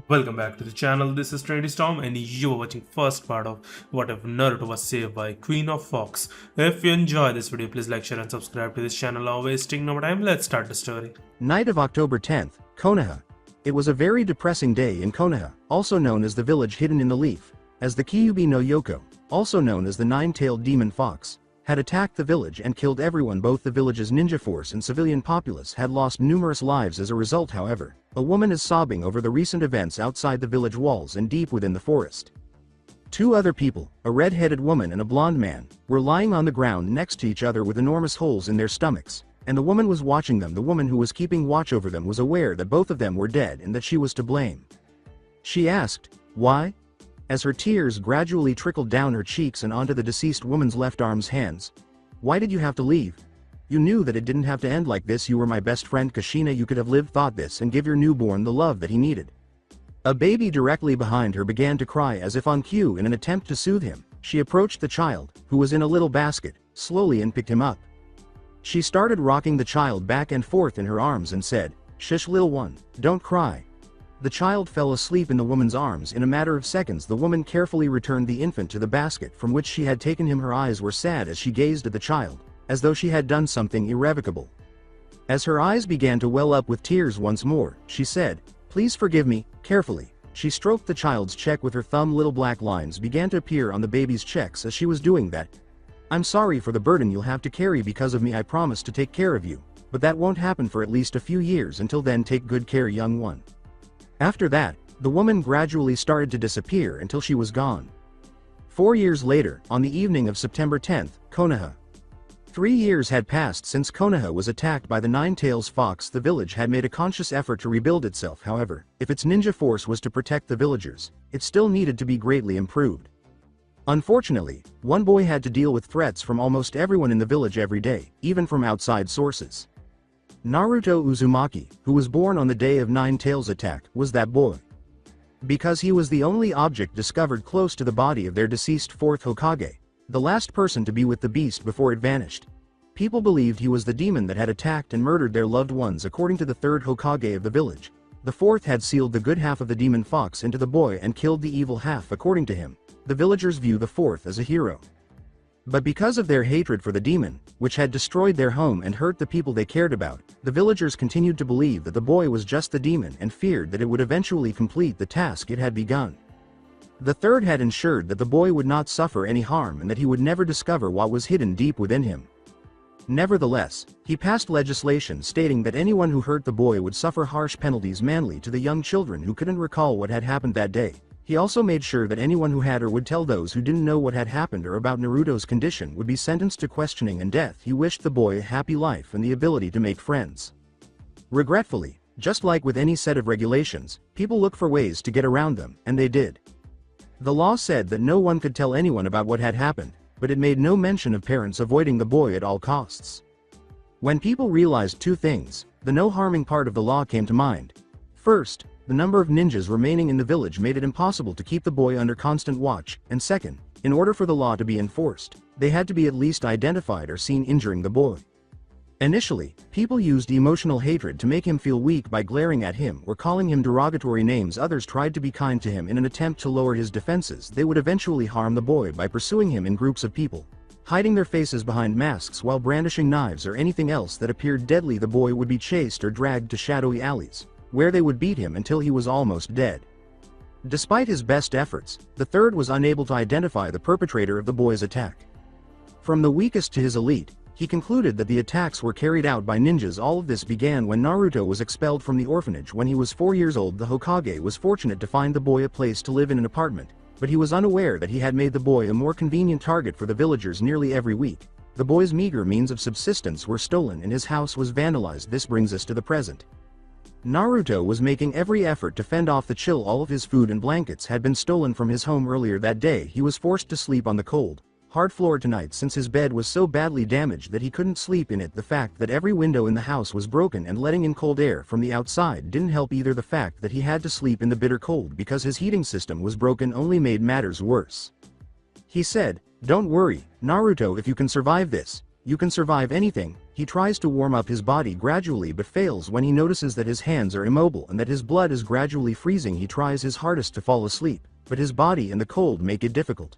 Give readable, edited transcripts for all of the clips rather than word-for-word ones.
Welcome back to the channel. This is Trendy Storm and you are watching first part of What If Naruto Was Saved by Queen of Fox. If you enjoy this video, please like, share and subscribe to this channel. Now wasting no more time, let's start the story. Night of October 10th, Konoha. It was a very depressing day in Konoha, also known as the village hidden in the leaf, as the Kyuubi no Yoko, also known as the nine-tailed demon fox, had attacked the village and killed everyone. Both the village's ninja force and civilian populace had lost numerous lives as a result. However, a woman is sobbing over the recent events outside the village walls and deep within the forest. Two other people, a red-headed woman and a blonde man, were lying on the ground next to each other with enormous holes in their stomachs, and the woman was watching them. The woman who was keeping watch over them was aware that both of them were dead and that she was to blame. She asked, "Why?" as her tears gradually trickled down her cheeks and onto the deceased woman's left arm's hands. "Why did you have to leave? You knew that it didn't have to end like this. You were my best friend Kushina. You could have lived thought this and give your newborn the love that he needed." A baby directly behind her began to cry as if on cue. In an attempt to soothe him, she approached the child, who was in a little basket, slowly and picked him up. She started rocking the child back and forth in her arms and said, "Shush little one, don't cry." The child fell asleep in the woman's arms. In a matter of seconds the woman carefully returned the infant to the basket from which she had taken him. Her eyes were sad as she gazed at the child, as though she had done something irrevocable. As her eyes began to well up with tears once more, she said, "Please forgive me." Carefully, she stroked the child's cheek with her thumb. Little black lines began to appear on the baby's checks as she was doing that. "I'm sorry for the burden you'll have to carry because of me. I promise to take care of you, but that won't happen for at least a few years. Until then, take good care, young one." After that, the woman gradually started to disappear until she was gone. 4 years later, on the evening of September 10th, Konoha. 3 years had passed since Konoha was attacked by the Nine-Tails Fox. The village had made a conscious effort to rebuild itself. However, if its ninja force was to protect the villagers, it still needed to be greatly improved. Unfortunately, one boy had to deal with threats from almost everyone in the village every day, even from outside sources. Naruto Uzumaki, who was born on the day of Nine-Tails' attack, was that boy. Because he was the only object discovered close to the body of their deceased fourth Hokage, the last person to be with the beast before it vanished. People believed he was the demon that had attacked and murdered their loved ones. According to the third Hokage of the village, the fourth had sealed the good half of the demon fox into the boy and killed the evil half. According to him, the villagers view the fourth as a hero. But because of their hatred for the demon, which had destroyed their home and hurt the people they cared about, the villagers continued to believe that the boy was just the demon and feared that it would eventually complete the task it had begun. The third had ensured that the boy would not suffer any harm and that he would never discover what was hidden deep within him. Nevertheless, he passed legislation stating that anyone who hurt the boy would suffer harsh penalties. Mainly to the young children who couldn't recall what had happened that day. He also made sure that anyone who had or would tell those who didn't know what had happened or about Naruto's condition would be sentenced to questioning and death. He wished the boy a happy life and the ability to make friends. Regretfully, just like with any set of regulations, people look for ways to get around them, and they did. The law said that no one could tell anyone about what had happened, but it made no mention of parents avoiding the boy at all costs. When people realized two things, the no harming part of the law came to mind. First, the number of ninjas remaining in the village made it impossible to keep the boy under constant watch, and second, in order for the law to be enforced, they had to be at least identified or seen injuring the boy. Initially, people used emotional hatred to make him feel weak by glaring at him or calling him derogatory names. Others tried to be kind to him in an attempt to lower his defenses. They would eventually harm the boy by pursuing him in groups of people, hiding their faces behind masks while brandishing knives or anything else that appeared deadly. The boy would be chased or dragged to shadowy alleys, where they would beat him until he was almost dead. Despite his best efforts, the third was unable to identify the perpetrator of the boy's attack. From the weakest to his elite, he concluded that the attacks were carried out by ninjas. All of this began when Naruto was expelled from the orphanage when he was 4 years old. The Hokage was fortunate to find the boy a place to live in an apartment, but he was unaware that he had made the boy a more convenient target for the villagers. Nearly every week, the boy's meager means of subsistence were stolen and his house was vandalized. This brings us to the present. Naruto was making every effort to fend off the chill. All of his food and blankets had been stolen from his home earlier that day. He was forced to sleep on the cold, hard floor tonight since his bed was so badly damaged that he couldn't sleep in it. The fact that every window in the house was broken and letting in cold air from the outside didn't help either. The fact that he had to sleep in the bitter cold because his heating system was broken only made matters worse. He said, "Don't worry, Naruto, if you can survive this, You can survive anything. He tries to warm up his body gradually but fails when he notices that his hands are immobile and that his blood is gradually freezing. He tries his hardest to fall asleep, but his body and the cold make it difficult.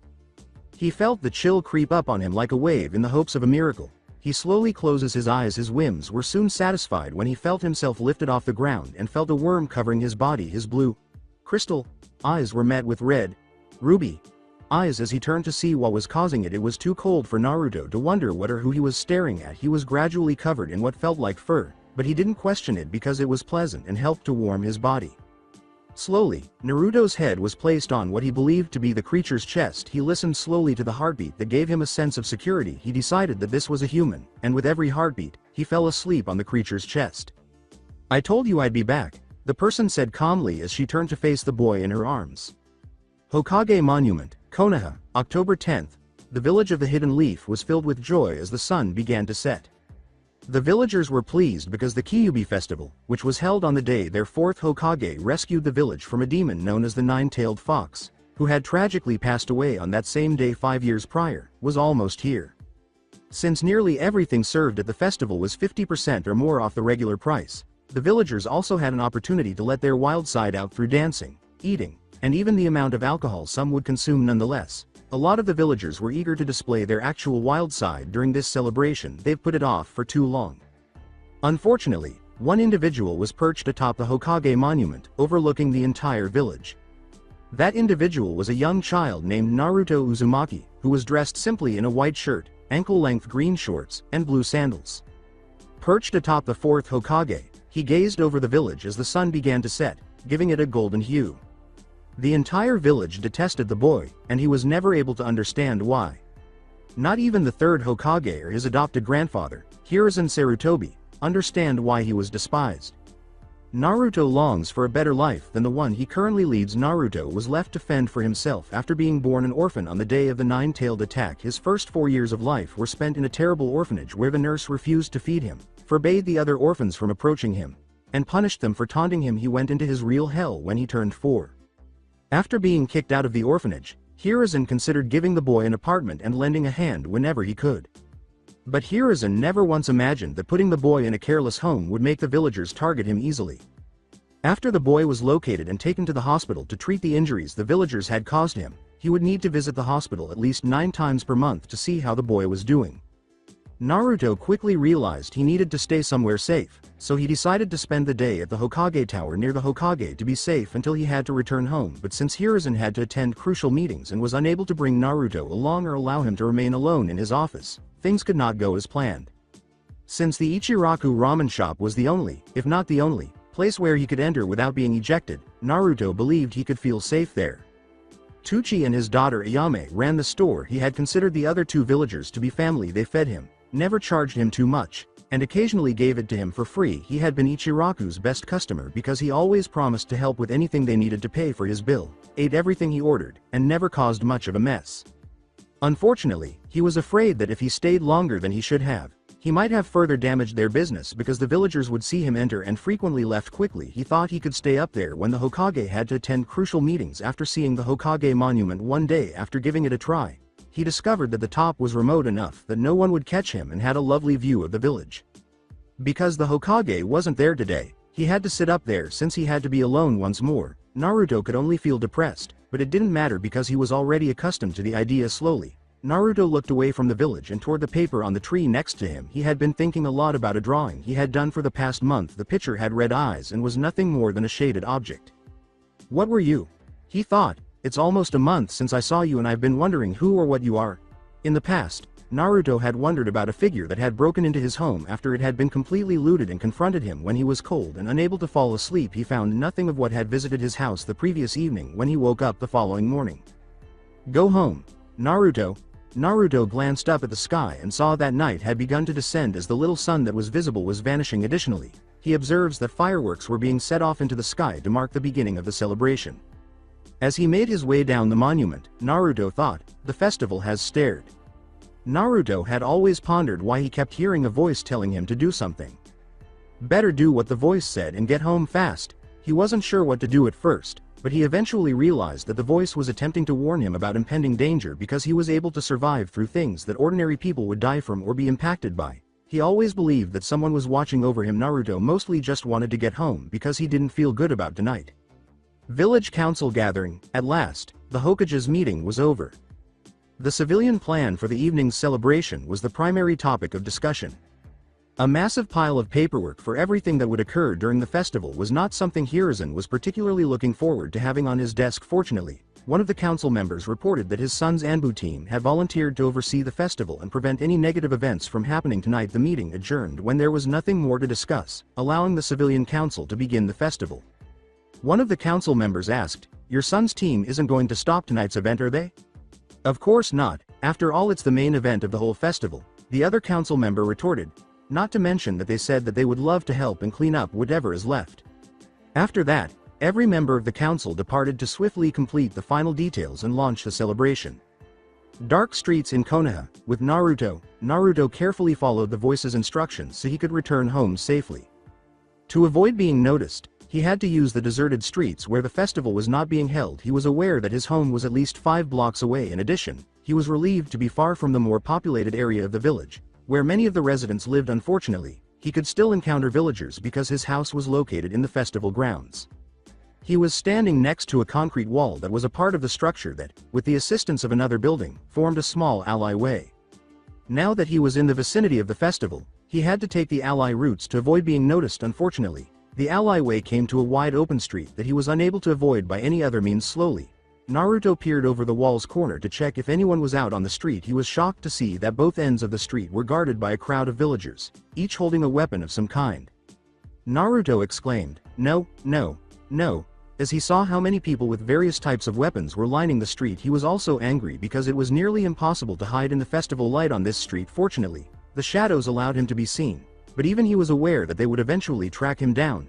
He felt the chill creep up on him like a wave in the hopes of a miracle. He slowly closes his eyes. His whims were soon satisfied when he felt himself lifted off the ground and felt a worm covering his body. His blue, crystal eyes were met with red, ruby eyes as he turned to see what was causing it. It was too cold for Naruto to wonder what or who he was staring at. He was gradually covered in what felt like fur, but he didn't question it because it was pleasant and helped to warm his body. Slowly, Naruto's head was placed on what he believed to be the creature's chest. He listened slowly to the heartbeat that gave him a sense of security. He decided that this was a human, and with every heartbeat, he fell asleep on the creature's chest. "I told you I'd be back," the person said calmly as she turned to face the boy in her arms. Hokage Monument, Konoha, October 10th. The village of the Hidden Leaf was filled with joy as the sun began to set. The villagers were pleased because the Kyuubi festival, which was held on the day their fourth Hokage rescued the village from a demon known as the Nine-Tailed Fox, who had tragically passed away on that same day 5 years prior, was almost here. Since nearly everything served at the festival was 50% or more off the regular price, the villagers also had an opportunity to let their wild side out through dancing, eating, and even the amount of alcohol some would consume nonetheless. A lot of the villagers were eager to display their actual wild side during this celebration. They've put it off for too long. Unfortunately, one individual was perched atop the Hokage monument, overlooking the entire village. That individual was a young child named Naruto Uzumaki, who was dressed simply in a white shirt, ankle-length green shorts, and blue sandals. Perched atop the fourth Hokage, he gazed over the village as the sun began to set, giving it a golden hue. The entire village detested the boy, and he was never able to understand why. Not even the third Hokage or his adopted grandfather, Hiruzen Sarutobi, understand why he was despised. Naruto longs for a better life than the one he currently leads. Naruto was left to fend for himself after being born an orphan on the day of the Nine-Tailed attack. His first 4 years of life were spent in a terrible orphanage where the nurse refused to feed him, forbade the other orphans from approaching him, and punished them for taunting him. He went into his real hell when he turned 4. After being kicked out of the orphanage, Hiruzen considered giving the boy an apartment and lending a hand whenever he could. But Hiruzen never once imagined that putting the boy in a careless home would make the villagers target him easily. After the boy was located and taken to the hospital to treat the injuries the villagers had caused him, he would need to visit the hospital at least 9 times per month to see how the boy was doing. Naruto quickly realized he needed to stay somewhere safe, so he decided to spend the day at the Hokage Tower near the Hokage to be safe until he had to return home. But since Hiruzen had to attend crucial meetings and was unable to bring Naruto along or allow him to remain alone in his office, things could not go as planned. Since the Ichiraku ramen shop was the only, if not the only, place where he could enter without being ejected, Naruto believed he could feel safe there. Tuchi and his daughter Ayame ran the store. He had considered the other 2 villagers to be family. They fed him, never charged him too much, and occasionally gave it to him for free. He had been Ichiraku's best customer because he always promised to help with anything they needed to pay for his bill, ate everything he ordered, and never caused much of a mess. Unfortunately, he was afraid that if he stayed longer than he should have, he might have further damaged their business because the villagers would see him enter and frequently left quickly. He thought he could stay up there when the Hokage had to attend crucial meetings. After seeing the Hokage monument one day after giving it a try, he discovered that the top was remote enough that no one would catch him and had a lovely view of the village. Because the Hokage wasn't there today, he had to sit up there. Since he had to be alone once more, Naruto could only feel depressed, but it didn't matter because he was already accustomed to the idea. Slowly, Naruto looked away from the village and toward the paper on the tree next to him. He had been thinking a lot about a drawing he had done for the past month. The picture had red eyes and was nothing more than a shaded object. "What were you?" he thought. "It's almost a month since I saw you and I've been wondering who or what you are." In the past, Naruto had wondered about a figure that had broken into his home after it had been completely looted and confronted him when he was cold and unable to fall asleep. He found nothing of what had visited his house the previous evening when he woke up the following morning. "Go home, Naruto." Naruto glanced up at the sky and saw that night had begun to descend as the little sun that was visible was vanishing. Additionally, he observes that fireworks were being set off into the sky to mark the beginning of the celebration. As he made his way down the monument, Naruto thought, "The festival has stared." Naruto had always pondered why he kept hearing a voice telling him to do something. Better do what the voice said and get home fast. He wasn't sure what to do at first, but he eventually realized that the voice was attempting to warn him about impending danger because he was able to survive through things that ordinary people would die from or be impacted by. He always believed that someone was watching over him. Naruto mostly just wanted to get home because he didn't feel good about tonight. Village Council gathering. At last, the Hokage's meeting was over. The civilian plan for the evening's celebration was the primary topic of discussion. A massive pile of paperwork for everything that would occur during the festival was not something Hiruzen was particularly looking forward to having on his desk. Fortunately, one of the council members reported that his son's Anbu team had volunteered to oversee the festival and prevent any negative events from happening tonight. The meeting adjourned when there was nothing more to discuss, allowing the civilian council to begin the festival. One of the council members asked, "Your son's team isn't going to stop tonight's event, are they?" "Of course not, after all it's the main event of the whole festival," the other council member retorted, not to mention that they said that they would love to help and clean up whatever is left. After that, every member of the council departed to swiftly complete the final details and launch the celebration. Dark streets in Konoha. With Naruto, Naruto carefully followed the voice's instructions so he could return home safely. To avoid being noticed, he had to use the deserted streets where the festival was not being held. He was aware that his home was at least 5 blocks away. In addition, he was relieved to be far from the more populated area of the village, where many of the residents lived. Unfortunately, he could still encounter villagers because his house was located in the festival grounds. He was standing next to a concrete wall that was a part of the structure that, with the assistance of another building, formed a small alleyway. Now that he was in the vicinity of the festival, he had to take the alley routes to avoid being noticed. Unfortunately, the alleyway came to a wide open street that he was unable to avoid by any other means. Slowly, Naruto peered over the wall's corner to check if anyone was out on the street. He was shocked to see that both ends of the street were guarded by a crowd of villagers, each holding a weapon of some kind. Naruto exclaimed, "No, no, no." As he saw how many people with various types of weapons were lining the street, he was also angry because it was nearly impossible to hide in the festival light on this street. Fortunately, the shadows allowed him to be seen, but even he was aware that they would eventually track him down.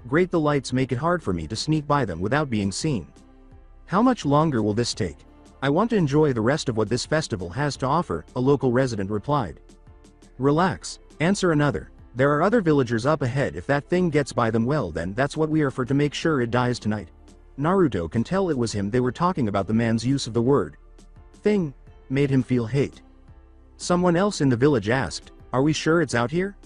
"Great, the lights make it hard for me to sneak by them without being seen. How much longer will this take? I want to enjoy the rest of what this festival has to offer," a local resident replied. "Relax," answered another. "There are other villagers up ahead. If that thing gets by them, well then that's what we are for, to make sure it dies tonight." Naruto can tell it was him they were talking about. The man's use of the word "thing" made him feel hate. Someone else in the village asked, "Are we sure it's out here?"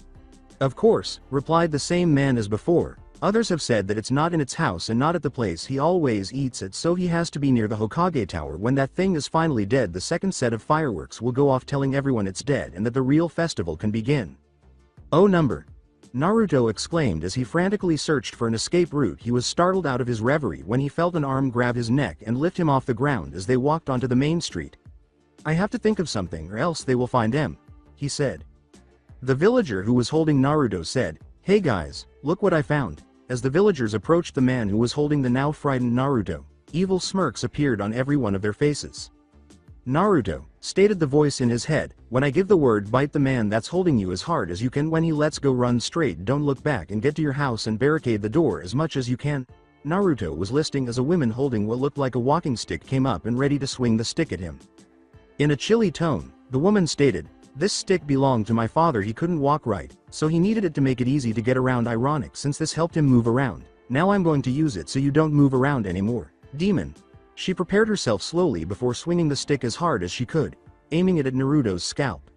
"Of course," replied the same man as before. "Others have said that it's not in its house and not at the place he always eats at, so he has to be near the Hokage Tower. When that thing is finally dead, the second set of fireworks will go off telling everyone it's dead and that the real festival can begin." "Oh number!" Naruto exclaimed as he frantically searched for an escape route. He was startled out of his reverie when he felt an arm grab his neck and lift him off the ground as they walked onto the main street. "I have to think of something or else they will find him," he said. The villager who was holding Naruto said, "Hey guys, look what I found." As the villagers approached the man who was holding the now frightened Naruto, evil smirks appeared on every one of their faces. "Naruto," stated the voice in his head, "when I give the word, bite the man that's holding you as hard as you can. When he lets go, run straight, don't look back, and get to your house and barricade the door as much as you can." Naruto was listening as a woman holding what looked like a walking stick came up and ready to swing the stick at him. In a chilly tone, the woman stated, "This stick belonged to my father. He couldn't walk right, so he needed it to make it easy to get around. Ironic, since this helped him move around. Now I'm going to use it so you don't move around anymore. Demon." She prepared herself slowly before swinging the stick as hard as she could, aiming it at Naruto's scalp.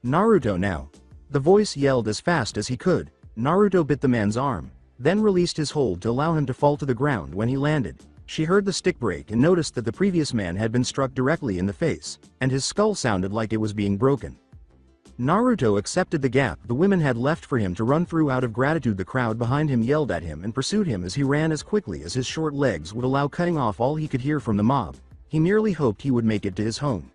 "Naruto now!" The voice yelled as fast as he could. Naruto bit the man's arm, then released his hold to allow him to fall to the ground. When he landed, she heard the stick break and noticed that the previous man had been struck directly in the face, and his skull sounded like it was being broken. Naruto accepted the gap the women had left for him to run through. Out of gratitude, the crowd behind him yelled at him and pursued him as he ran as quickly as his short legs would allow, cutting off all he could hear from the mob. He merely hoped he would make it to his home.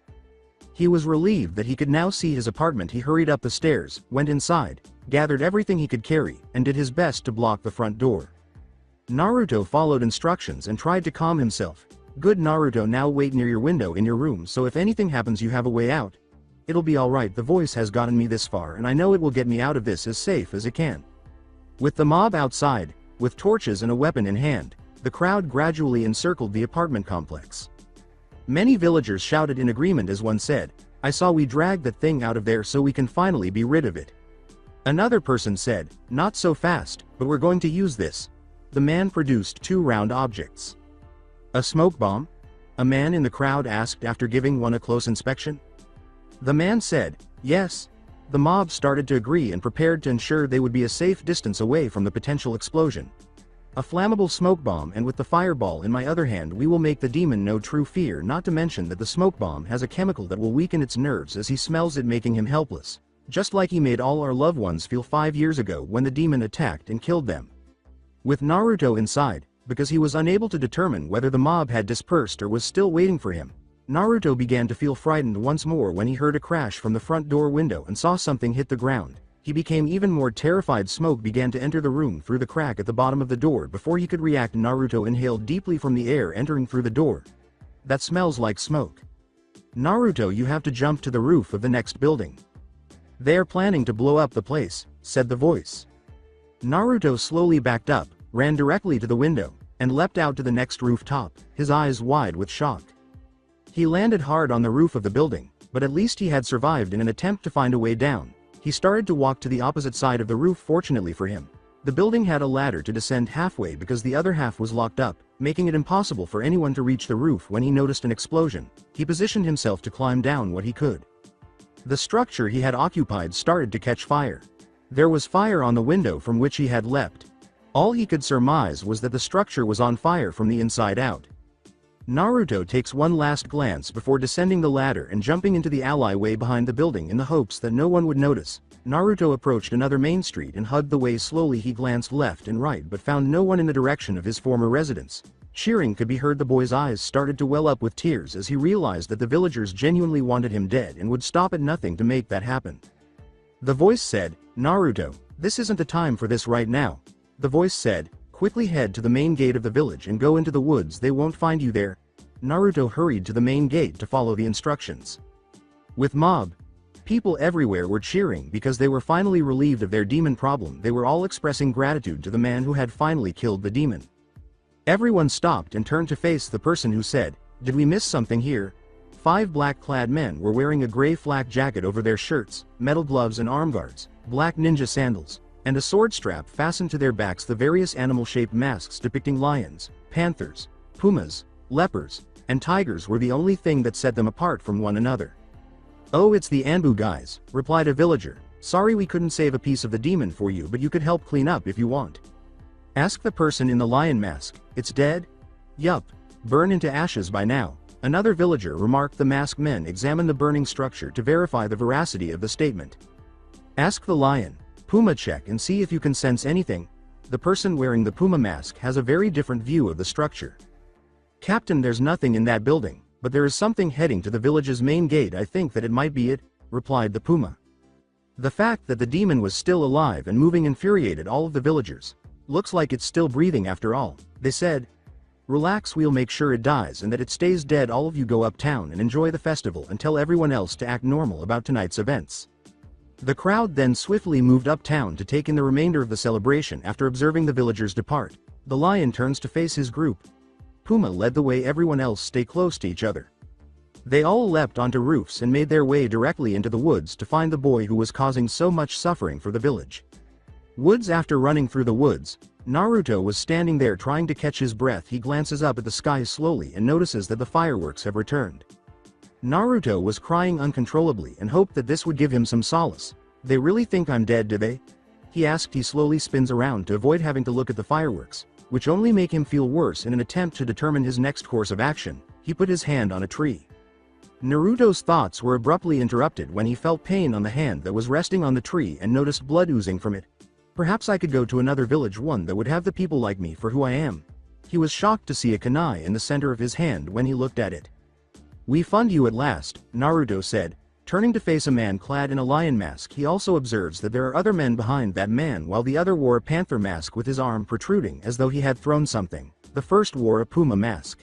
He was relieved that he could now see his apartment. He hurried up the stairs, went inside, gathered everything he could carry, and did his best to block the front door. Naruto followed instructions and tried to calm himself. "Good, Naruto, now wait near your window in your room, so if anything happens you have a way out. It'll be alright. The voice has gotten me this far and I know it will get me out of this as safe as it can." With the mob outside, with torches and a weapon in hand, the crowd gradually encircled the apartment complex. Many villagers shouted in agreement as one said, "I saw we dragged that thing out of there so we can finally be rid of it." Another person said, "Not so fast, but we're going to use this." The man produced 2 round objects. A smoke bomb? A man in the crowd asked after giving one a close inspection. The man said, yes. The mob started to agree and prepared to ensure they would be a safe distance away from the potential explosion. A flammable smoke bomb, and with the fireball in my other hand we will make the demon know true fear, not to mention that the smoke bomb has a chemical that will weaken its nerves as he smells it, making him helpless. Just like he made all our loved ones feel 5 years ago when the demon attacked and killed them. With Naruto inside, because he was unable to determine whether the mob had dispersed or was still waiting for him, Naruto began to feel frightened once more when he heard a crash from the front door window and saw something hit the ground. He became even more terrified. Smoke began to enter the room through the crack at the bottom of the door. Before he could react, Naruto inhaled deeply from the air entering through the door. That smells like smoke. Naruto, you have to jump to the roof of the next building. They are planning to blow up the place, said the voice. Naruto slowly backed up, ran directly to the window, and leapt out to the next rooftop, his eyes wide with shock. He landed hard on the roof of the building, but at least he had survived in an attempt to find a way down. He started to walk to the opposite side of the roof. Fortunately for him, the building had a ladder to descend halfway because the other half was locked up, making it impossible for anyone to reach the roof. When he noticed an explosion, he positioned himself to climb down what he could. The structure he had occupied started to catch fire. There was fire on the window from which he had leapt. All he could surmise was that the structure was on fire from the inside out. Naruto takes one last glance before descending the ladder and jumping into the alleyway behind the building in the hopes that no one would notice. Naruto approached another main street and hugged the way. Slowly he glanced left and right but found no one in the direction of his former residence. Cheering could be heard. The boy's eyes started to well up with tears as he realized that the villagers genuinely wanted him dead and would stop at nothing to make that happen. The voice said, Naruto, this isn't the time for this right now. The voice said, quickly head to the main gate of the village and go into the woods. They won't find you there. Naruto hurried to the main gate to follow the instructions. With mob people everywhere were cheering because they were finally relieved of their demon problem. They were all expressing gratitude to the man who had finally killed the demon. Everyone stopped and turned to face the person who said, did we miss something here? 5 black-clad men were wearing a gray flak jacket over their shirts, metal gloves and arm guards, black ninja sandals, and a sword strap fastened to their backs. The various animal-shaped masks depicting lions, panthers, pumas, leopards, and tigers were the only thing that set them apart from one another. Oh, it's the Anbu guys, replied a villager. Sorry we couldn't save a piece of the demon for you, but you could help clean up if you want. Ask the person in the lion mask, it's dead? Yup, burn into ashes by now, another villager remarked. The masked men examined the burning structure to verify the veracity of the statement. Ask the lion, puma, check and see if you can sense anything. The person wearing the puma mask has a very different view of the structure. Captain, there's nothing in that building, but there is something heading to the village's main gate. I think that it might be it, replied the puma. The fact that the demon was still alive and moving infuriated all of the villagers. Looks like it's still breathing after all, they said. Relax, we'll make sure it dies and that it stays dead. All of you go uptown and enjoy the festival and tell everyone else to act normal about tonight's events. The crowd then swiftly moved uptown to take in the remainder of the celebration. After observing the villagers depart, the lion turns to face his group. Puma led the way. Everyone else stay close to each other. They all leapt onto roofs and made their way directly into the woods to find the boy who was causing so much suffering for the village. Woods. After running through the woods, Naruto was standing there trying to catch his breath. He glances up at the sky slowly and notices that the fireworks have returned. Naruto was crying uncontrollably and hoped that this would give him some solace. They really think I'm dead, do they? He asked. He slowly spins around to avoid having to look at the fireworks, which only make him feel worse. In an attempt to determine his next course of action, he put his hand on a tree. Naruto's thoughts were abruptly interrupted when he felt pain on the hand that was resting on the tree and noticed blood oozing from it. Perhaps I could go to another village, one that would have the people like me for who I am. He was shocked to see a kunai in the center of his hand when he looked at it. We found you at last, Naruto said, turning to face a man clad in a lion mask. He also observes that there are other men behind that man, while the other wore a panther mask with his arm protruding as though he had thrown something. The first wore a puma mask.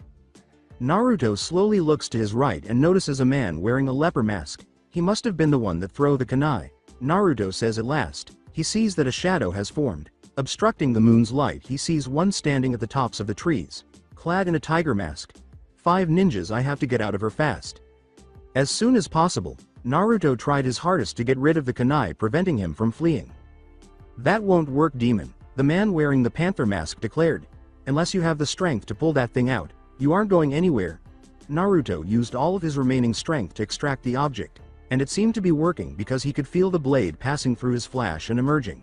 Naruto slowly looks to his right and notices a man wearing a leopard mask. He must have been the one that threw the kunai. Naruto says at last. He sees that a shadow has formed. Obstructing the moon's light, he sees one standing at the tops of the trees, clad in a tiger mask. 5 ninjas. I have to get out of here fast. As soon as possible, Naruto tried his hardest to get rid of the kunai, preventing him from fleeing. That won't work, demon, the man wearing the panther mask declared. Unless you have the strength to pull that thing out, You aren't going anywhere. Naruto used all of his remaining strength to extract the object, and it seemed to be working because he could feel the blade passing through his flesh and emerging.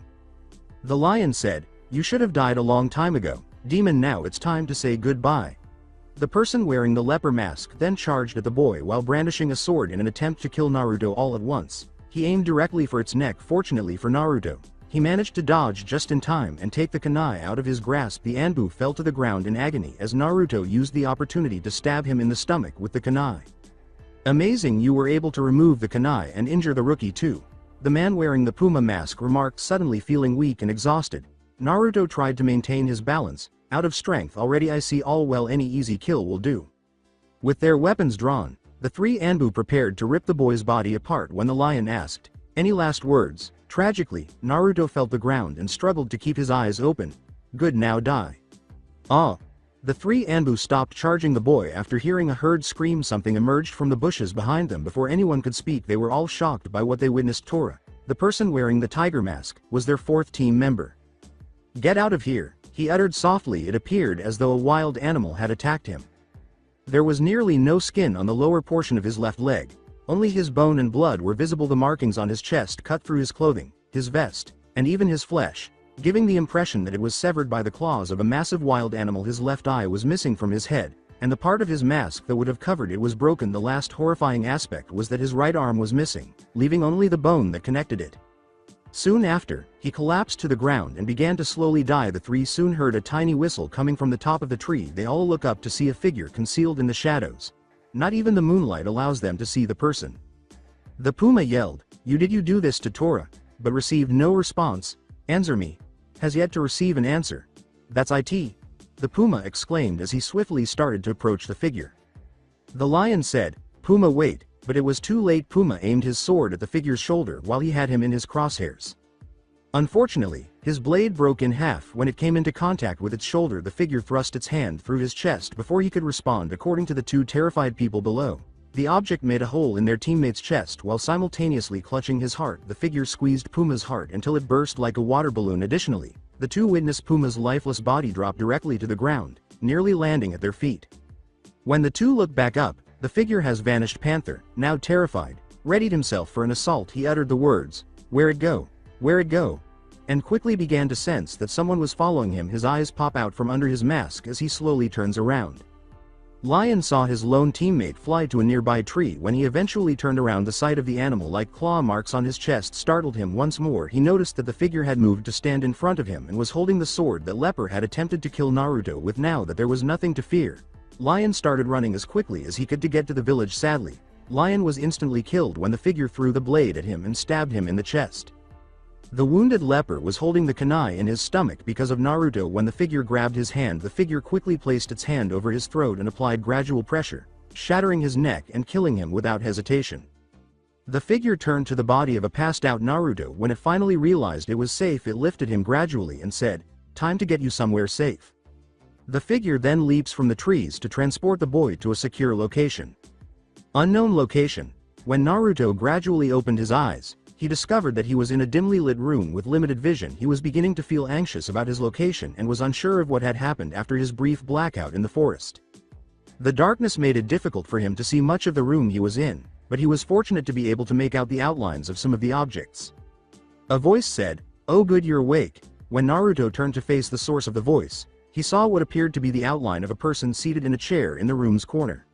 The lion said, "You should have died a long time ago, demon. Now it's time to say goodbye." The person wearing the leper mask then charged at the boy while brandishing a sword in an attempt to kill Naruto all at once. He aimed directly for its neck. Fortunately for Naruto, he managed to dodge just in time and take the kunai out of his grasp. The Anbu fell to the ground in agony as Naruto used the opportunity to stab him in the stomach with the kunai. "Amazing, you were able to remove the kunai and injure the rookie too," the man wearing the Puma mask remarked, suddenly feeling weak and exhausted. Naruto tried to maintain his balance. "Out of strength already, I see. All well, any easy kill will do." With their weapons drawn, the three Anbu prepared to rip the boy's body apart when the lion asked, "Any last words?" Tragically, Naruto felt the ground and struggled to keep his eyes open. "Good, now die." "Ah." The three Anbu stopped charging the boy after hearing a herd scream. Something emerged from the bushes behind them before anyone could speak. They were all shocked by what they witnessed. Tora, the person wearing the tiger mask, was their fourth team member. "Get out of here," he uttered softly. It appeared as though a wild animal had attacked him. There was nearly no skin on the lower portion of his left leg. Only his bone and blood were visible. The markings on his chest cut through his clothing, his vest, and even his flesh, giving the impression that it was severed by the claws of a massive wild animal. His left eye was missing from his head, and the part of his mask that would have covered it was broken. The last horrifying aspect was that his right arm was missing, leaving only the bone that connected it. Soon after, he collapsed to the ground and began to slowly die. The three soon heard a tiny whistle coming from the top of the tree. They all look up to see a figure concealed in the shadows. Not even the moonlight allows them to see the person. The Puma yelled, Did you do this to Tora?" but received no response. "Answer me." Has yet to receive an answer. "That's it," the Puma exclaimed as he swiftly started to approach the figure. The lion said, "Puma, wait," but it was too late. Puma aimed his sword at the figure's shoulder while he had him in his crosshairs. Unfortunately, his blade broke in half when it came into contact with its shoulder. The figure thrust its hand through his chest before he could respond. According to the two terrified people below, the object made a hole in their teammate's chest while simultaneously clutching his heart. The figure squeezed Puma's heart until it burst like a water balloon. Additionally, the two witnessed Puma's lifeless body drop directly to the ground, nearly landing at their feet. When the two looked back up, the figure has vanished. Panther, now terrified, readied himself for an assault. He uttered the words, "Where it go? Where it go?" and quickly began to sense that someone was following him. His eyes pop out from under his mask as he slowly turns around. Lion saw his lone teammate fly to a nearby tree. When he eventually turned around, the sight of the animal-like claw marks on his chest startled him once more. He noticed that the figure had moved to stand in front of him and was holding the sword that Leper had attempted to kill Naruto with. Now that there was nothing to fear, Lion started running as quickly as he could to get to the village. Sadly, Lion was instantly killed when the figure threw the blade at him and stabbed him in the chest. The wounded leper was holding the kunai in his stomach because of Naruto. When the figure grabbed his hand, the figure quickly placed its hand over his throat and applied gradual pressure, shattering his neck and killing him without hesitation. The figure turned to the body of a passed-out Naruto. When it finally realized it was safe, it lifted him gradually and said, "Time to get you somewhere safe." The figure then leaps from the trees to transport the boy to a secure location. Unknown location. When Naruto gradually opened his eyes, he discovered that he was in a dimly lit room with limited vision. He was beginning to feel anxious about his location and was unsure of what had happened after his brief blackout in the forest. The darkness made it difficult for him to see much of the room he was in, but he was fortunate to be able to make out the outlines of some of the objects. A voice said, "Oh good, you're awake." When Naruto turned to face the source of the voice, he saw what appeared to be the outline of a person seated in a chair in the room's corner.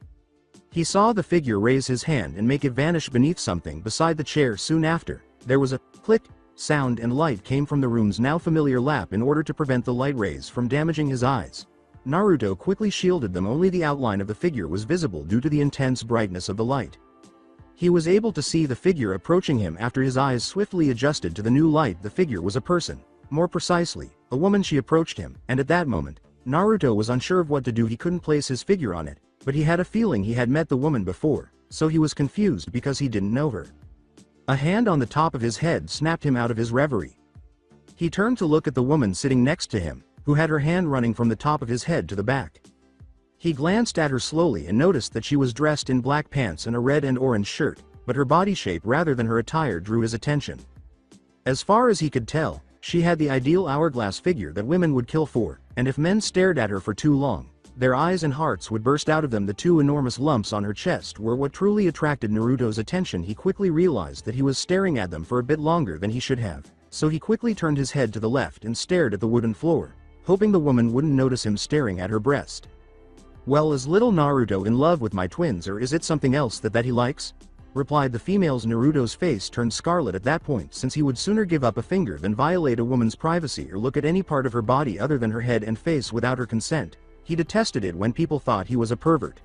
He saw the figure raise his hand and make it vanish beneath something beside the chair. Soon after, there was a click sound and light came from the room's now familiar lap. In order to prevent the light rays from damaging his eyes, Naruto quickly shielded them. Only the outline of the figure was visible due to the intense brightness of the light. He was able to see the figure approaching him. After his eyes swiftly adjusted to the new light, the figure was a person. More precisely, a woman. She approached him, and at that moment, Naruto was unsure of what to do. He couldn't place his figure on it, but he had a feeling he had met the woman before, so he was confused because he didn't know her. A hand on the top of his head snapped him out of his reverie. He turned to look at the woman sitting next to him, who had her hand running from the top of his head to the back. He glanced at her slowly and noticed that she was dressed in black pants and a red and orange shirt, but her body shape rather than her attire drew his attention. As far as he could tell, she had the ideal hourglass figure that women would kill for, and if men stared at her for too long, their eyes and hearts would burst out of them. The two enormous lumps on her chest were what truly attracted Naruto's attention. He quickly realized that he was staring at them for a bit longer than he should have, so he quickly turned his head to the left and stared at the wooden floor, hoping the woman wouldn't notice him staring at her breast. "Well, is little Naruto in love with my twins, or is it something else that he likes?" replied the female's. Naruto's face turned scarlet at that point, since he would sooner give up a finger than violate a woman's privacy or look at any part of her body other than her head and face without her consent. He detested it when people thought he was a pervert.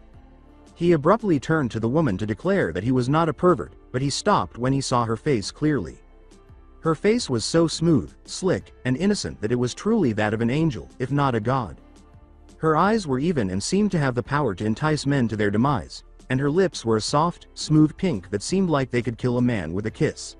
He abruptly turned to the woman to declare that he was not a pervert, but he stopped when he saw her face clearly. Her face was so smooth, slick, and innocent that it was truly that of an angel, if not a god. Her eyes were even and seemed to have the power to entice men to their demise, and her lips were a soft, smooth pink that seemed like they could kill a man with a kiss.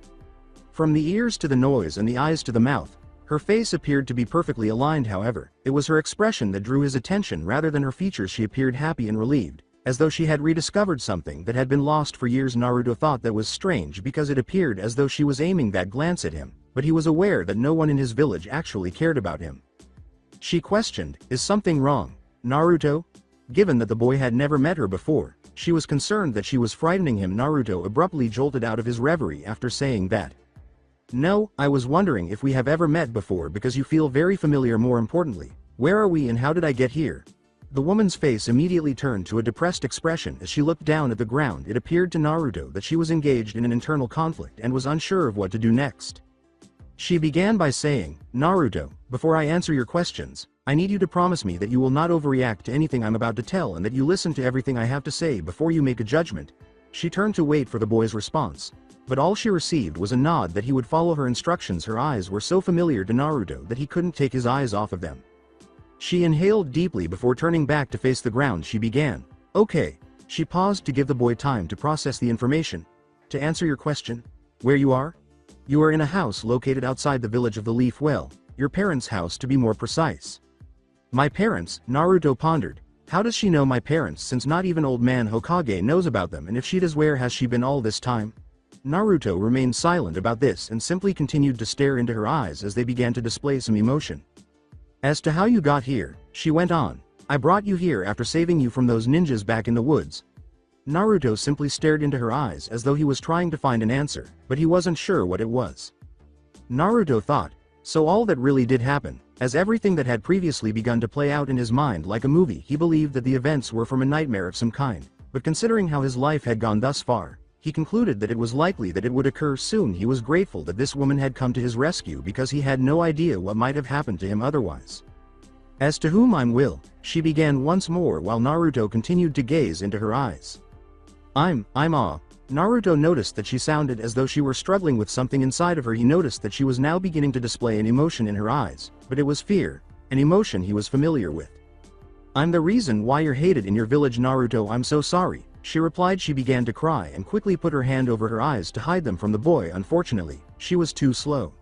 From the ears to the nose and the eyes to the mouth, her face appeared to be perfectly aligned. However, it was her expression that drew his attention rather than her features. She appeared happy and relieved, as though she had rediscovered something that had been lost for years. Naruto thought that was strange because it appeared as though she was aiming that glance at him, but he was aware that no one in his village actually cared about him. She questioned, "Is something wrong, Naruto?" Given that the boy had never met her before, she was concerned that she was frightening him. Naruto abruptly jolted out of his reverie after saying that. "No, I was wondering if we have ever met before because you feel very familiar. More importantly, where are we and how did I get here?" The woman's face immediately turned to a depressed expression as she looked down at the ground. It appeared to Naruto that she was engaged in an internal conflict and was unsure of what to do next. She began by saying, "Naruto, before I answer your questions, I need you to promise me that you will not overreact to anything I'm about to tell and that you listen to everything I have to say before you make a judgment." She turned to wait for the boy's response, but all she received was a nod that he would follow her instructions. Her eyes were so familiar to Naruto that he couldn't take his eyes off of them. She inhaled deeply before turning back to face the ground. She began, "Okay." She paused to give the boy time to process the information. "To answer your question, where you are? You are in a house located outside the village of the Leaf Well, your parents' house to be more precise." "My parents?" Naruto pondered. How does she know my parents, since not even old man Hokage knows about them, and if she does, where has she been all this time? Naruto remained silent about this and simply continued to stare into her eyes as they began to display some emotion. "As to how you got here," she went on, "I brought you here after saving you from those ninjas back in the woods." Naruto simply stared into her eyes as though he was trying to find an answer, but he wasn't sure what it was. Naruto thought, so all that really did happen, as everything that had previously begun to play out in his mind like a movie. He believed that the events were from a nightmare of some kind, but considering how his life had gone thus far, he concluded that it was likely that it would occur soon. He was grateful that this woman had come to his rescue because he had no idea what might have happened to him otherwise. "As to whom I'm will," she began once more while Naruto continued to gaze into her eyes. I'm Naruto noticed that she sounded as though she were struggling with something inside of her. He noticed that she was now beginning to display an emotion in her eyes, but it was fear, an emotion he was familiar with. "I'm the reason why you're hated in your village, Naruto. I'm so sorry," she replied. She began to cry and quickly put her hand over her eyes to hide them from the boy. Unfortunately, she was too slow.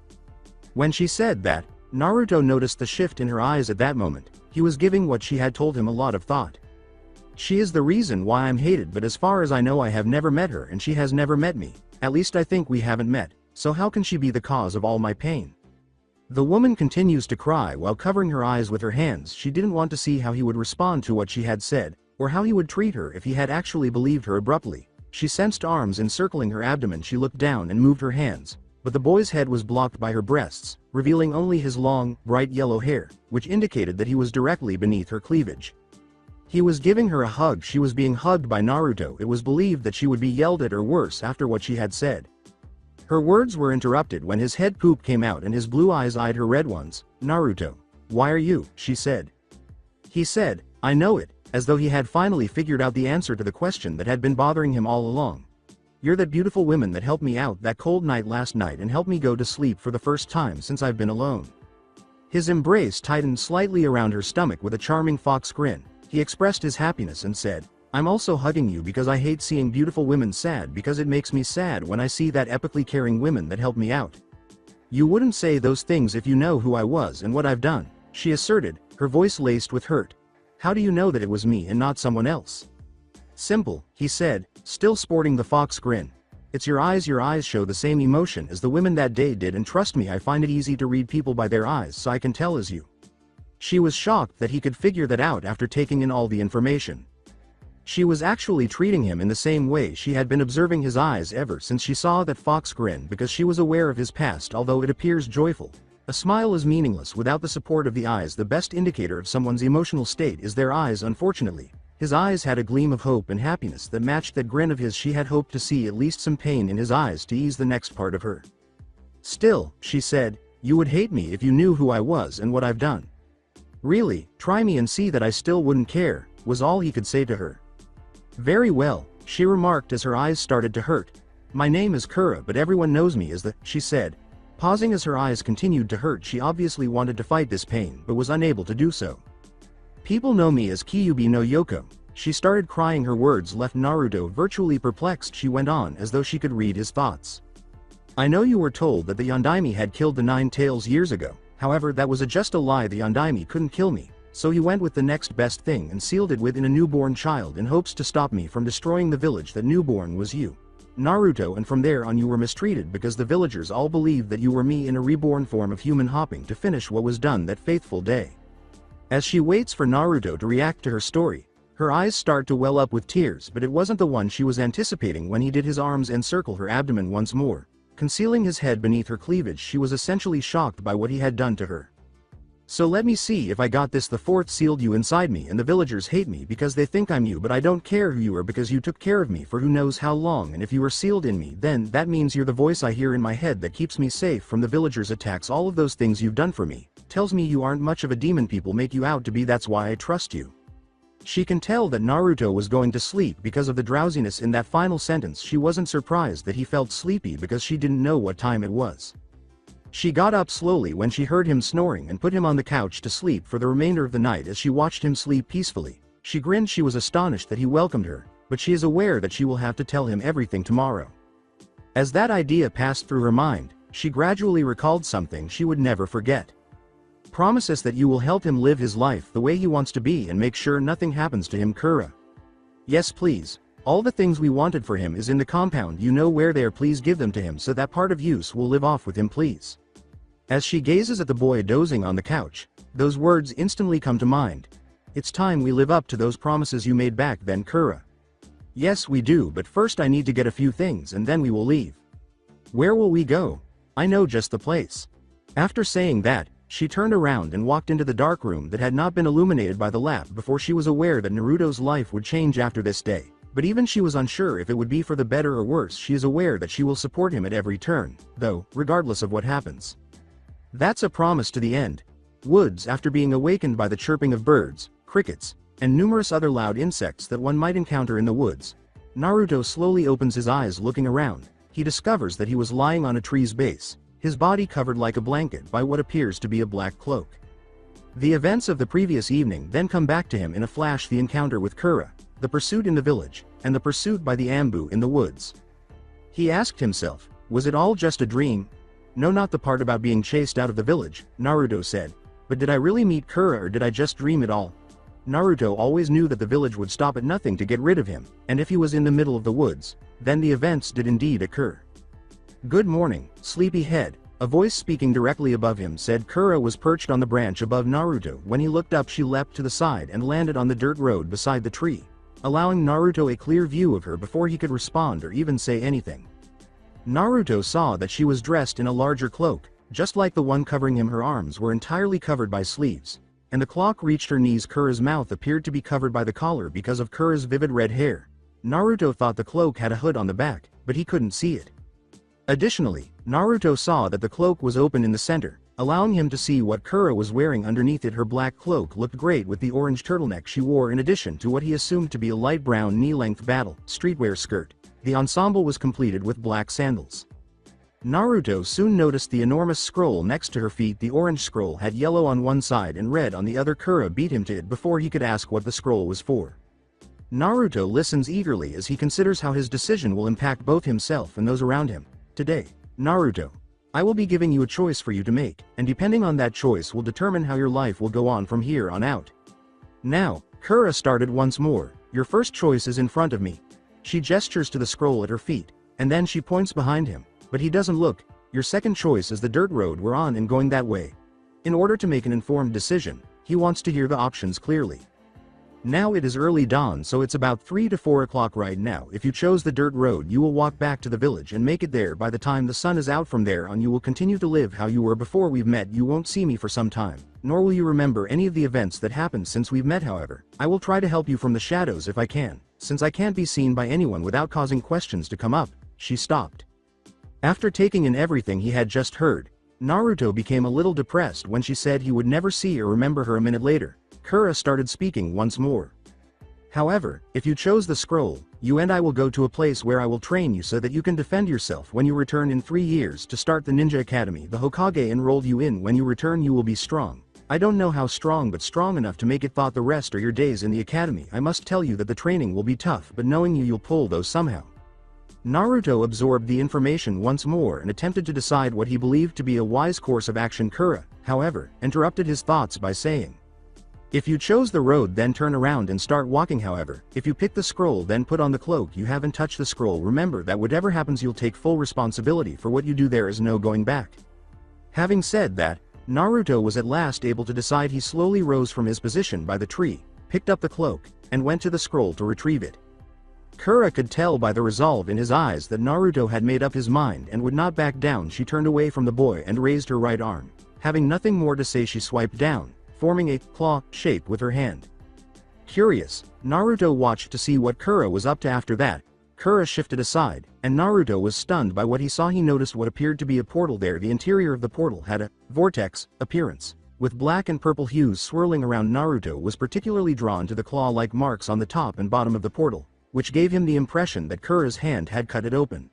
When she said that, Naruto noticed the shift in her eyes at that moment. He was giving what she had told him a lot of thought. "She is the reason why I'm hated, but as far as I know I have never met her and she has never met me. At least I think we haven't met, so how can she be the cause of all my pain?" The woman continues to cry while covering her eyes with her hands. She didn't want to see how he would respond to what she had said, or how he would treat her if he had actually believed her. Abruptly, she sensed arms encircling her abdomen. She looked down and moved her hands, but the boy's head was blocked by her breasts, revealing only his long, bright yellow hair, which indicated that he was directly beneath her cleavage. He was giving her a hug. She was being hugged by Naruto. It was believed that she would be yelled at or worse after what she had said. Her words were interrupted when his head poop came out and his blue eyes eyed her red ones. "Naruto, why are you?" she said. He said, "I know it," as though he had finally figured out the answer to the question that had been bothering him all along. "You're that beautiful woman that helped me out that cold night last night and helped me go to sleep for the first time since I've been alone." His embrace tightened slightly around her stomach with a charming fox grin. He expressed his happiness and said, "I'm also hugging you because I hate seeing beautiful women sad, because it makes me sad when I see that epically caring women that helped me out." "You wouldn't say those things if you know who I was and what I've done," she asserted, her voice laced with hurt. "How do you know that it was me and not someone else?" "Simple," he said, still sporting the fox grin. "It's your eyes. Your eyes show the same emotion as the women that day did, and trust me, I find it easy to read people by their eyes, so I can tell as you." She was shocked that he could figure that out after taking in all the information. She was actually treating him in the same way she had been observing his eyes ever since she saw that fox grin, because she was aware of his past. Although it appears joyful, a smile is meaningless without the support of the eyes. The best indicator of someone's emotional state is their eyes. Unfortunately, his eyes had a gleam of hope and happiness that matched that grin of his. She had hoped to see at least some pain in his eyes to ease the next part of her. Still, she said, "You would hate me if you knew who I was and what I've done." "Really, try me and see that I still wouldn't care," was all he could say to her. "Very well," she remarked as her eyes started to hurt. "My name is Kura, but everyone knows me as the," she said, pausing as her eyes continued to hurt. She obviously wanted to fight this pain but was unable to do so. "People know me as Kyuubi no Yoko." She started crying. Her words left Naruto virtually perplexed. She went on as though she could read his thoughts. "I know you were told that the Yondaime had killed the Nine Tails years ago. However, that was just a lie. The Yondaime couldn't kill me, so he went with the next best thing and sealed it within a newborn child in hopes to stop me from destroying the village. That newborn was you, Naruto, and from there on you were mistreated because the villagers all believed that you were me in a reborn form of human, hopping to finish what was done that faithful day." As she waits for Naruto to react to her story, her eyes start to well up with tears, but it wasn't the one she was anticipating when he did his arms encircle her abdomen once more, concealing his head beneath her cleavage. She was essentially shocked by what he had done to her. "So let me see if I got this. The fourth sealed you inside me, and the villagers hate me because they think I'm you, but I don't care who you are because you took care of me for who knows how long, and if you are sealed in me, then that means you're the voice I hear in my head that keeps me safe from the villagers' attacks. All of those things you've done for me tells me you aren't much of a demon people make you out to be. That's why I trust you." She can tell that Naruto was going to sleep because of the drowsiness in that final sentence. She wasn't surprised that he felt sleepy because she didn't know what time it was. She got up slowly when she heard him snoring and put him on the couch to sleep for the remainder of the night. As she watched him sleep peacefully, she grinned. She was astonished that he welcomed her, but she is aware that she will have to tell him everything tomorrow. As that idea passed through her mind, she gradually recalled something she would never forget. "Promise us that you will help him live his life the way he wants to be and make sure nothing happens to him, Kura." "Yes, please. All the things we wanted for him is in the compound. You know where they are. Please give them to him so that part of use will live off with him, please." As she gazes at the boy dozing on the couch, those words instantly come to mind. "It's time we live up to those promises you made back then, Kura." "Yes, we do, but first I need to get a few things and then we will leave." "Where will we go?" "I know just the place." After saying that, she turned around and walked into the dark room that had not been illuminated by the lamp before. She was aware that Naruto's life would change after this day, but even she was unsure if it would be for the better or worse. She is aware that she will support him at every turn, though, regardless of what happens. That's a promise to the end. Woods. After being awakened by the chirping of birds, crickets, and numerous other loud insects that one might encounter in the woods, Naruto slowly opens his eyes. Looking around, he discovers that he was lying on a tree's base, his body covered like a blanket by what appears to be a black cloak. The events of the previous evening then come back to him in a flash: the encounter with Kura, the pursuit in the village, and the pursuit by the Ambu in the woods. He asked himself, was it all just a dream? "No, not the part about being chased out of the village," Naruto said. "But did I really meet Kura, or did I just dream it all?" Naruto always knew that the village would stop at nothing to get rid of him, and if he was in the middle of the woods, then the events did indeed occur. "Good morning, sleepyhead," a voice speaking directly above him said. Kura was perched on the branch above Naruto. When he looked up, she leapt to the side and landed on the dirt road beside the tree, allowing Naruto a clear view of her before he could respond or even say anything. Naruto saw that she was dressed in a larger cloak, just like the one covering him. Her arms were entirely covered by sleeves, and the cloak reached her knees. Kura's mouth appeared to be covered by the collar because of Kura's vivid red hair. Naruto thought the cloak had a hood on the back, but he couldn't see it. Additionally, Naruto saw that the cloak was open in the center, allowing him to see what Kura was wearing underneath it. Her black cloak looked great with the orange turtleneck she wore, in addition to what he assumed to be a light brown knee-length battle streetwear skirt. The ensemble was completed with black sandals. Naruto soon noticed the enormous scroll next to her feet. The orange scroll had yellow on one side and red on the other. Kura beat him to it before he could ask what the scroll was for. Naruto listens eagerly as he considers how his decision will impact both himself and those around him. "Today, Naruto, I will be giving you a choice for you to make, and depending on that choice will determine how your life will go on from here on out." Now, Kura started once more. "Your first choice is in front of me." She gestures to the scroll at her feet, and then she points behind him, but he doesn't look. "Your second choice is the dirt road we're on and going that way. In order to make an informed decision, He wants to hear the options clearly. Now it is early dawn, so it's about 3 to 4 o'clock right now. If you chose the dirt road, you will walk back to the village and make it there by the time the sun is out. From there on you will continue to live how you were before we've met. You won't see me for some time, nor will you remember any of the events that happened since we've met. However, I will try to help you from the shadows if I can, since I can't be seen by anyone without causing questions to come up." She stopped. After taking in everything he had just heard, Naruto became a little depressed when she said he would never see or remember her. A minute later, Kura started speaking once more. "However, if you chose the scroll, you and I will go to a place where I will train you so that you can defend yourself when you return in 3 years to start the ninja academy the Hokage enrolled you in. When you return you will be strong. I don't know how strong, but strong enough to make it thought the rest are your days in the academy. I must tell you that the training will be tough, but knowing you'll pull those somehow." Naruto absorbed the information once more and attempted to decide what he believed to be a wise course of action. Kura, however, interrupted his thoughts by saying, "If you chose the road, then turn around and start walking. However, if you pick the scroll, then put on the cloak. You haven't touched the scroll. Remember that whatever happens you'll take full responsibility for what you do. There is no going back." Having said that, Naruto was at last able to decide. He slowly rose from his position by the tree, picked up the cloak, and went to the scroll to retrieve it. Kura could tell by the resolve in his eyes that Naruto had made up his mind and would not back down. She turned away from the boy and raised her right arm. Having nothing more to say, she swiped down, forming a claw shape with her hand. Curious, Naruto watched to see what Kura was up to. After that, Kura shifted aside, and Naruto was stunned by what he saw. He noticed what appeared to be a portal there. The interior of the portal had a vortex appearance, with black and purple hues swirling around. Naruto was particularly drawn to the claw-like marks on the top and bottom of the portal, which gave him the impression that Kura's hand had cut it open.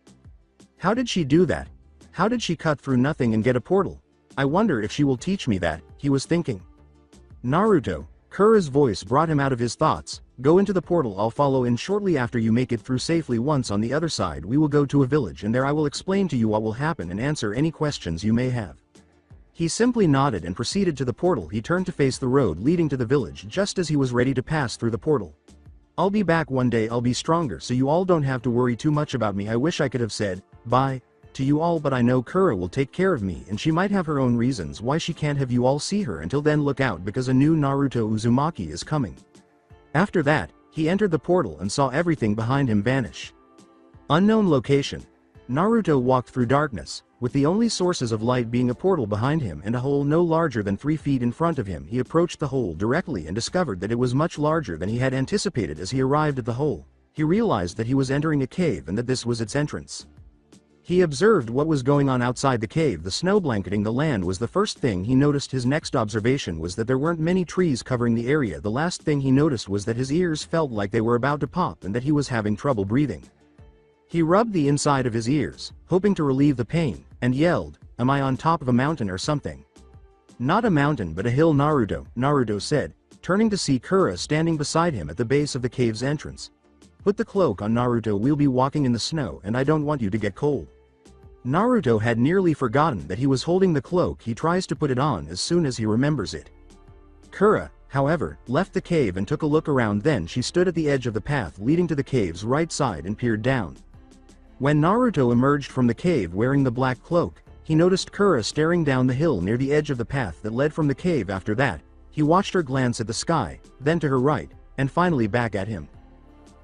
How did she do that? How did she cut through nothing and get a portal? I wonder if she will teach me that, he was thinking. "Naruto," Kura's voice brought him out of his thoughts. "Go into the portal. I'll follow in shortly after you make it through safely. Once on the other side we will go to a village, and there I will explain to you what will happen and answer any questions you may have." He simply nodded and proceeded to the portal. He turned to face the road leading to the village just as he was ready to pass through the portal. "I'll be back one day. I'll be stronger, so you all don't have to worry too much about me. I wish I could have said bye to you all, but I know Kura will take care of me, and she might have her own reasons why she can't have you all see her. Until then, look out, because a new Naruto Uzumaki is coming." After that, he entered the portal and saw everything behind him vanish. Unknown location. Naruto walked through darkness, with the only sources of light being a portal behind him and a hole no larger than 3 feet in front of him. He approached the hole directly and discovered that it was much larger than he had anticipated. As he arrived at the hole, he realized that he was entering a cave and that this was its entrance. He observed what was going on outside the cave. The snow blanketing the land was the first thing he noticed. His next observation was that there weren't many trees covering the area. The last thing he noticed was that his ears felt like they were about to pop and that he was having trouble breathing. He rubbed the inside of his ears, hoping to relieve the pain, and yelled, "Am I on top of a mountain or something?" "Not a mountain, but a hill, Naruto said, turning to see Kura standing beside him at the base of the cave's entrance. "Put the cloak on, Naruto. We'll be walking in the snow and I don't want you to get cold." Naruto had nearly forgotten that he was holding the cloak. He tries to put it on as soon as he remembers it. Kura, however, left the cave and took a look around. Then she stood at the edge of the path leading to the cave's right side and peered down. When Naruto emerged from the cave wearing the black cloak, he noticed Kura staring down the hill near the edge of the path that led from the cave. After that, he watched her glance at the sky, then to her right, and finally back at him.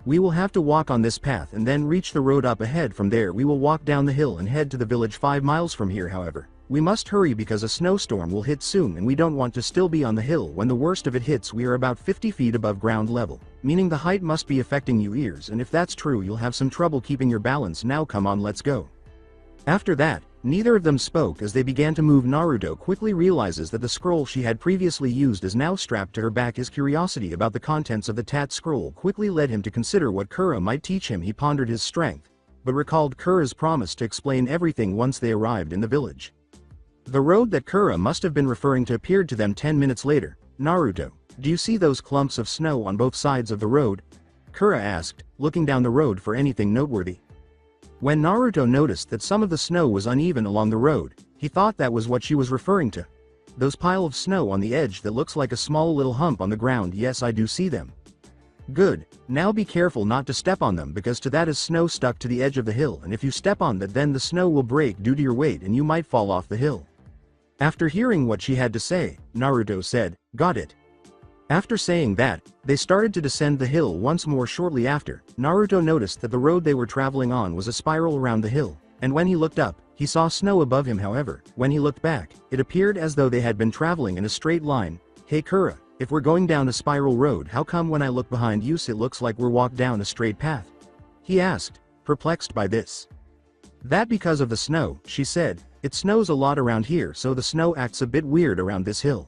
"We will have to walk on this path and then reach the road up ahead. From there we will walk down the hill and head to the village 5 miles from here. However, we must hurry because a snowstorm will hit soon and we don't want to still be on the hill when the worst of it hits. We are about 50 feet above ground level, meaning the height must be affecting your ears, and if that's true you'll have some trouble keeping your balance. Now come on, let's go." After that, neither of them spoke as they began to move. Naruto quickly realizes that the scroll she had previously used is now strapped to her back. His curiosity about the contents of the Tat scroll quickly led him to consider what Kura might teach him. He pondered his strength, but recalled Kura's promise to explain everything once they arrived in the village. The road that Kura must have been referring to appeared to them 10 minutes later. "Naruto, do you see those clumps of snow on both sides of the road?" Kura asked, looking down the road for anything noteworthy. When Naruto noticed that some of the snow was uneven along the road, he thought that was what she was referring to. "Those pile of snow on the edge that looks like a small little hump on the ground. Yes, I do see them." "Good, now be careful not to step on them because to that is snow stuck to the edge of the hill, and if you step on that then the snow will break due to your weight and you might fall off the hill." After hearing what she had to say, Naruto said, "Got it." After saying that, they started to descend the hill once more. Shortly after, Naruto noticed that the road they were traveling on was a spiral around the hill, and when he looked up, he saw snow above him. However, when he looked back, it appeared as though they had been traveling in a straight line. "Hey Kura, if we're going down a spiral road, how come when I look behind you it looks like we're walked down a straight path?" he asked, perplexed by this. "That because of the snow," she said. "It snows a lot around here, so the snow acts a bit weird around this hill.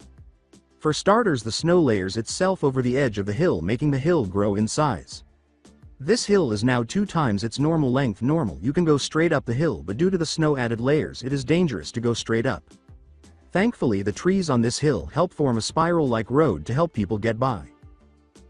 For starters, the snow layers itself over the edge of the hill, making the hill grow in size. This hill is now 2 times its normal length. You can go straight up the hill, but due to the snow added layers it is dangerous to go straight up. Thankfully the trees on this hill help form a spiral-like road to help people get by.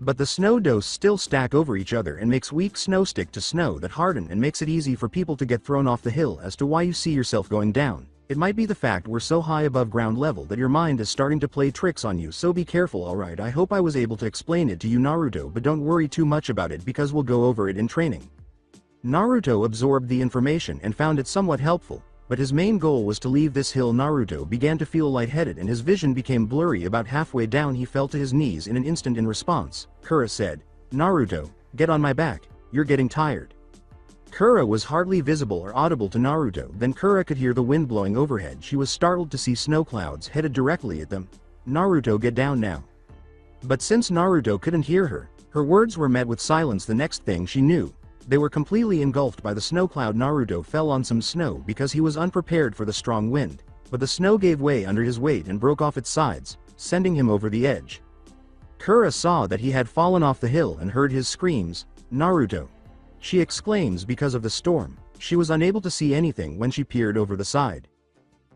But the snow domes still stack over each other and makes weak snow stick to snow that harden and makes it easy for people to get thrown off the hill. As to why you see yourself going down, it might be the fact we're so high above ground level that your mind is starting to play tricks on you, so be careful. Alright, I hope I was able to explain it to you, Naruto, but don't worry too much about it because we'll go over it in training." Naruto absorbed the information and found it somewhat helpful, but his main goal was to leave this hill. Naruto began to feel lightheaded and his vision became blurry. About halfway down he fell to his knees in an instant. In response, Kura said, "Naruto, get on my back, you're getting tired." Kura was hardly visible or audible to Naruto. Then Kura could hear the wind blowing overhead. She was startled to see snow clouds headed directly at them. "Naruto, get down now." But since Naruto couldn't hear her, her words were met with silence. The next thing she knew, they were completely engulfed by the snow cloud. Naruto fell on some snow because he was unprepared for the strong wind, but the snow gave way under his weight and broke off its sides, sending him over the edge. Kura saw that he had fallen off the hill and heard his screams, "Naruto!" she exclaims. Because of the storm, she was unable to see anything when she peered over the side.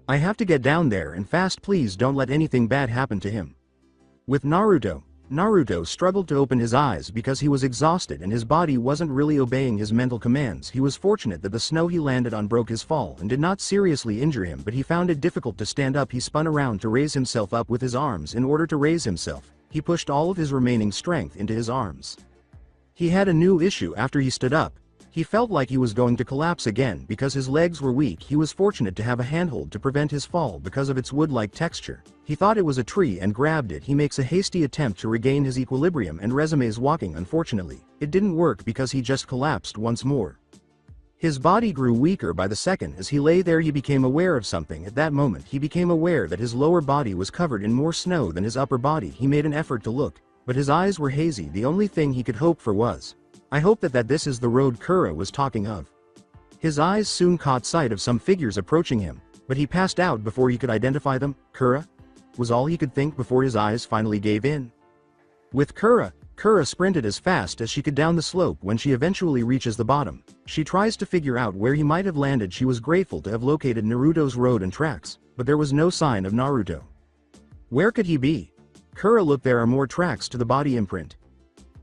"I have to get down there and fast, please don't let anything bad happen to him." With Naruto struggled to open his eyes because he was exhausted and his body wasn't really obeying his mental commands. He was fortunate that the snow he landed on broke his fall and did not seriously injure him, but he found it difficult to stand up. He spun around to raise himself up with his arms. In order to raise himself, he pushed all of his remaining strength into his arms. He had a new issue after he stood up. He felt like he was going to collapse again because his legs were weak. He was fortunate to have a handhold to prevent his fall because of its wood-like texture. He thought it was a tree and grabbed it. He makes a hasty attempt to regain his equilibrium and resumes walking. Unfortunately, it didn't work because he just collapsed once more. His body grew weaker by the second. As he lay there, he became aware of something. At that moment, he became aware that his lower body was covered in more snow than his upper body. He made an effort to look, but his eyes were hazy. The only thing he could hope for was, "I hope that this is the road Kura was talking of." His eyes soon caught sight of some figures approaching him, but he passed out before he could identify them. "Kura?" was all he could think before his eyes finally gave in. With Kura sprinted as fast as she could down the slope. When she eventually reaches the bottom, she tries to figure out where he might have landed. She was grateful to have located Naruto's road and tracks, but there was no sign of Naruto. Where could he be? Kura looked. There are more tracks to the body imprint.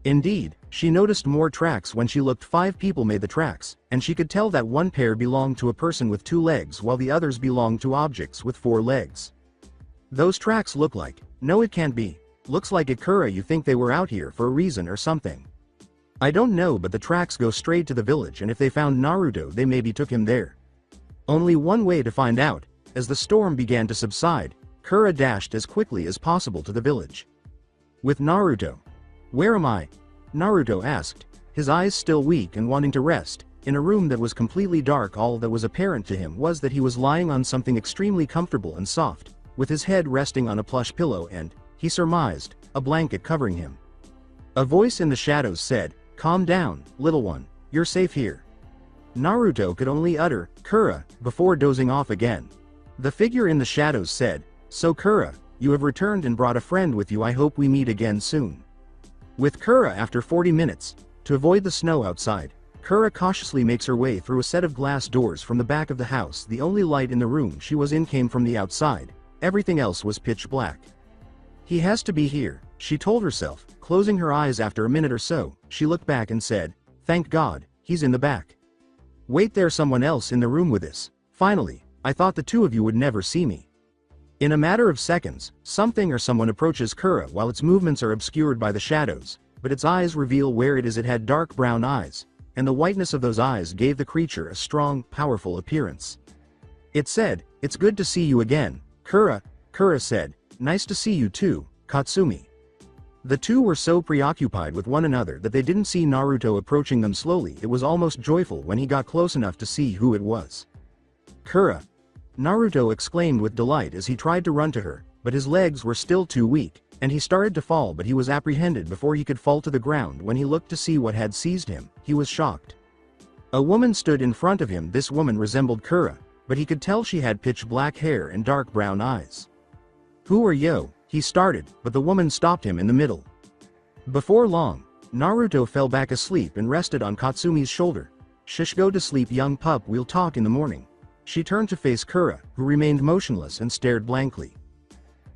Indeed, she noticed more tracks. When she looked, 5 people made the tracks, and she could tell that one pair belonged to a person with 2 legs while the others belonged to objects with 4 legs. Those tracks look like, no it can't be. Looks like it. Kura, you think they were out here for a reason or something? I don't know, but the tracks go straight to the village, and if they found Naruto they maybe took him there. Only one way to find out. As the storm began to subside, Kura dashed as quickly as possible to the village. With Naruto. "Where am I?" Naruto asked, his eyes still weak and wanting to rest. In a room that was completely dark, all that was apparent to him was that he was lying on something extremely comfortable and soft, with his head resting on a plush pillow and, he surmised, a blanket covering him. A voice in the shadows said, "Calm down, little one, you're safe here." Naruto could only utter, "Kura," before dozing off again. The figure in the shadows said, "So Kura, you have returned and brought a friend with you. I hope we meet again soon." With Kura after 40 minutes, to avoid the snow outside, Kura cautiously makes her way through a set of glass doors from the back of the house. The only light in the room she was in came from the outside. Everything else was pitch black. "He has to be here," she told herself, closing her eyes. After a minute or so, she looked back and said, "Thank God, he's in the back. Wait, there's someone else in the room with us. Finally, I thought the 2 of you would never see me." In a matter of seconds, something or someone approaches Kura while its movements are obscured by the shadows, but its eyes reveal where it is. It had dark brown eyes, and the whiteness of those eyes gave the creature a strong, powerful appearance. It said, "It's good to see you again, Kura said, "Nice to see you too, Katsumi." The two were so preoccupied with one another that they didn't see Naruto approaching them slowly. It was almost joyful when he got close enough to see who it was. "Kura!" Naruto exclaimed with delight as he tried to run to her, but his legs were still too weak, and he started to fall, but he was apprehended before he could fall to the ground. When he looked to see what had seized him, he was shocked. A woman stood in front of him. This woman resembled Kura, but he could tell she had pitch black hair and dark brown eyes. "Who are you?" he started, but the woman stopped him in the middle. Before long, Naruto fell back asleep and rested on Katsumi's shoulder. "Shush, go to sleep, young pup, we'll talk in the morning." She turned to face Kura, who remained motionless and stared blankly.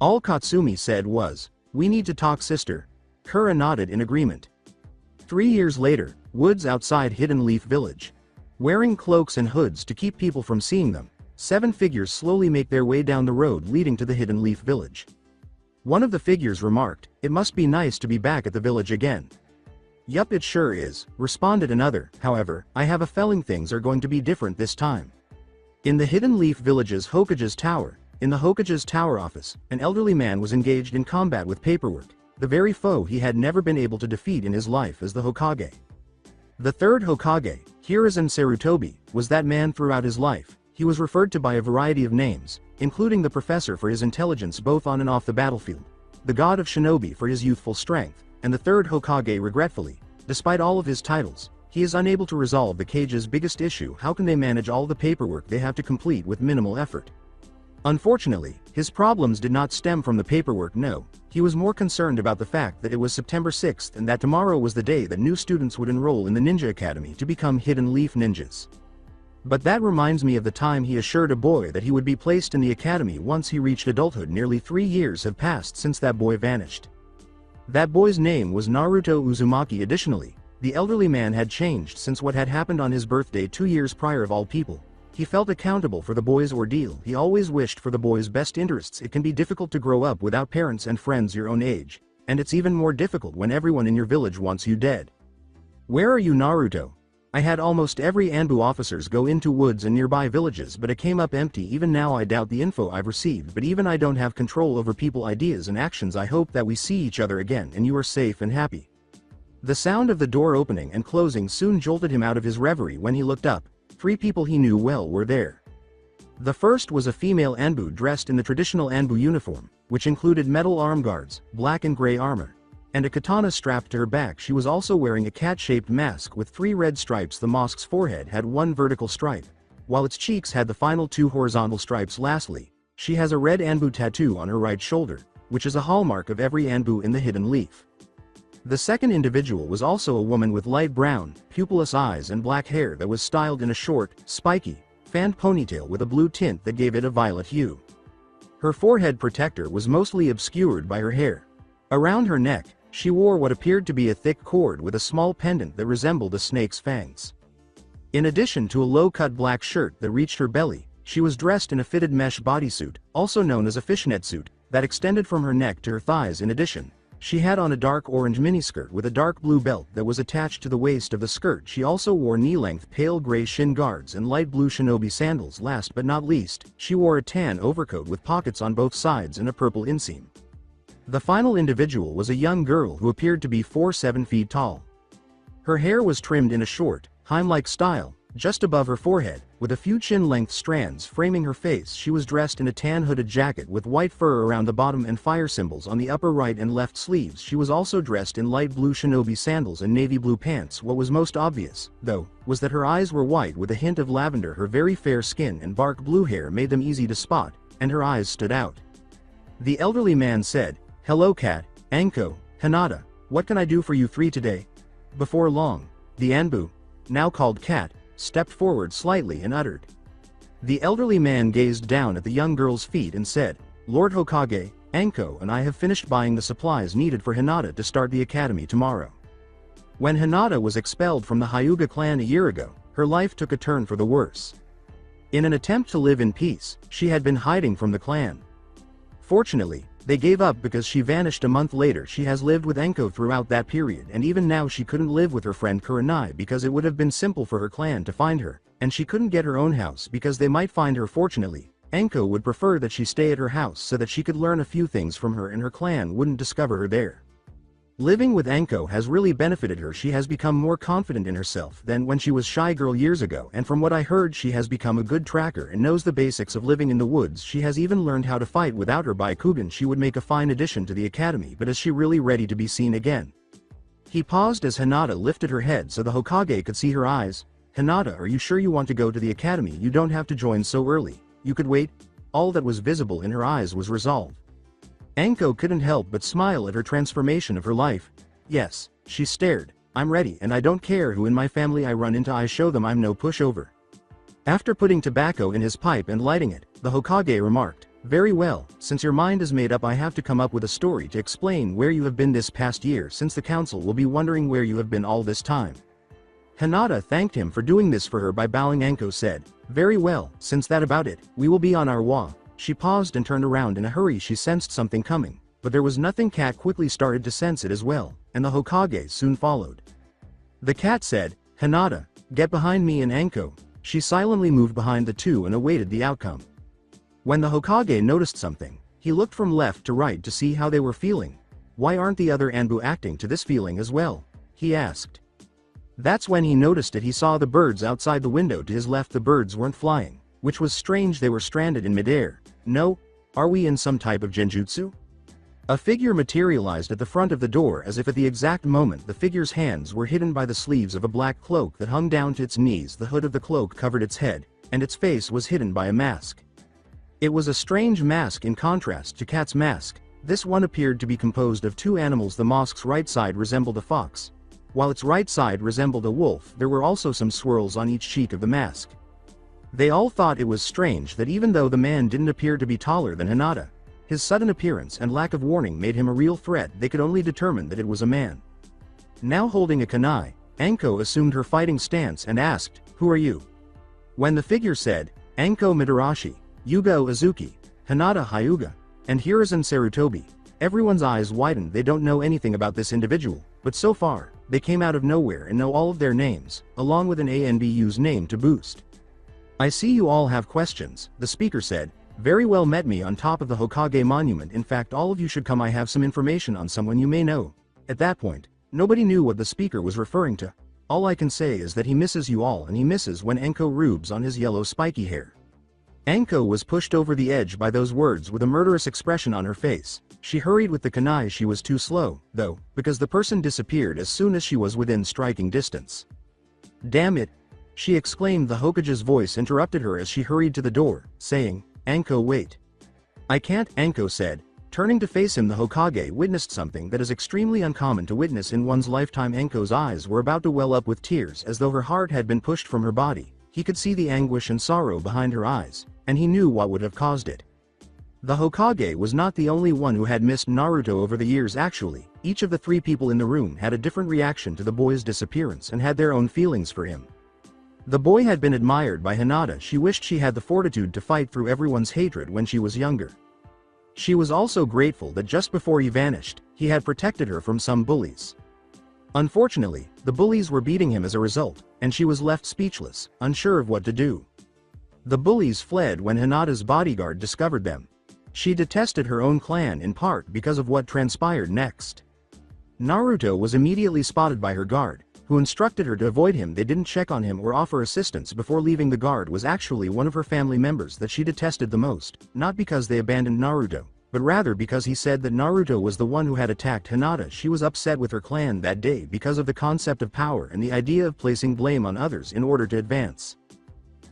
All Katsumi said was, "We need to talk, sister." Kura nodded in agreement. 3 years later, woods outside Hidden Leaf Village. Wearing cloaks and hoods to keep people from seeing them, 7 figures slowly make their way down the road leading to the Hidden Leaf Village. One of the figures remarked, "It must be nice to be back at the village again." "Yup, it sure is," responded another. "However, I have a feeling things are going to be different this time." In the Hidden Leaf Village's Hokage's Tower, in the Hokage's Tower office, an elderly man was engaged in combat with paperwork, the very foe he had never been able to defeat in his life as the Hokage. The third Hokage, Hiruzen Sarutobi, was that man throughout his life. He was referred to by a variety of names, including the Professor for his intelligence both on and off the battlefield, the God of Shinobi for his youthful strength, and the third Hokage. Regretfully, despite all of his titles, he is unable to resolve the Kage's biggest issue: how can they manage all the paperwork they have to complete with minimal effort? Unfortunately, his problems did not stem from the paperwork. No, he was more concerned about the fact that it was September 6th and that tomorrow was the day that new students would enroll in the Ninja Academy to become Hidden Leaf Ninjas. But that reminds me of the time he assured a boy that he would be placed in the academy once he reached adulthood. Nearly 3 years have passed since that boy vanished. That boy's name was Naruto Uzumaki. Additionally, the elderly man had changed since what had happened on his birthday 2 years prior. Of all people, he felt accountable for the boy's ordeal. He always wished for the boy's best interests. It can be difficult to grow up without parents and friends your own age, and it's even more difficult when everyone in your village wants you dead. "Where are you, Naruto?" "I had almost every Anbu officers go into woods and nearby villages, but it came up empty. Even now I doubt the info I've received, but even I don't have control over people, ideas and actions. I hope that we see each other again and you are safe and happy." The sound of the door opening and closing soon jolted him out of his reverie. When he looked up, 3 people he knew well were there. The first was a female Anbu dressed in the traditional Anbu uniform, which included metal arm guards, black and gray armor, and a katana strapped to her back. She was also wearing a cat-shaped mask with 3 red stripes. The mosque's forehead had 1 vertical stripe, while its cheeks had the final 2 horizontal stripes. Lastly, she has a red Anbu tattoo on her right shoulder, which is a hallmark of every Anbu in the Hidden Leaf. The second individual was also a woman with light brown, pupilless eyes and black hair that was styled in a short, spiky, fanned ponytail with a blue tint that gave it a violet hue. Her forehead protector was mostly obscured by her hair. Around her neck, she wore what appeared to be a thick cord with a small pendant that resembled a snake's fangs. In addition to a low-cut black shirt that reached her belly, she was dressed in a fitted mesh bodysuit, also known as a fishnet suit, that extended from her neck to her thighs. In addition, she had on a dark orange miniskirt with a dark blue belt that was attached to the waist of the skirt. She also wore knee-length pale gray shin guards and light blue shinobi sandals. Last but not least, she wore a tan overcoat with pockets on both sides and a purple inseam. The final individual was a young girl who appeared to be 4'7" feet tall. Her hair was trimmed in a short, Heim-like style, just above her forehead, with a few chin-length strands framing her face. She was dressed in a tan hooded jacket with white fur around the bottom and fire symbols on the upper right and left sleeves. She was also dressed in light blue shinobi sandals and navy blue pants. What was most obvious, though, was that her eyes were white with a hint of lavender. Her very fair skin and bark blue hair made them easy to spot, and her eyes stood out. The elderly man said, "Hello Cat, Anko, Hinata, what can I do for you 3 today?" Before long, the Anbu, now called Cat, stepped forward slightly and uttered. The elderly man gazed down at the young girl's feet and said, "Lord Hokage, Anko and I have finished buying the supplies needed for Hinata to start the academy tomorrow." When Hinata was expelled from the Hyuga clan a year ago, her life took a turn for the worse. In an attempt to live in peace, she had been hiding from the clan. Fortunately, they gave up because she vanished a month later. She has lived with Anko throughout that period, and even now she couldn't live with her friend Kurenai because it would have been simple for her clan to find her, and she couldn't get her own house because they might find her. Fortunately, Anko would prefer that she stay at her house so that she could learn a few things from her and her clan wouldn't discover her there. Living with Anko has really benefited her. She has become more confident in herself than when she was shy girl years ago, and from what I heard she has become a good tracker and knows the basics of living in the woods. She has even learned how to fight. Without her Byakugan she would make a fine addition to the academy, but is she really ready to be seen again? He paused as Hinata lifted her head so the Hokage could see her eyes. Hinata, are you sure you want to go to the academy? You don't have to join so early. You could wait. All that was visible in her eyes was resolve. Anko couldn't help but smile at her transformation of her life. Yes, she stared. I'm ready, and I don't care who in my family I run into. I show them I'm no pushover. After putting tobacco in his pipe and lighting it, the Hokage remarked, very well, since your mind is made up I have to come up with a story to explain where you have been this past year, since the council will be wondering where you have been all this time. Hinata thanked him for doing this for her by bowing. Anko said, very well, since that about it, we will be on our way. She paused and turned around in a hurry. She sensed something coming, but there was nothing. Cat quickly started to sense it as well, and the Hokage soon followed. The cat said, Hinata, get behind me and Anko. She silently moved behind the two and awaited the outcome. When the Hokage noticed something, he looked from left to right to see how they were feeling. Why aren't the other Anbu acting to this feeling as well? He asked. That's when he noticed it. He saw the birds outside the window to his left. The birds weren't flying, which was strange. They were stranded in midair. No? Are we in some type of genjutsu? A figure materialized at the front of the door as if at the exact moment the figure's hands were hidden by the sleeves of a black cloak that hung down to its knees. The hood of the cloak covered its head, and its face was hidden by a mask. It was a strange mask in contrast to Cat's mask. This one appeared to be composed of two animals. The mask's right side resembled a fox, while its right side resembled a wolf. There were also some swirls on each cheek of the mask. They all thought it was strange that even though the man didn't appear to be taller than Hinata, his sudden appearance and lack of warning made him a real threat. They could only determine that it was a man. Now holding a kunai, Anko assumed her fighting stance and asked, who are you? When the figure said, Anko Midarashi, Yuga Uzuki, Hinata Hyuga, and Hiruzen Sarutobi, everyone's eyes widened. They don't know anything about this individual, but so far, they came out of nowhere and know all of their names, along with an ANBU's name to boost. I see you all have questions, the speaker said. Very well, met me on top of the Hokage monument. In fact, all of you should come. I have some information on someone you may know. At that point, nobody knew what the speaker was referring to. All I can say is that he misses you all, and he misses when Anko rubs on his yellow spiky hair. Anko was pushed over the edge by those words with a murderous expression on her face. She hurried with the kunai. She was too slow, though, because the person disappeared as soon as she was within striking distance. Damn it! She exclaimed. The Hokage's voice interrupted her as she hurried to the door, saying, Anko, wait. I can't, Anko said. Turning to face him, the Hokage witnessed something that is extremely uncommon to witness in one's lifetime. Anko's eyes were about to well up with tears as though her heart had been pushed from her body. He could see the anguish and sorrow behind her eyes, and he knew what would have caused it. The Hokage was not the only one who had missed Naruto over the years. Actually, each of the three people in the room had a different reaction to the boy's disappearance and had their own feelings for him. The boy had been admired by Hinata. She wished she had the fortitude to fight through everyone's hatred when she was younger. She was also grateful that just before he vanished, he had protected her from some bullies. Unfortunately, the bullies were beating him as a result, and she was left speechless, unsure of what to do. The bullies fled when Hinata's bodyguard discovered them. She detested her own clan in part because of what transpired next. Naruto was immediately spotted by her guard, who instructed her to avoid him. They didn't check on him or offer assistance before leaving. The guard was actually one of her family members that she detested the most, not because they abandoned Naruto, but rather because he said that Naruto was the one who had attacked Hinata. She was upset with her clan that day because of the concept of power and the idea of placing blame on others in order to advance.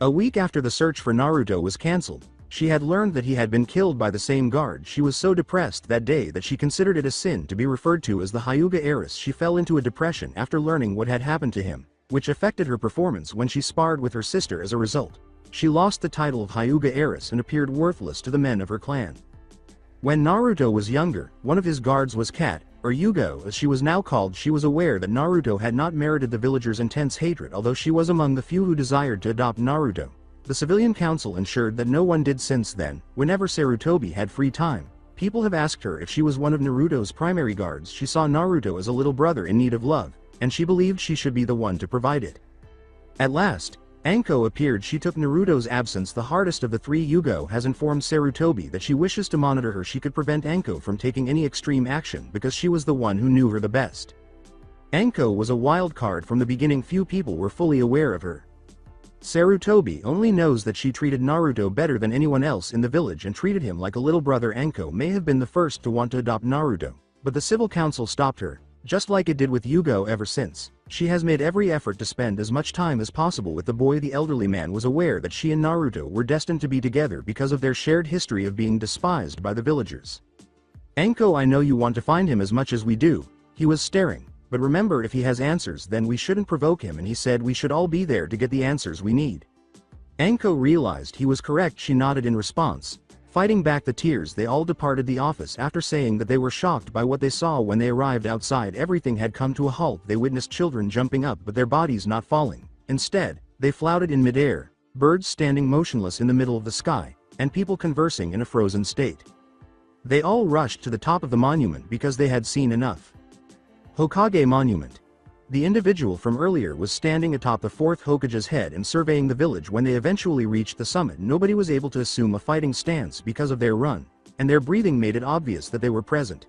A week after the search for Naruto was cancelled, she had learned that he had been killed by the same guard. She was so depressed that day that she considered it a sin to be referred to as the Hyuga heiress. She fell into a depression after learning what had happened to him, which affected her performance when she sparred with her sister. As a result, she lost the title of Hyuga heiress and appeared worthless to the men of her clan. When Naruto was younger, one of his guards was Kat, or Yugo as she was now called. She was aware that Naruto had not merited the villagers' intense hatred, although she was among the few who desired to adopt Naruto. The civilian council ensured that no one did. Since then, whenever Sarutobi had free time, people have asked her if she was one of Naruto's primary guards. She saw Naruto as a little brother in need of love, and she believed she should be the one to provide it. At last, Anko appeared. She took Naruto's absence. The hardest of the three. Yugo has informed Sarutobi that she wishes to monitor her. She could prevent Anko from taking any extreme action because she was the one who knew her the best. Anko was a wild card from the beginning. Few people were fully aware of her. Sarutobi only knows that she treated Naruto better than anyone else in the village and treated him like a little brother. Anko may have been the first to want to adopt Naruto, but the civil council stopped her, just like it did with Yugo. Ever since, she has made every effort to spend as much time as possible with the boy. The elderly man was aware that she and Naruto were destined to be together because of their shared history of being despised by the villagers. Anko, I know you want to find him as much as we do. He was staring. But remember, if he has answers, then we shouldn't provoke him, and he said we should all be there to get the answers we need. Anko realized he was correct. She nodded in response. Fighting back the tears, they all departed the office after saying that they were shocked by what they saw. When they arrived outside, everything had come to a halt. They witnessed children jumping up but their bodies not falling. Instead, they floated in midair, birds standing motionless in the middle of the sky, and people conversing in a frozen state. They all rushed to the top of the monument because they had seen enough. Hokage Monument. The individual from earlier was standing atop the fourth Hokage's head and surveying the village. When they eventually reached the summit, nobody was able to assume a fighting stance because of their run, and their breathing made it obvious that they were present.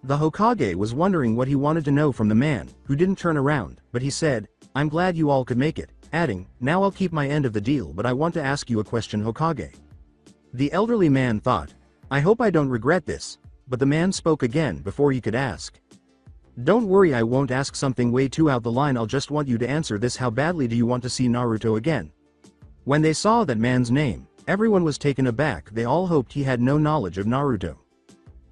The Hokage was wondering what he wanted to know from the man, who didn't turn around, but he said, "I'm glad you all could make it," adding, "Now I'll keep my end of the deal, but I want to ask you a question, Hokage." The elderly man thought, "I hope I don't regret this," but the man spoke again before he could ask. "Don't worry, I won't ask something way too out the line. I'll just want you to answer this. How badly do you want to see Naruto again?" When they saw that man's name, everyone was taken aback. They all hoped he had no knowledge of Naruto.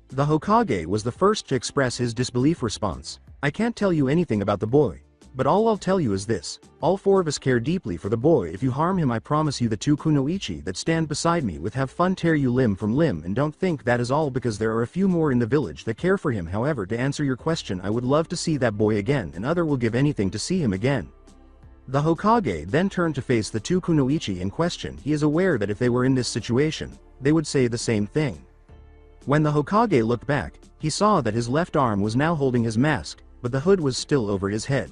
The Hokage was the first to express his disbelief response. "I can't tell you anything about the boy. But all I'll tell you is this, all four of us care deeply for the boy. If you harm him, I promise you the two kunoichi that stand beside me would have fun tear you limb from limb. And don't think that is all, because there are a few more in the village that care for him. However, to answer your question, I would love to see that boy again, and other will give anything to see him again." The Hokage then turned to face the two kunoichi in question. He is aware that if they were in this situation, they would say the same thing. When the Hokage looked back, he saw that his left arm was now holding his mask, but the hood was still over his head.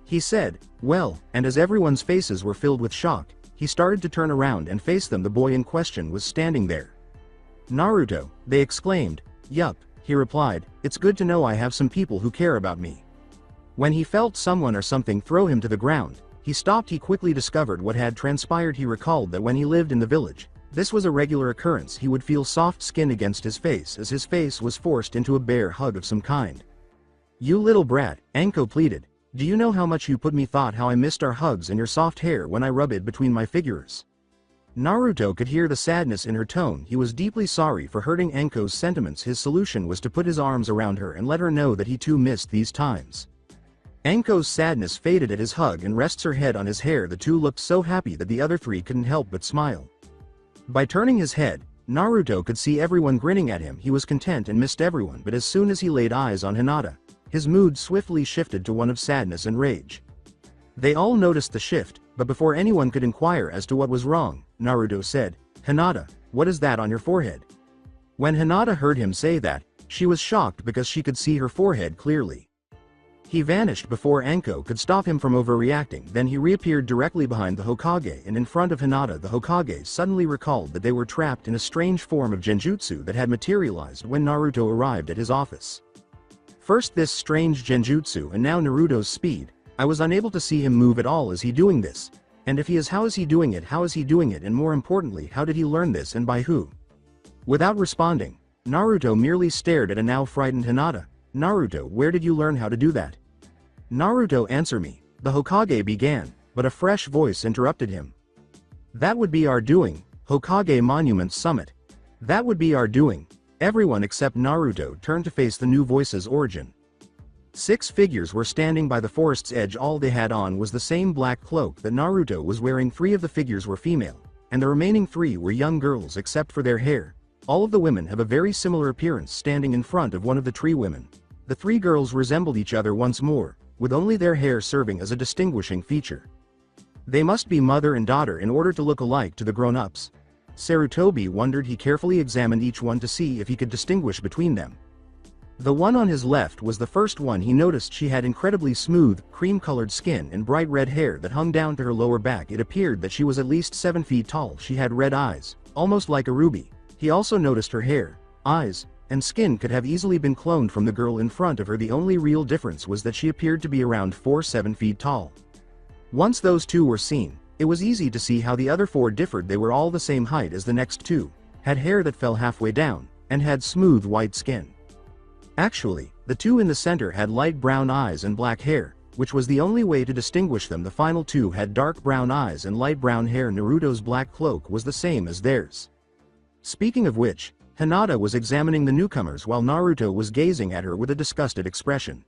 He said, "Well," and as everyone's faces were filled with shock, he started to turn around and face them. The boy in question was standing there. "Naruto," they exclaimed. "Yup," he replied, "it's good to know I have some people who care about me." When he felt someone or something throw him to the ground, he stopped. He quickly discovered what had transpired. He recalled that when he lived in the village, this was a regular occurrence. He would feel soft skin against his face as his face was forced into a bear hug of some kind. "You little brat," Anko pleaded. "Do you know how much you put me thought how I missed our hugs and your soft hair when I rub it between my figures?" Naruto could hear the sadness in her tone. He was deeply sorry for hurting Anko's sentiments. His solution was to put his arms around her and let her know that he too missed these times. Anko's sadness faded at his hug and rests her head on his hair. The two looked so happy that the other three couldn't help but smile. By turning his head, Naruto could see everyone grinning at him. He was content and missed everyone, but as soon as he laid eyes on Hinata, his mood swiftly shifted to one of sadness and rage. They all noticed the shift, but before anyone could inquire as to what was wrong, Naruto said, "Hinata, what is that on your forehead?" When Hinata heard him say that, she was shocked because she could see her forehead clearly. He vanished before Anko could stop him from overreacting. Then he reappeared directly behind the Hokage and in front of Hinata. The Hokage suddenly recalled that they were trapped in a strange form of genjutsu that had materialized when Naruto arrived at his office. First this strange genjutsu and now Naruto's speed. I was unable to see him move at all. Is he doing this? And if he is, how is he doing it? How is he doing it? And more importantly, how did he learn this and by who? Without responding, Naruto merely stared at a now frightened Hinata. "Naruto, where did you learn how to do that?" "Naruto, answer me," the Hokage began, but a fresh voice interrupted him. "That would be our doing, Hokage Monument Summit. That would be our doing." Everyone except Naruto turned to face the new voice's origin. 6 figures were standing by the forest's edge. All they had on was the same black cloak that Naruto was wearing. 3 of the figures were female, and the remaining 3 were young girls except for their hair. All of the women have a very similar appearance. Standing in front of one of the tree women, the 3 girls resembled each other once more, with only their hair serving as a distinguishing feature. They must be mother and daughter in order to look alike to the grown-ups. Sarutobi wondered. He carefully examined each one to see if he could distinguish between them. The one on his left was the first one he noticed. She had incredibly smooth, cream-colored skin and bright red hair that hung down to her lower back. It appeared that she was at least 7 feet tall. She had red eyes, almost like a ruby. He also noticed her hair, eyes, and skin could have easily been cloned from the girl in front of her. The only real difference was that she appeared to be around 7 feet tall. Once those two were seen, it was easy to see how the other 4 differed. They were all the same height as the next 2, had hair that fell halfway down, and had smooth white skin. Actually, the 2 in the center had light brown eyes and black hair, which was the only way to distinguish them. The final 2 had dark brown eyes and light brown hair. Naruto's black cloak was the same as theirs. Speaking of which, Hinata was examining the newcomers while Naruto was gazing at her with a disgusted expression.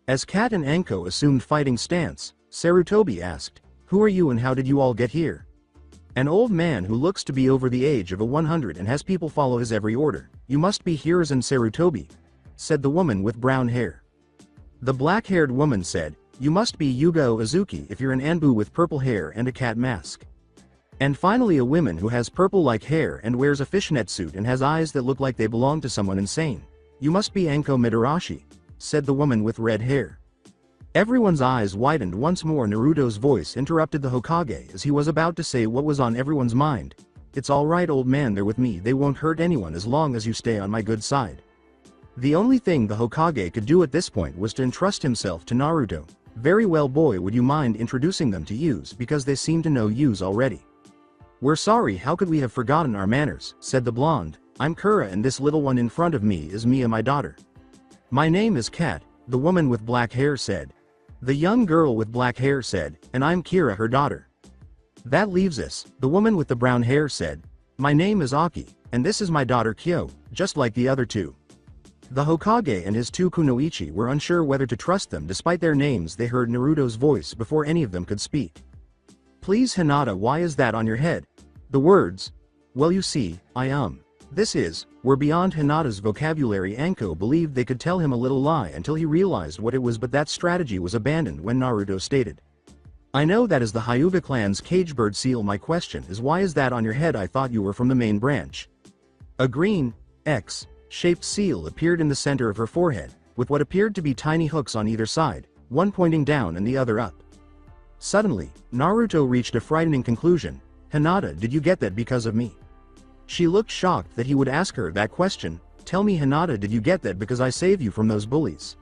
As Kat and Anko assumed fighting stance, Sarutobi asked, "Who are you and how did you all get here?" An old man who looks to be over the age of 100 and has people follow his every order. "You must be Hiruzen Sarutobi," said the woman with brown hair. The black-haired woman said, "You must be Yugo Azuki if you're an Anbu with purple hair and a cat mask." And finally a woman who has purple-like hair and wears a fishnet suit and has eyes that look like they belong to someone insane. "You must be Anko Midarashi," said the woman with red hair. Everyone's eyes widened once more. Naruto's voice interrupted the Hokage as he was about to say what was on everyone's mind. "It's all right, old man, they're with me. They won't hurt anyone as long as you stay on my good side." The only thing the Hokage could do at this point was to entrust himself to Naruto. "Very well, boy, would you mind introducing them to yous, because they seem to know yous already." "We're sorry, how could we have forgotten our manners," said the blonde. "I'm Kura and this little one in front of me is Mia, my daughter." "My name is Kat," the woman with black hair said. The young girl with black hair said, "And I'm Kira, her daughter." "That leaves us," the woman with the brown hair said. "My name is Aki, and this is my daughter Kyo, just like the other 2. The Hokage and his 2 kunoichi were unsure whether to trust them. Despite their names, they heard Naruto's voice before any of them could speak. "Please Hinata, why is that on your head?" The words, "Well, you see, this is," were beyond Hinata's vocabulary. Anko believed they could tell him a little lie until he realized what it was, but that strategy was abandoned when Naruto stated, "I know that is the Hyuga clan's cagebird seal. My question is, why is that on your head? I thought you were from the main branch." A green, X-shaped seal appeared in the center of her forehead, with what appeared to be tiny hooks on either side, one pointing down and the other up. Suddenly, Naruto reached a frightening conclusion. "Hinata, did you get that because of me?" She looked shocked that he would ask her that question. "Tell me, Hinata, did you get that because I saved you from those bullies?"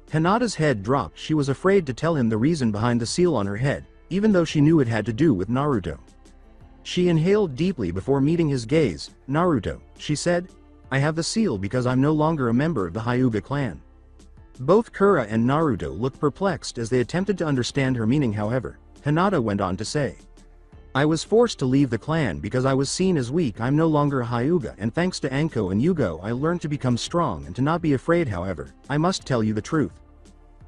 Hinata's head dropped. She was afraid to tell him the reason behind the seal on her head, even though she knew it had to do with Naruto. She inhaled deeply before meeting his gaze. "Naruto," she said, "I have the seal because I'm no longer a member of the Hyuga clan." Both Kura and Naruto looked perplexed as they attempted to understand her meaning. However, Hinata went on to say, "I was forced to leave the clan because I was seen as weak. I'm no longer a Hyuga, and thanks to Anko and Yugo I learned to become strong and to not be afraid. However, I must tell you the truth."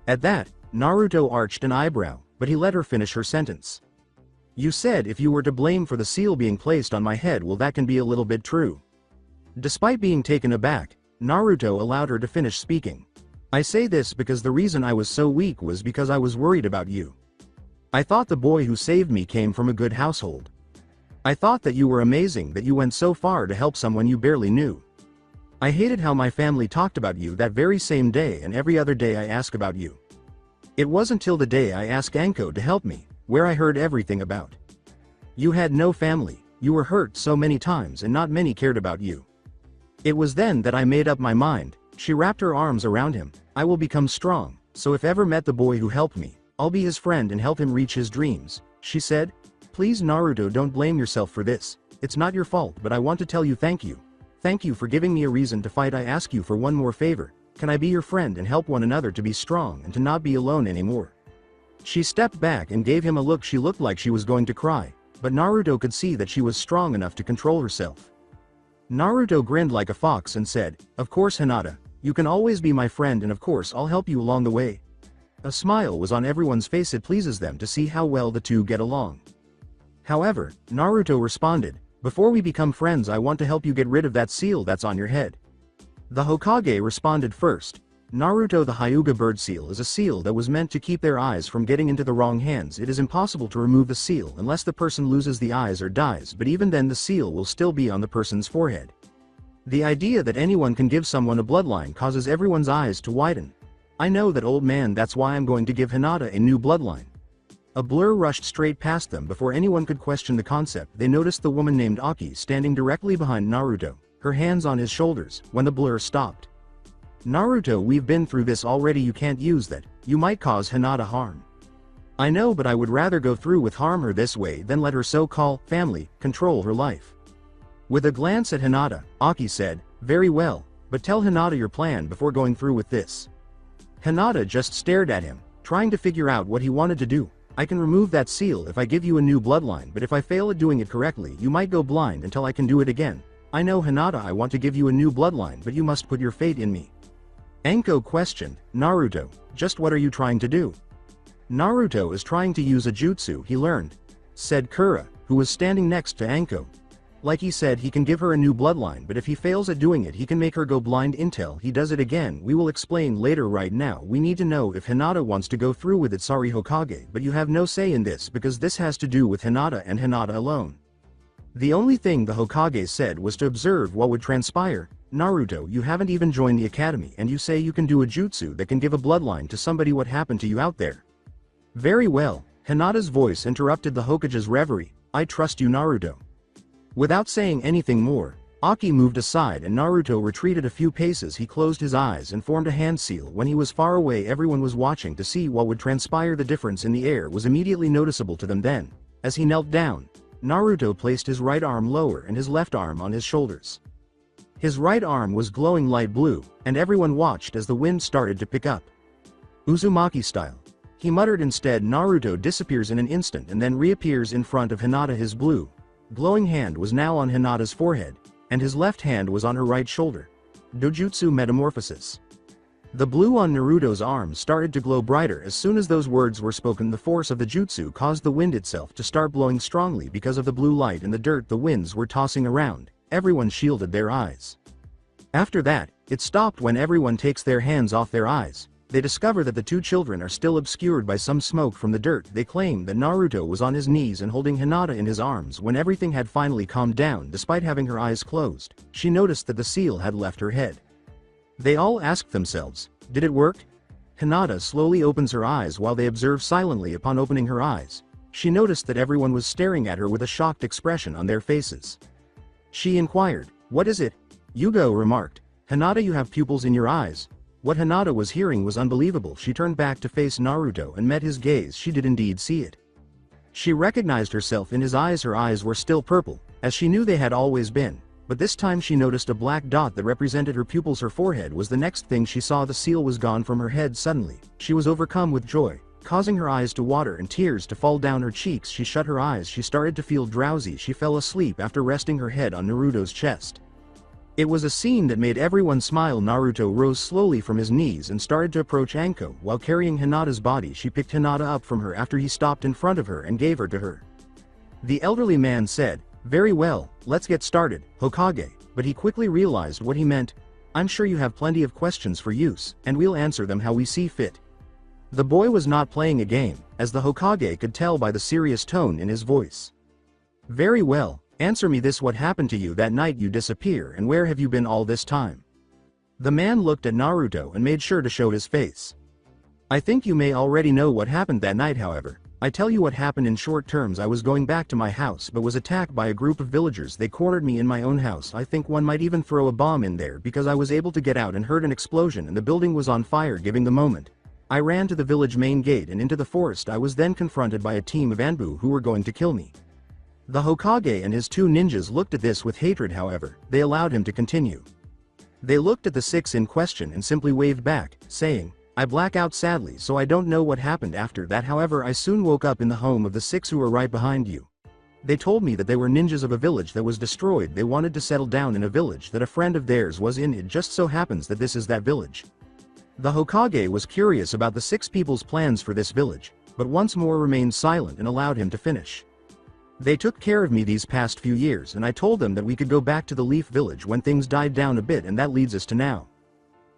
At that, Naruto arched an eyebrow, but he let her finish her sentence. "You said if you were to blame for the seal being placed on my head. Well, that can be a little bit true." Despite being taken aback, Naruto allowed her to finish speaking. "I say this because the reason I was so weak was because I was worried about you. I thought the boy who saved me came from a good household. I thought that you were amazing, that you went so far to help someone you barely knew. I hated how my family talked about you that very same day and every other day I asked about you. It wasn't till the day I asked Anko to help me, where I heard everything about. You had no family, you were hurt so many times and not many cared about you. It was then that I made up my mind." She wrapped her arms around him. "I will become strong, so if ever met the boy who helped me, I'll be his friend and help him reach his dreams," she said. "Please Naruto, don't blame yourself for this. It's not your fault, but I want to tell you thank you. Thank you for giving me a reason to fight. I ask you for one more favor. Can I be your friend and help one another to be strong and to not be alone anymore?" She stepped back and gave him a look. She looked like she was going to cry, but Naruto could see that she was strong enough to control herself. Naruto grinned like a fox and said, "Of course, Hinata, you can always be my friend, and of course I'll help you along the way." A smile was on everyone's face. It pleases them to see how well the two get along. However, Naruto responded, "Before we become friends, I want to help you get rid of that seal that's on your head." The Hokage responded first. "Naruto, the Hyuga bird seal is a seal that was meant to keep their eyes from getting into the wrong hands. It is impossible to remove the seal unless the person loses the eyes or dies, but even then the seal will still be on the person's forehead. The idea that anyone can give someone a bloodline causes everyone's eyes to widen. I know that, old man, that's why I'm going to give Hinata a new bloodline. A blur rushed straight past them before anyone could question the concept. They noticed the woman named Aki standing directly behind Naruto, her hands on his shoulders, when the blur stopped. Naruto, we've been through this already, you can't use that, you might cause Hinata harm. I know, but I would rather go through with harm her this way than let her so-called family control her life. With a glance at Hinata, Aki said, very well, but tell Hinata your plan before going through with this. Hinata just stared at him, trying to figure out what he wanted to do. I can remove that seal if I give you a new bloodline, but if I fail at doing it correctly, you might go blind until I can do it again. I know, Hinata, I want to give you a new bloodline, but you must put your fate in me. Anko questioned, Naruto, just what are you trying to do? Naruto is trying to use a jutsu he learned, said Kura, who was standing next to Anko. Like he said, he can give her a new bloodline, but if he fails at doing it, he can make her go blind until he does it again. We will explain later. Right now we need to know if Hinata wants to go through with it. Sorry, Hokage, but you have no say in this because this has to do with Hinata and Hinata alone. The only thing the Hokage said was to observe what would transpire. Naruto, you haven't even joined the academy and you say you can do a jutsu that can give a bloodline to somebody. What happened to you out there? Very well, Hinata's voice interrupted the Hokage's reverie. I trust you, Naruto. Without saying anything more, Aki moved aside and Naruto retreated a few paces. He closed his eyes and formed a hand seal. When he was far away, everyone was watching to see what would transpire. The difference in the air was immediately noticeable to them. Then, as he knelt down, Naruto placed his right arm lower and his left arm on his shoulders. His right arm was glowing light blue, and everyone watched as the wind started to pick up. Uzumaki style, he muttered. Instead, Naruto disappears in an instant and then reappears in front of Hinata. His blue, glowing hand was now on Hinata's forehead, and his left hand was on her right shoulder. Dojutsu metamorphosis. The blue on Naruto's arm started to glow brighter as soon as those words were spoken. The force of the jutsu caused the wind itself to start blowing strongly because of the blue light and the dirt the winds were tossing around. Everyone shielded their eyes. After that, it stopped. When everyone takes their hands off their eyes, they discover that the two children are still obscured by some smoke from the dirt. They claim that Naruto was on his knees and holding Hinata in his arms. When everything had finally calmed down, despite having her eyes closed, she noticed that the seal had left her head. They all asked themselves, did it work? Hinata slowly opens her eyes while they observe silently. Upon opening her eyes, she noticed that everyone was staring at her with a shocked expression on their faces. She inquired, what is it? Yugo remarked, Hinata, you have pupils in your eyes. What Hinata was hearing was unbelievable. She turned back to face Naruto and met his gaze. She did indeed see it. She recognized herself in his eyes. Her eyes were still purple, as she knew they had always been, but this time she noticed a black dot that represented her pupils. Her forehead was the next thing she saw. The seal was gone from her head. Suddenly, she was overcome with joy, causing her eyes to water and tears to fall down her cheeks. She shut her eyes. She started to feel drowsy. She fell asleep after resting her head on Naruto's chest. It was a scene that made everyone smile. Naruto rose slowly from his knees and started to approach Anko while carrying Hinata's body. She picked Hinata up from her after he stopped in front of her and gave her to her. The elderly man said, very well, let's get started, Hokage, but he quickly realized what he meant. I'm sure you have plenty of questions for use, and we'll answer them how we see fit. The boy was not playing a game, as the Hokage could tell by the serious tone in his voice. Very well. Answer me this: what happened to you that night you disappear, and where have you been all this time? The man looked at Naruto and made sure to show his face. I think you may already know what happened that night. However, I tell you what happened in short terms. I was going back to my house but was attacked by a group of villagers. They cornered me in my own house. I think one might even throw a bomb in there because I was able to get out and heard an explosion and the building was on fire. Giving the moment, I ran to the village main gate and into the forest. I was then confronted by a team of Anbu who were going to kill me. The Hokage and his two ninjas looked at this with hatred. However, they allowed him to continue. They looked at the six in question and simply waved back, saying, I black out sadly, so I don't know what happened after that. However, I soon woke up in the home of the six who were right behind you. They told me that they were ninjas of a village that was destroyed. They wanted to settle down in a village that a friend of theirs was in. It just so happens that this is that village. The Hokage was curious about the six people's plans for this village, but once more remained silent and allowed him to finish. They took care of me these past few years, and I told them that we could go back to the Leaf Village when things died down a bit, and that leads us to now.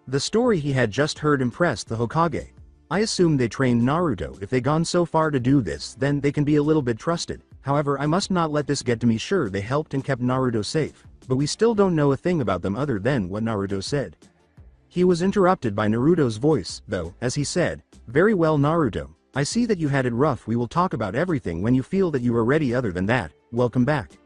The story he had just heard impressed the Hokage. I assume they trained Naruto. If they gone so far to do this, then they can be a little bit trusted. However, I must not let this get to me. Sure, they helped and kept Naruto safe, but we still don't know a thing about them other than what Naruto said. He was interrupted by Naruto's voice, though, as he said, "Very well, Naruto. I see that you had it rough. We will talk about everything when you feel that you are ready. Other than that, welcome back."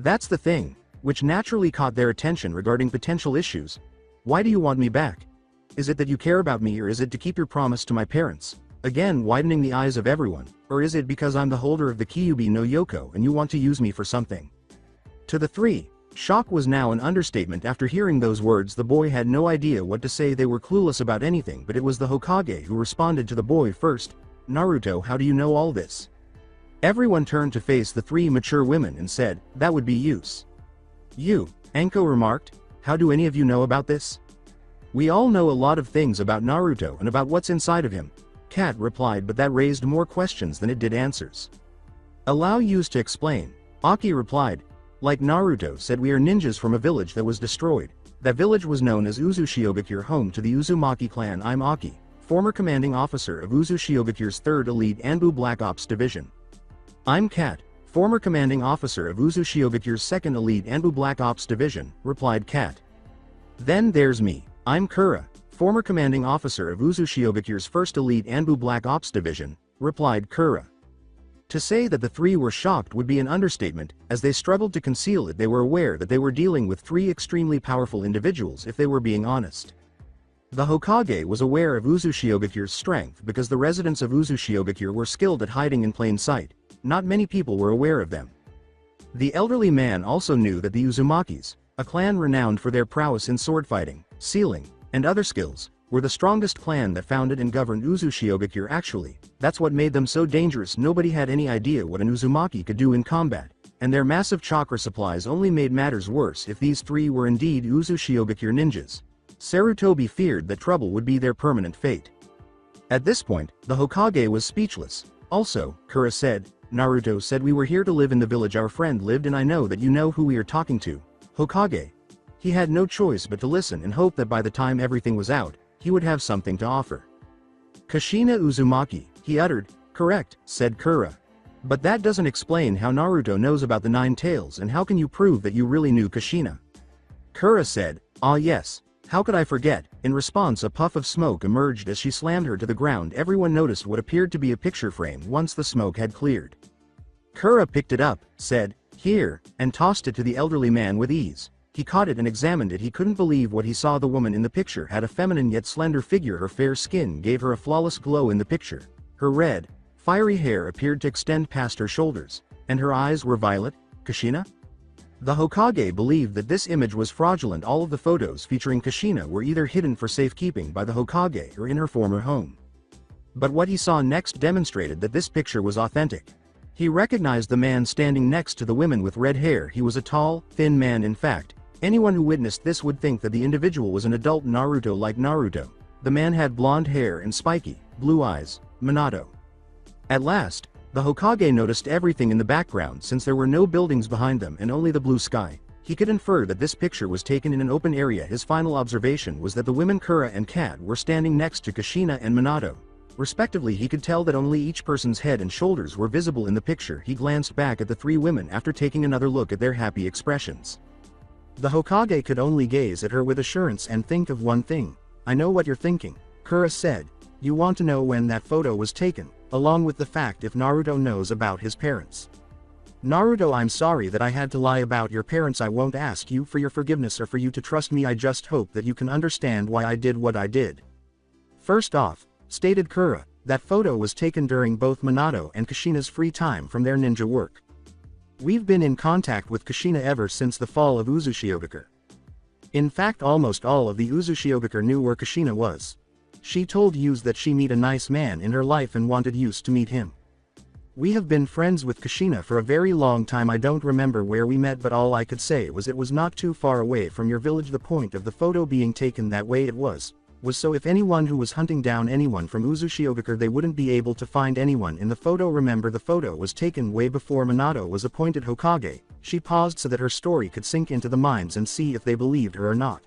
That's the thing, which naturally caught their attention regarding potential issues. Why do you want me back? Is it that you care about me, or is it to keep your promise to my parents? Again, widening the eyes of everyone. Or is it because I'm the holder of the Kyuubi no Yoko and you want to use me for something? To the three, shock was now an understatement. After hearing those words, the boy had no idea what to say. They were clueless about anything, but it was the Hokage who responded to the boy first. "Naruto, how do you know all this?" Everyone turned to face the three mature women and said, "That would be use." "You," Anko remarked, "how do any of you know about this?" "We all know a lot of things about Naruto and about what's inside of him," Kat replied, but that raised more questions than it did answers. "Allow Yus to explain," Aki replied. "Like Naruto said, we are ninjas from a village that was destroyed. That village was known as Uzushiogakure, home to the Uzumaki clan. I'm Aki, former commanding officer of Uzushiogakures 3rd Elite Anbu Black Ops Division." "I'm Kat, former commanding officer of Uzushiogakures 2nd Elite Anbu Black Ops Division," replied Kat. "Then there's me. I'm Kura, former commanding officer of Uzushiogakures 1st Elite Anbu Black Ops Division," replied Kura. To say that the three were shocked would be an understatement. As they struggled to conceal it, they were aware that they were dealing with three extremely powerful individuals, if they were being honest. The Hokage was aware of Uzushiogakures' strength because the residents of Uzushiogakure were skilled at hiding in plain sight. Not many people were aware of them. The elderly man also knew that the Uzumakis, a clan renowned for their prowess in sword fighting, sealing, and other skills, were the strongest clan that founded and governed Uzushiogakure. Actually, that's what made them so dangerous. Nobody had any idea what an Uzumaki could do in combat, and their massive chakra supplies only made matters worse. If these three were indeed Uzushiogakure ninjas, Sarutobi feared that trouble would be their permanent fate. At this point, the Hokage was speechless. "Also," Kura said, "Naruto said we were here to live in the village our friend lived in. I know that you know who we are talking to, Hokage." He had no choice but to listen and hope that by the time everything was out, he would have something to offer. "Kushina Uzumaki," he uttered. "Correct," said Kura. "But that doesn't explain how Naruto knows about the 9 tails, and how can you prove that you really knew Kushina?" Kura said, "Ah yes. How could I forget?" In response, a puff of smoke emerged as she slammed her to the ground. Everyone noticed what appeared to be a picture frame once the smoke had cleared. Kura picked it up, said, "Here," and tossed it to the elderly man with ease. He caught it and examined it. He couldn't believe what he saw. The woman in the picture had a feminine yet slender figure. Her fair skin gave her a flawless glow in the picture. Her red, fiery hair appeared to extend past her shoulders, and her eyes were violet. Kushina? The Hokage believed that this image was fraudulent. All of the photos featuring Kushina were either hidden for safekeeping by the Hokage or in her former home. But what he saw next demonstrated that this picture was authentic. He recognized the man standing next to the women with red hair. He was a tall, thin man. In fact, anyone who witnessed this would think that the individual was an adult Naruto like Naruto. The man had blonde hair and spiky, blue eyes. Minato. At last, the Hokage noticed everything in the background. Since there were no buildings behind them and only the blue sky, he could infer that this picture was taken in an open area. His final observation was that the women Kura and Kat were standing next to Kushina and Minato, respectively. He could tell that only each person's head and shoulders were visible in the picture. He glanced back at the three women after taking another look at their happy expressions. The Hokage could only gaze at her with assurance and think of one thing. "I know what you're thinking," Kura said. "You want to know when that photo was taken, along with the fact if Naruto knows about his parents." "Naruto, I'm sorry that I had to lie about your parents. I won't ask you for your forgiveness or for you to trust me. I just hope that you can understand why I did what I did." "First off," stated Kura, "that photo was taken during both Minato and Kushina's free time from their ninja work. We've been in contact with Kushina ever since the fall of Uzushiogakure. In fact, almost all of the Uzushiogakure knew where Kushina was. She told Yus that she met a nice man in her life and wanted Yus to meet him. We have been friends with Kushina for a very long time. I don't remember where we met, but all I could say was it was not too far away from your village. The point of the photo being taken that way it was so if anyone who was hunting down anyone from Uzushiogakure, they wouldn't be able to find anyone in the photo. Remember, the photo was taken way before Minato was appointed Hokage." She paused so that her story could sink into the minds and see if they believed her or not.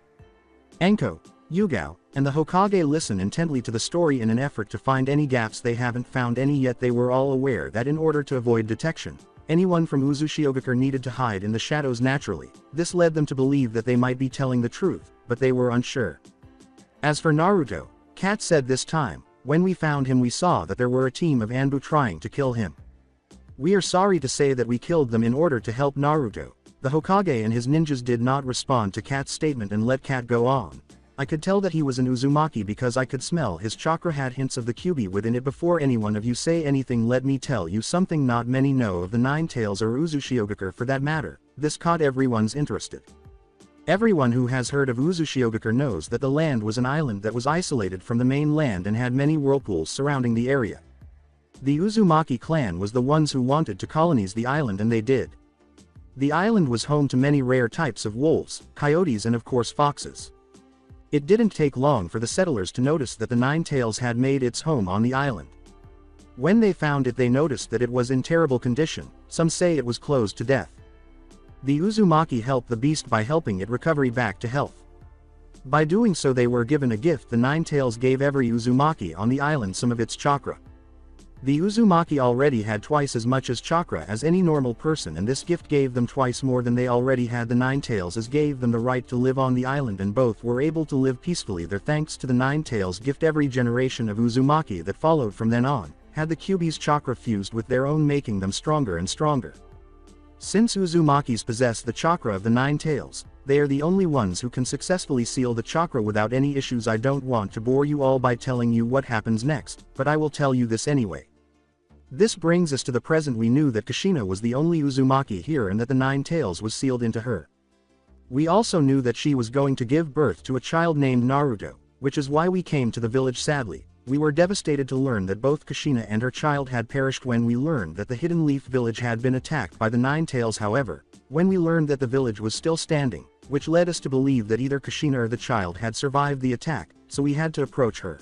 Anko, Yugao, and the Hokage listened intently to the story in an effort to find any gaps. They haven't found any yet. They were all aware that in order to avoid detection, Anyone from Uzushiogakure needed to hide in the shadows naturally. This led them to believe that they might be telling the truth, but they were unsure. As for Naruto, Kat said this time, when we found him we saw that there were a team of Anbu trying to kill him. We are sorry to say that we killed them in order to help Naruto. The Hokage and his ninjas did not respond to Kat's statement and let Kat go on. I could tell that he was an Uzumaki because I could smell his chakra had hints of the Kyuubi within it. Before any one of you say anything, let me tell you something not many know of the Nine Tails or Uzushiogakure for that matter. This caught everyone's interested. Everyone who has heard of Uzushiogakure knows that the land was an island that was isolated from the main land and had many whirlpools surrounding the area. The Uzumaki clan was the ones who wanted to colonize the island, and they did. The island was home to many rare types of wolves, coyotes and of course foxes. It didn't take long for the settlers to notice that the Nine Tails had made its home on the island. When they found it, they noticed that it was in terrible condition. Some say it was closed to death. The Uzumaki helped the beast by helping it recover back to health. By doing so they were given a gift. The Nine Tails gave every Uzumaki on the island some of its chakra. The Uzumaki already had twice as much as chakra as any normal person, and this gift gave them twice more than they already had. The Nine Tails as gave them the right to live on the island, and both were able to live peacefully there thanks to the Nine Tails gift. Every generation of Uzumaki that followed from then on had the Kyuubi's chakra fused with their own, making them stronger and stronger. Since Uzumakis possess the chakra of the Nine Tails, they are the only ones who can successfully seal the chakra without any issues. I don't want to bore you all by telling you what happens next, but I will tell you this anyway. This brings us to the present. We knew that Kushina was the only Uzumaki here and that the Nine Tails was sealed into her. We also knew that she was going to give birth to a child named Naruto, which is why we came to the village. Sadly, we were devastated to learn that both Kushina and her child had perished when we learned that the Hidden Leaf village had been attacked by the Nine Tails. However, when we learned that the village was still standing, which led us to believe that either Kushina or the child had survived the attack, so we had to approach her.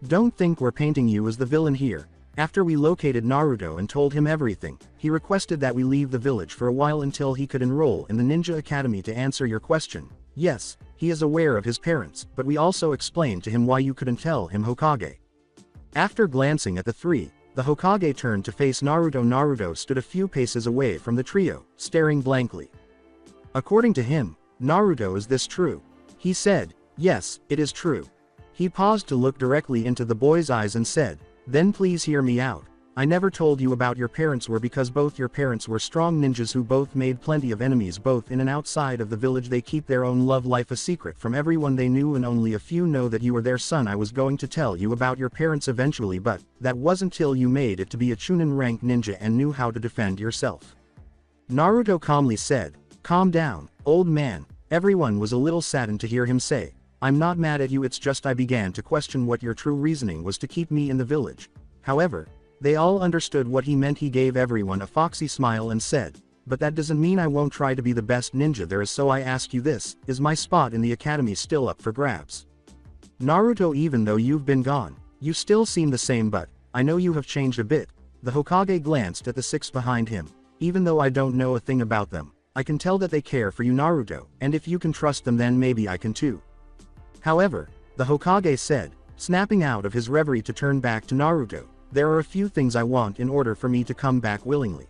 Don't think we're painting you as the villain here. After we located Naruto and told him everything, he requested that we leave the village for a while until he could enroll in the Ninja Academy. To answer your question, yes, he is aware of his parents, but we also explained to him why you couldn't tell him Hokage. After glancing at the three, the Hokage turned to face Naruto. Naruto stood a few paces away from the trio, staring blankly. According to him, Naruto, is this true? He said, yes, it is true. He paused to look directly into the boy's eyes and said, then please hear me out. I never told you about your parents were because both your parents were strong ninjas who both made plenty of enemies both in and outside of the village. They keep their own love life a secret from everyone they knew, and only a few know that you are their son. I was going to tell you about your parents eventually, but that wasn't till you made it to be a Chunin rank ninja and knew how to defend yourself. Naruto calmly said, calm down, old man. Everyone was a little saddened to hear him say, I'm not mad at you, it's just I began to question what your true reasoning was to keep me in the village. However, they all understood what he meant. He gave everyone a foxy smile and said, but that doesn't mean I won't try to be the best ninja there is. So I ask you this, is my spot in the academy still up for grabs? Naruto, even though you've been gone, you still seem the same, but I know you have changed a bit. The Hokage glanced at the six behind him. Even though I don't know a thing about them, I can tell that they care for you, Naruto, and if you can trust them then maybe I can too. However, the Hokage said, snapping out of his reverie to turn back to Naruto, there are a few things I want in order for me to come back willingly.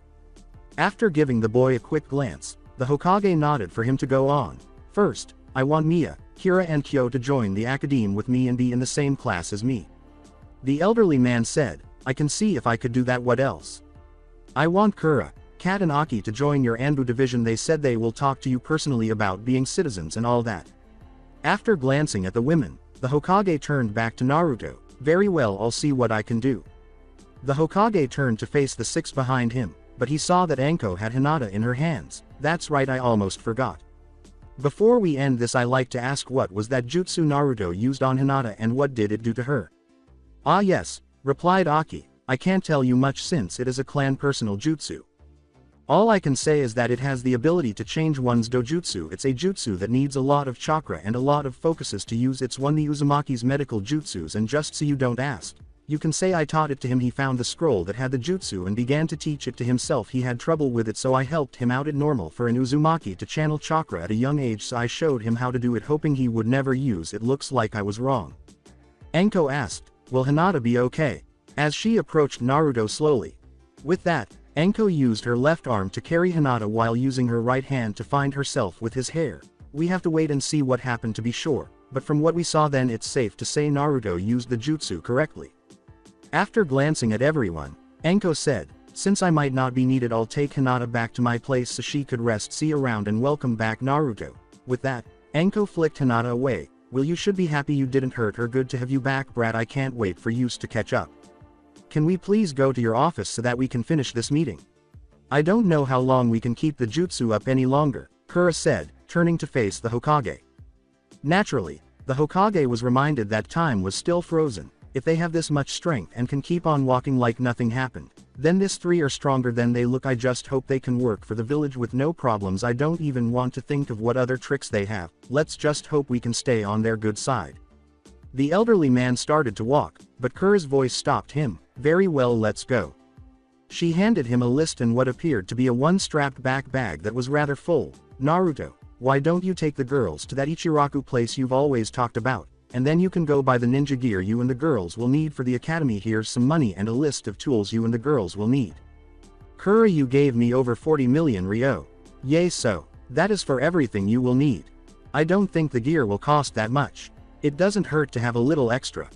After giving the boy a quick glance, the Hokage nodded for him to go on. First, I want Mia, Kira and Kyo to join the academe with me and be in the same class as me. The elderly man said, I can see if I could do that. What else? I want Kura, Kat and Aki to join your Anbu division. They said they will talk to you personally about being citizens and all that. After glancing at the women, the Hokage turned back to Naruto. Very well, I'll see what I can do. The Hokage turned to face the six behind him, but he saw that Anko had Hinata in her hands. That's right, I almost forgot. Before we end this, I like to ask, what was that jutsu Naruto used on Hinata and what did it do to her? Ah yes, replied Aki, I can't tell you much since it is a clan personal jutsu. All I can say is that it has the ability to change one's dojutsu. It's a jutsu that needs a lot of chakra and a lot of focuses to use. It's one of the Uzumaki's medical jutsus, and just so you don't ask, you can say I taught it to him. He found the scroll that had the jutsu and began to teach it to himself. He had trouble with it, so I helped him out. It's normal for an Uzumaki to channel chakra at a young age, so I showed him how to do it, hoping he would never use it. Looks like I was wrong. Anko asked, will Hinata be okay? As she approached Naruto slowly. With that, Anko used her left arm to carry Hinata while using her right hand to find herself with his hair. We have to wait and see what happened to be sure, but from what we saw then it's safe to say Naruto used the jutsu correctly. After glancing at everyone, Anko said, since I might not be needed I'll take Hinata back to my place so she could rest, see around and welcome back Naruto. With that, Anko flicked Hinata away. Well, you should be happy you didn't hurt her. Good to have you back, Brad. I can't wait for yous to catch up. Can we please go to your office so that we can finish this meeting? I don't know how long we can keep the jutsu up any longer, Kura said, turning to face the Hokage. Naturally, the Hokage was reminded that time was still frozen. If they have this much strength and can keep on walking like nothing happened, then this three are stronger than they look. I just hope they can work for the village with no problems. I don't even want to think of what other tricks they have. Let's just hope we can stay on their good side. The elderly man started to walk, but Kura's voice stopped him. Very well, let's go. She handed him a list and what appeared to be a one-strapped back bag that was rather full. Naruto, why don't you take the girls to that Ichiraku place you've always talked about? And then you can go buy the ninja gear you and the girls will need for the academy. Here's some money and a list of tools you and the girls will need. Kura, you gave me over 40 million ryo. Yay, so that is for everything you will need. I don't think the gear will cost that much. It doesn't hurt to have a little extra.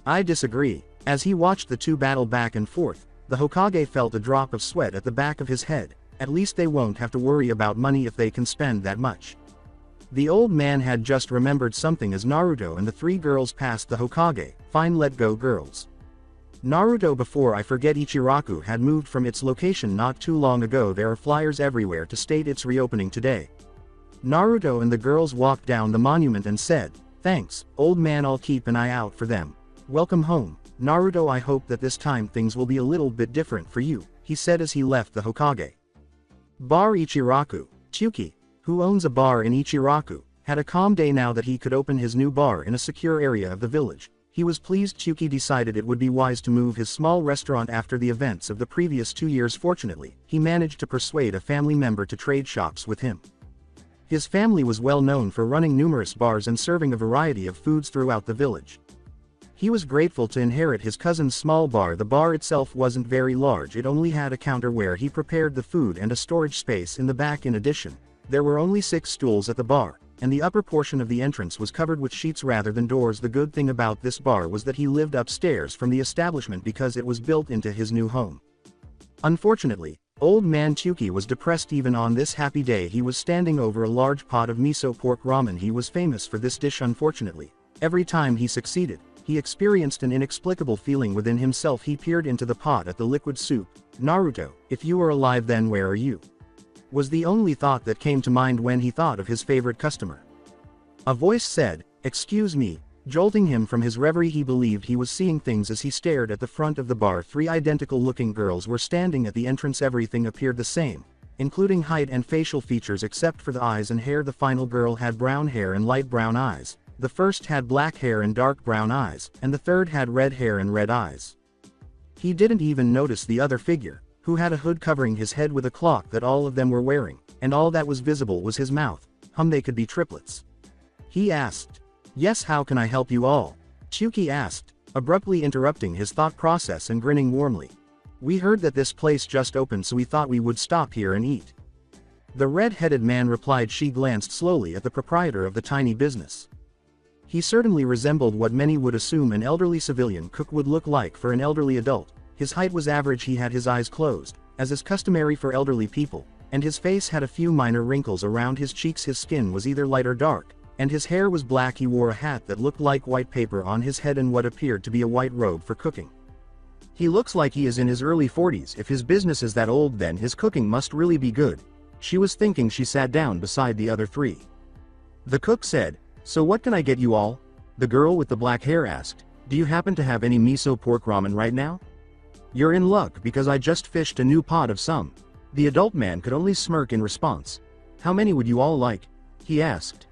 I disagree. As he watched the two battle back and forth, the Hokage felt a drop of sweat at the back of his head. At least they won't have to worry about money if they can spend that much. The old man had just remembered something as Naruto and the three girls passed the Hokage. Fine, let go, girls. Naruto, before I forget, Ichiraku had moved from its location not too long ago. There are flyers everywhere to state it's reopening today. Naruto and the girls walked down the monument and said, thanks, old man, I'll keep an eye out for them. Welcome home, Naruto. I hope that this time things will be a little bit different for you, he said as he left the Hokage. Bar Ichiraku. Tsuki, who owns a bar in Ichiraku, had a calm day now that he could open his new bar in a secure area of the village. He was pleased. Tsuki decided it would be wise to move his small restaurant after the events of the previous 2 years. Fortunately, he managed to persuade a family member to trade shops with him. His family was well known for running numerous bars and serving a variety of foods throughout the village. He was grateful to inherit his cousin's small bar. The bar itself wasn't very large. It only had a counter where he prepared the food and a storage space in the back. In addition, there were only 6 stools at the bar, and the upper portion of the entrance was covered with sheets rather than doors. The good thing about this bar was that he lived upstairs from the establishment because it was built into his new home. Unfortunately, old man Tsuki was depressed. Even on this happy day he was standing over a large pot of miso pork ramen. He was famous for this dish. Unfortunately, every time he succeeded, he experienced an inexplicable feeling within himself. He peered into the pot at the liquid soup. Naruto, if you are alive, then where are you? Was the only thought that came to mind when he thought of his favorite customer. A voice said, excuse me, jolting him from his reverie. He believed he was seeing things as he stared at the front of the bar. 3 identical-looking girls were standing at the entrance. Everything appeared the same, including height and facial features except for the eyes and hair. The final girl had brown hair and light brown eyes, the first had black hair and dark brown eyes, and the third had red hair and red eyes. He didn't even notice the other figure, who had a hood covering his head with a cloak that all of them were wearing, and all that was visible was his mouth. They could be triplets. He asked. Yes, how can I help you all? Tsuki asked, abruptly interrupting his thought process and grinning warmly. We heard that this place just opened, so we thought we would stop here and eat. The red-headed man replied. She glanced slowly at the proprietor of the tiny business. He certainly resembled what many would assume an elderly civilian cook would look like for an elderly adult. His height was average. He had his eyes closed, as is customary for elderly people, and his face had a few minor wrinkles around his cheeks. His skin was either light or dark, and his hair was black. He wore a hat that looked like white paper on his head and what appeared to be a white robe for cooking. He looks like he is in his early 40s. If his business is that old, then his cooking must really be good, she was thinking. She sat down beside the other 3. The cook said, so what can I get you all? The girl with the black hair asked, do you happen to have any miso pork ramen right now? You're in luck because I just fished a new pot of some. The adult man could only smirk in response. How many would you all like? He asked.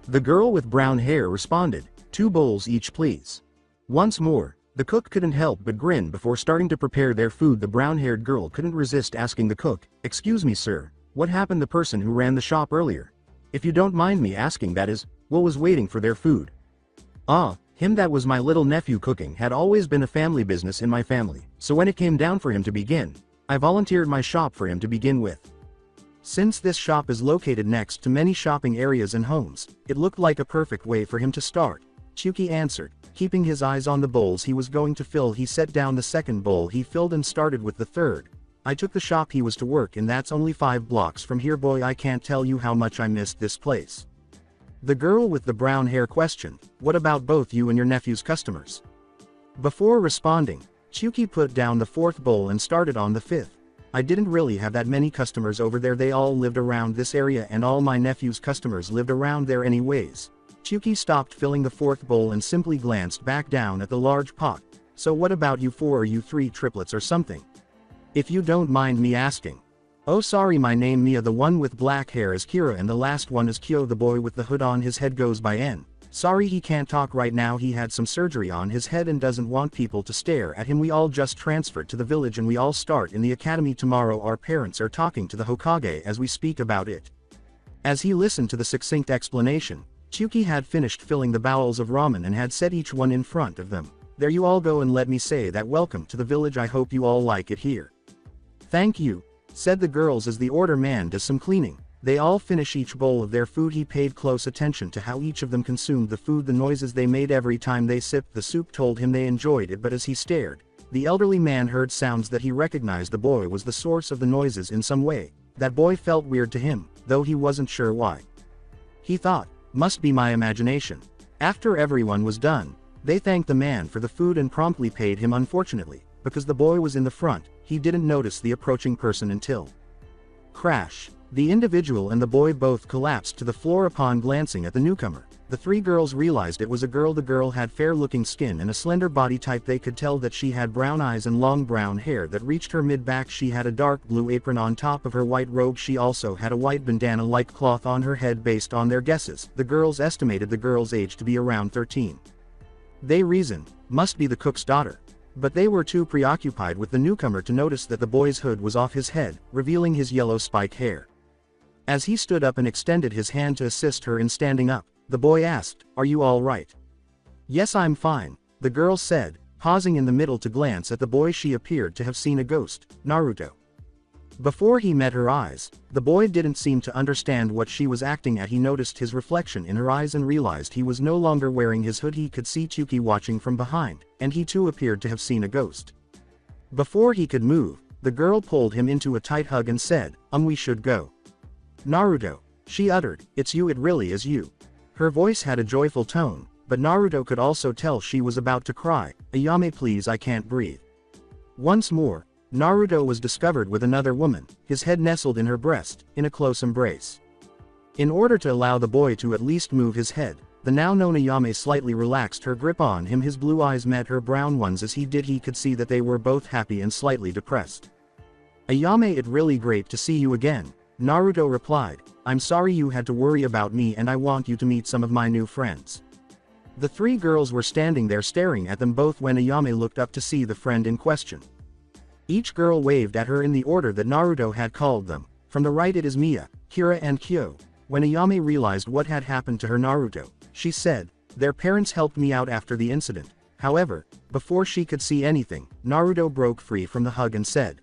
The girl with brown hair responded, 2 bowls each please. Once more, the cook couldn't help but grin before starting to prepare their food. The brown-haired girl couldn't resist asking the cook, excuse me sir, what happened to the person who ran the shop earlier? If you don't mind me asking, that is, what was waiting for their food? Ah, him, that was my little nephew. Cooking had always been a family business in my family, so when it came down for him to begin, I volunteered my shop for him to begin with. Since this shop is located next to many shopping areas and homes, it looked like a perfect way for him to start. Chuki answered. Keeping his eyes on the bowls he was going to fill, he set down the second bowl he filled and started with the third. I took the shop he was to work in, that's only 5 blocks from here. Boy, I can't tell you how much I missed this place. The girl with the brown hair questioned, what about both you and your nephew's customers? Before responding, Chuki put down the 4th bowl and started on the 5th. I didn't really have that many customers over there, they all lived around this area and all my nephew's customers lived around there anyways. Chuki stopped filling the 4th bowl and simply glanced back down at the large pot. So what about you 4 or you 3 triplets or something? If you don't mind me asking. Oh sorry, my name Mia, the one with black hair is Kira and the last one is Kyo, the boy with the hood on his head goes by N. Sorry he can't talk right now, he had some surgery on his head and doesn't want people to stare at him. We all just transferred to the village and we all start in the academy tomorrow. Our parents are talking to the Hokage as we speak about it. As he listened to the succinct explanation, Chuki had finished filling the bowls of ramen and had set each one in front of them. There you all go, and let me say that welcome to the village, I hope you all like it here. Thank you, said the girls as the order man does some cleaning. They all finish each bowl of their food. He paid close attention to how each of them consumed the food. The noises they made every time they sipped the soup told him they enjoyed it, but as he stared, the elderly man heard sounds that he recognized. The boy was the source of the noises in some way. That boy felt weird to him, though he wasn't sure why. He thought, must be my imagination. After everyone was done, they thanked the man for the food and promptly paid him. Unfortunately, because the boy was in the front, he didn't notice the approaching person until crash. The individual and the boy both collapsed to the floor upon glancing at the newcomer. The 3 girls realized it was a girl. The girl had fair-looking skin and a slender body type. They could tell that she had brown eyes and long brown hair that reached her mid-back. She had a dark blue apron on top of her white robe. She also had a white bandana-like cloth on her head. Based on their guesses, the girls estimated the girl's age to be around 13. They reasoned, must be the cook's daughter. But they were too preoccupied with the newcomer to notice that the boy's hood was off his head, revealing his yellow spiked hair. As he stood up and extended his hand to assist her in standing up, the boy asked, "Are you all right?" "Yes, I'm fine," the girl said, pausing in the middle to glance at the boy. She appeared to have seen a ghost, Naruto. Before he met her eyes, the boy didn't seem to understand what she was acting at. He noticed his reflection in her eyes and realized he was no longer wearing his hood. He could see Chuki watching from behind, and he too appeared to have seen a ghost. Before he could move, the girl pulled him into a tight hug and said, we should go." "Naruto," she uttered, "it's you, it really is you." Her voice had a joyful tone, but Naruto could also tell she was about to cry. "Ayame, please, I can't breathe." Once more, Naruto was discovered with another woman, his head nestled in her breast, in a close embrace. In order to allow the boy to at least move his head, the now known Ayame slightly relaxed her grip on him. His blue eyes met her brown ones. As he did, he could see that they were both happy and slightly depressed. "Ayame, it's really great to see you again," Naruto replied. "I'm sorry you had to worry about me, and I want you to meet some of my new friends." The 3 girls were standing there staring at them both when Ayame looked up to see the friend in question. Each girl waved at her in the order that Naruto had called them. From the right it is Mia, Kira and Kyo. When Ayame realized what had happened to her Naruto, she said, "Their parents helped me out after the incident." However, before she could see anything, Naruto broke free from the hug and said,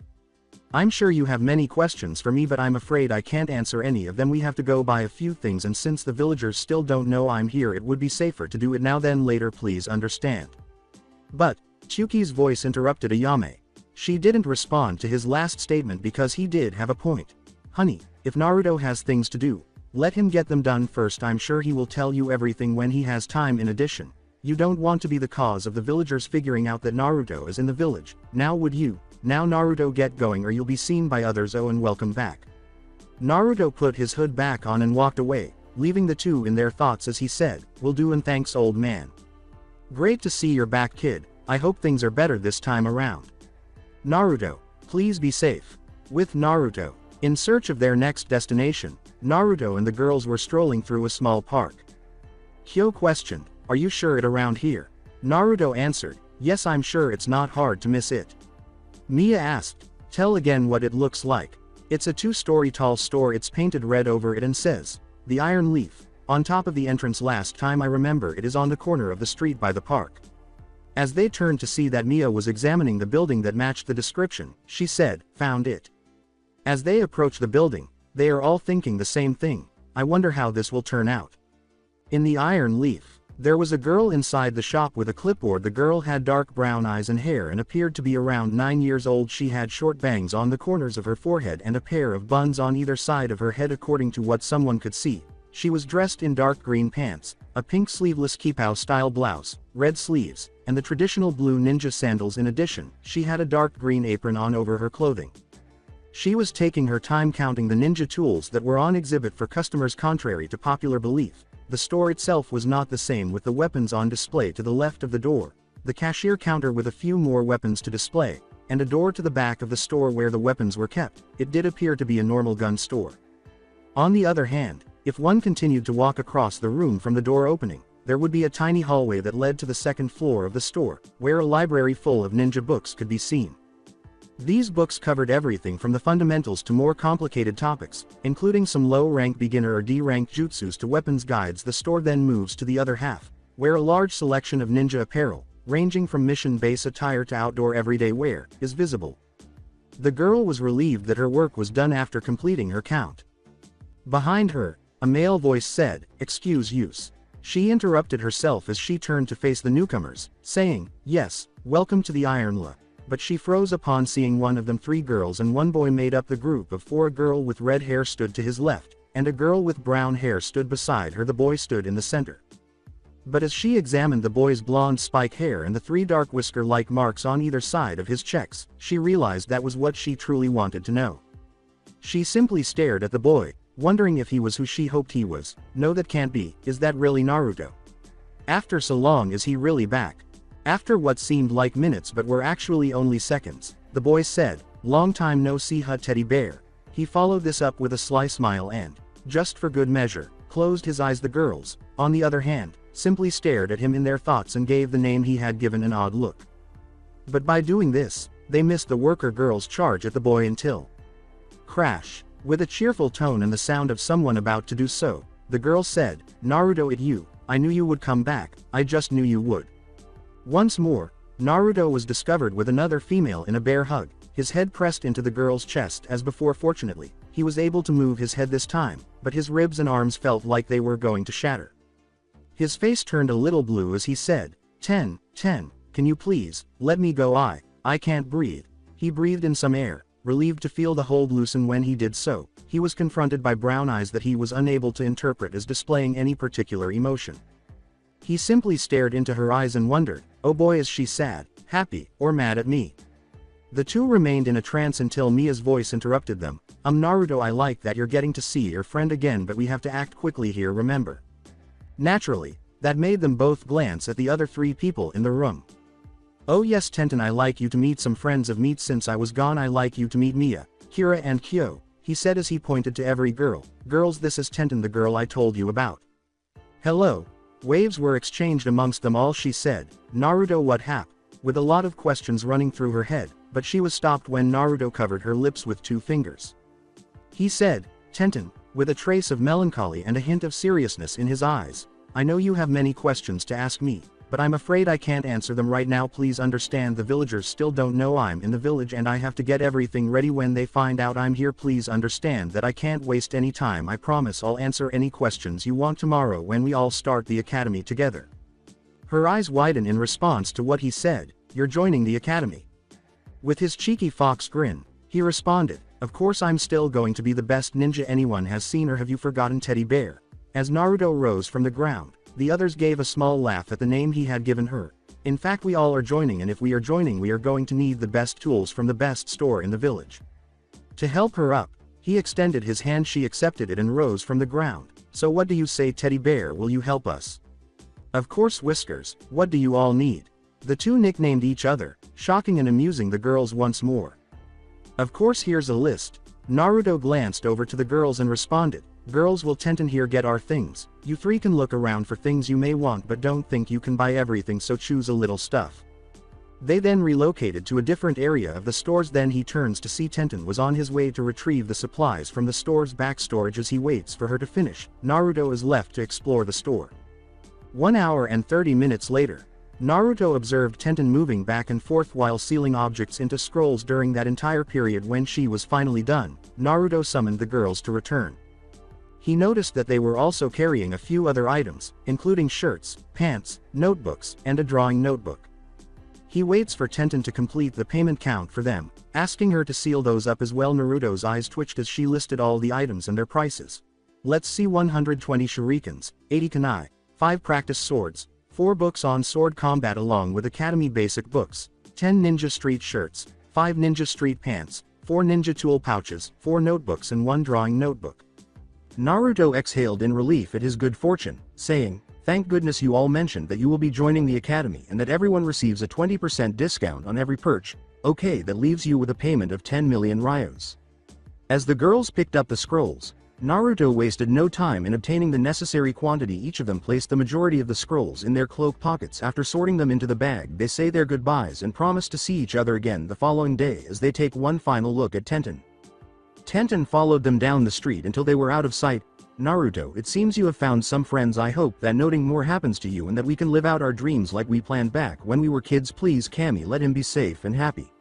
"I'm sure you have many questions for me, but I'm afraid I can't answer any of them. We have to go by a few things, and since the villagers still don't know I'm here, it would be safer to do it now than later, please understand." But Chuki's voice interrupted Ayame. She didn't respond to his last statement because he did have a point. "Honey, if Naruto has things to do, let him get them done first. I'm sure he will tell you everything when he has time. In addition, you don't want to be the cause of the villagers figuring out that Naruto is in the village, now would you? Now Naruto, get going or you'll be seen by others. Oh, and welcome back." Naruto put his hood back on and walked away, leaving the 2 in their thoughts as he said, "Will do, and thanks, old man. Great to see you're back, kid. I hope things are better this time around. Naruto, please be safe." With Naruto in search of their next destination, Naruto and the girls were strolling through a small park. Kyo questioned, "Are you sure it's around here?" Naruto answered, "Yes, I'm sure, it's not hard to miss it." Mia asked, "Tell again what it looks like." "It's a 2-story tall store. It's painted red over it and says, 'The Iron Leaf,' on top of the entrance. Last time I remember, it is on the corner of the street by the park." As they turned to see that Mia was examining the building that matched the description, she said, "Found it." As they approach the building, they are all thinking the same thing. I wonder how this will turn out. In the Iron Leaf, there was a girl inside the shop with a clipboard. The girl had dark brown eyes and hair and appeared to be around 9 years old. She had short bangs on the corners of her forehead and a pair of buns on either side of her head according to what someone could see. She was dressed in dark green pants, a pink sleeveless kippao-style blouse, red sleeves, and the traditional blue ninja sandals. In addition, she had a dark green apron on over her clothing. She was taking her time counting the ninja tools that were on exhibit for customers. Contrary to popular belief, the store itself was not the same, with the weapons on display to the left of the door, the cashier counter with a few more weapons to display, and a door to the back of the store where the weapons were kept. It did appear to be a normal gun store. On the other hand, if one continued to walk across the room from the door opening, there would be a tiny hallway that led to the second floor of the store, where a library full of ninja books could be seen. These books covered everything from the fundamentals to more complicated topics, including some low-rank beginner or D-rank jutsus to weapons guides. The store then moves to the other half, where a large selection of ninja apparel, ranging from mission base attire to outdoor everyday wear, is visible. The girl was relieved that her work was done after completing her count. Behind her, a male voice said, "Excuse use." She interrupted herself as she turned to face the newcomers, saying, "Yes, welcome to the Ironla." But she froze upon seeing one of them. 3 girls and 1 boy made up the group of 4. A girl with red hair stood to his left, and a girl with brown hair stood beside her. The boy stood in the center. But as she examined the boy's blonde spike hair and the 3 dark whisker-like marks on either side of his checks, she realized that was what she truly wanted to know. She simply stared at the boy, wondering if he was who she hoped he was. No, that can't be. Is that really Naruto? After so long, is he really back? After what seemed like minutes but were actually only seconds, the boy said, "Long time no see, huh, teddy bear?" He followed this up with a sly smile and, just for good measure, closed his eyes. The girls, on the other hand, simply stared at him in their thoughts and gave the name he had given an odd look. But by doing this, they missed the worker girls' charge at the boy until crash. With a cheerful tone and the sound of someone about to do so, the girl said, "Naruto, it you. I knew you would come back. I just knew you would." Once more, Naruto was discovered with another female in a bear hug, his head pressed into the girl's chest as before. Fortunately, he was able to move his head this time, but his ribs and arms felt like they were going to shatter. His face turned a little blue as he said, ten, can you please, let me go? I can't breathe." He breathed in some air, relieved to feel the hold loosen. When he did so, he was confronted by brown eyes that he was unable to interpret as displaying any particular emotion. He simply stared into her eyes and wondered, oh boy, is she sad, happy, or mad at me? The two remained in a trance until Mia's voice interrupted them. Naruto, I like that you're getting to see your friend again, but we have to act quickly here, remember?" Naturally, that made them both glance at the other 3 people in the room. "Oh yes, Tenten, I like you to meet some friends of meat since I was gone. I like you to meet Mia, Kira and Kyo," he said as he pointed to every girl. "Girls, this is Tenten, the girl I told you about." "Hello." Waves were exchanged amongst them all. She said, "Naruto, what hap?" with a lot of questions running through her head, but she was stopped when Naruto covered her lips with 2 fingers. He said, "Tenten," with a trace of melancholy and a hint of seriousness in his eyes, "I know you have many questions to ask me, but I'm afraid I can't answer them right now. Please understand, the villagers still don't know I'm in the village and I have to get everything ready when they find out I'm here. Please understand that I can't waste any time. I promise I'll answer any questions you want tomorrow when we all start the academy together." Her eyes widened in response to what he said, "You're joining the academy?" With his cheeky fox grin, he responded, "Of course I'm still going to be the best ninja anyone has seen, or have you forgotten, teddy bear?" As Naruto rose from the ground, the others gave a small laugh at the name he had given her. "In fact, we all are joining, and if we are joining, we are going to need the best tools from the best store in the village." To help her up, he extended his hand. She accepted it and rose from the ground. "So what do you say, teddy bear, will you help us?" "Of course, Whiskers, what do you all need?" The two nicknamed each other, shocking and amusing the girls once more. "Of course, here's a list." Naruto glanced over to the girls and responded, "Girls, will Tenten here get our things? You 3 can look around for things you may want, but don't think you can buy everything, so choose a little stuff." They then relocated to a different area of the stores. Then he turns to see Tenten was on his way to retrieve the supplies from the store's back storage. As he waits for her to finish, Naruto is left to explore the store. 1 hour and 30 minutes later, Naruto observed Tenten moving back and forth while sealing objects into scrolls during that entire period. When she was finally done, Naruto summoned the girls to return. He noticed that they were also carrying a few other items, including shirts, pants, notebooks, and a drawing notebook. He waits for Tenten to complete the payment count for them, asking her to seal those up as well. Naruto's eyes twitched as she listed all the items and their prices. Let's see: 120 shurikens, 80 kunai, 5 practice swords, 4 books on sword combat along with academy basic books, 10 ninja street shirts, 5 ninja street pants, 4 ninja tool pouches, 4 notebooks and 1 drawing notebook. Naruto exhaled in relief at his good fortune, saying, "Thank goodness you all mentioned that you will be joining the academy and that everyone receives a 20% discount on every purchase. Okay, that leaves you with a payment of 10 million ryos." As the girls picked up the scrolls, Naruto wasted no time in obtaining the necessary quantity. Each of them placed the majority of the scrolls in their cloak pockets. After sorting them into the bag, they say their goodbyes and promise to see each other again the following day as they take one final look at Tenten. Tenten followed them down the street until they were out of sight. "Naruto, it seems you have found some friends. I hope that nothing more happens to you and that we can live out our dreams like we planned back when we were kids. Please, Kami, let him be safe and happy."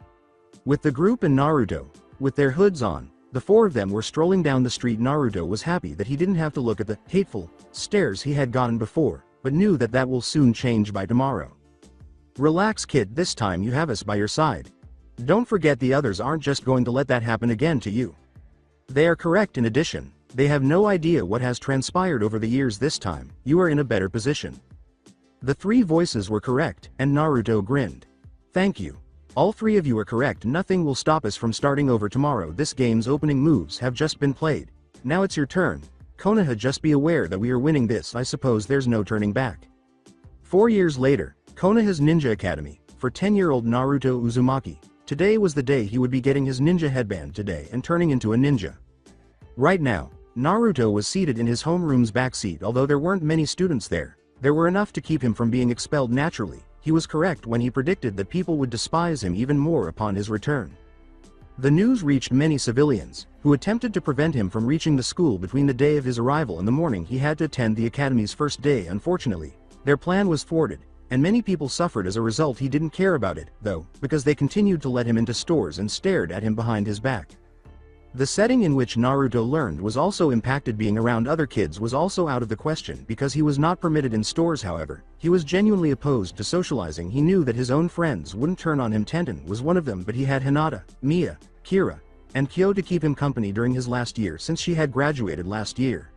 With the group and Naruto, with their hoods on, the 4 of them were strolling down the street. Naruto was happy that he didn't have to look at the hateful stares he had gotten before, but knew that that will soon change by tomorrow. "Relax, kid, this time you have us by your side. Don't forget the others aren't just going to let that happen again to you. They are correct. In addition, they have no idea what has transpired over the years. This time, you are in a better position." The 3 voices were correct, and Naruto grinned. "Thank you. All 3 of you are correct. Nothing will stop us from starting over tomorrow. This game's opening moves have just been played. Now it's your turn. Konoha, just be aware that we are winning this. I suppose there's no turning back." 4 years later, Konoha's Ninja Academy, for 10-year-old Naruto Uzumaki. Today was the day he would be getting his ninja headband today and turning into a ninja. Right now, Naruto was seated in his homeroom's backseat. Although there weren't many students there, there were enough to keep him from being expelled naturally. He was correct when he predicted that people would despise him even more upon his return. The news reached many civilians, who attempted to prevent him from reaching the school between the day of his arrival and the morning he had to attend the academy's first day. Unfortunately, their plan was thwarted, and many people suffered as a result. He didn't care about it, though, because they continued to let him into stores and stared at him behind his back. The setting in which Naruto learned was also impacted. Being around other kids was also out of the question because he was not permitted in stores. However, he was genuinely opposed to socializing. He knew that his own friends wouldn't turn on him. Tenten was one of them, but he had Hinata, Mia, Kira, and Kyo to keep him company during his last year since she had graduated last year.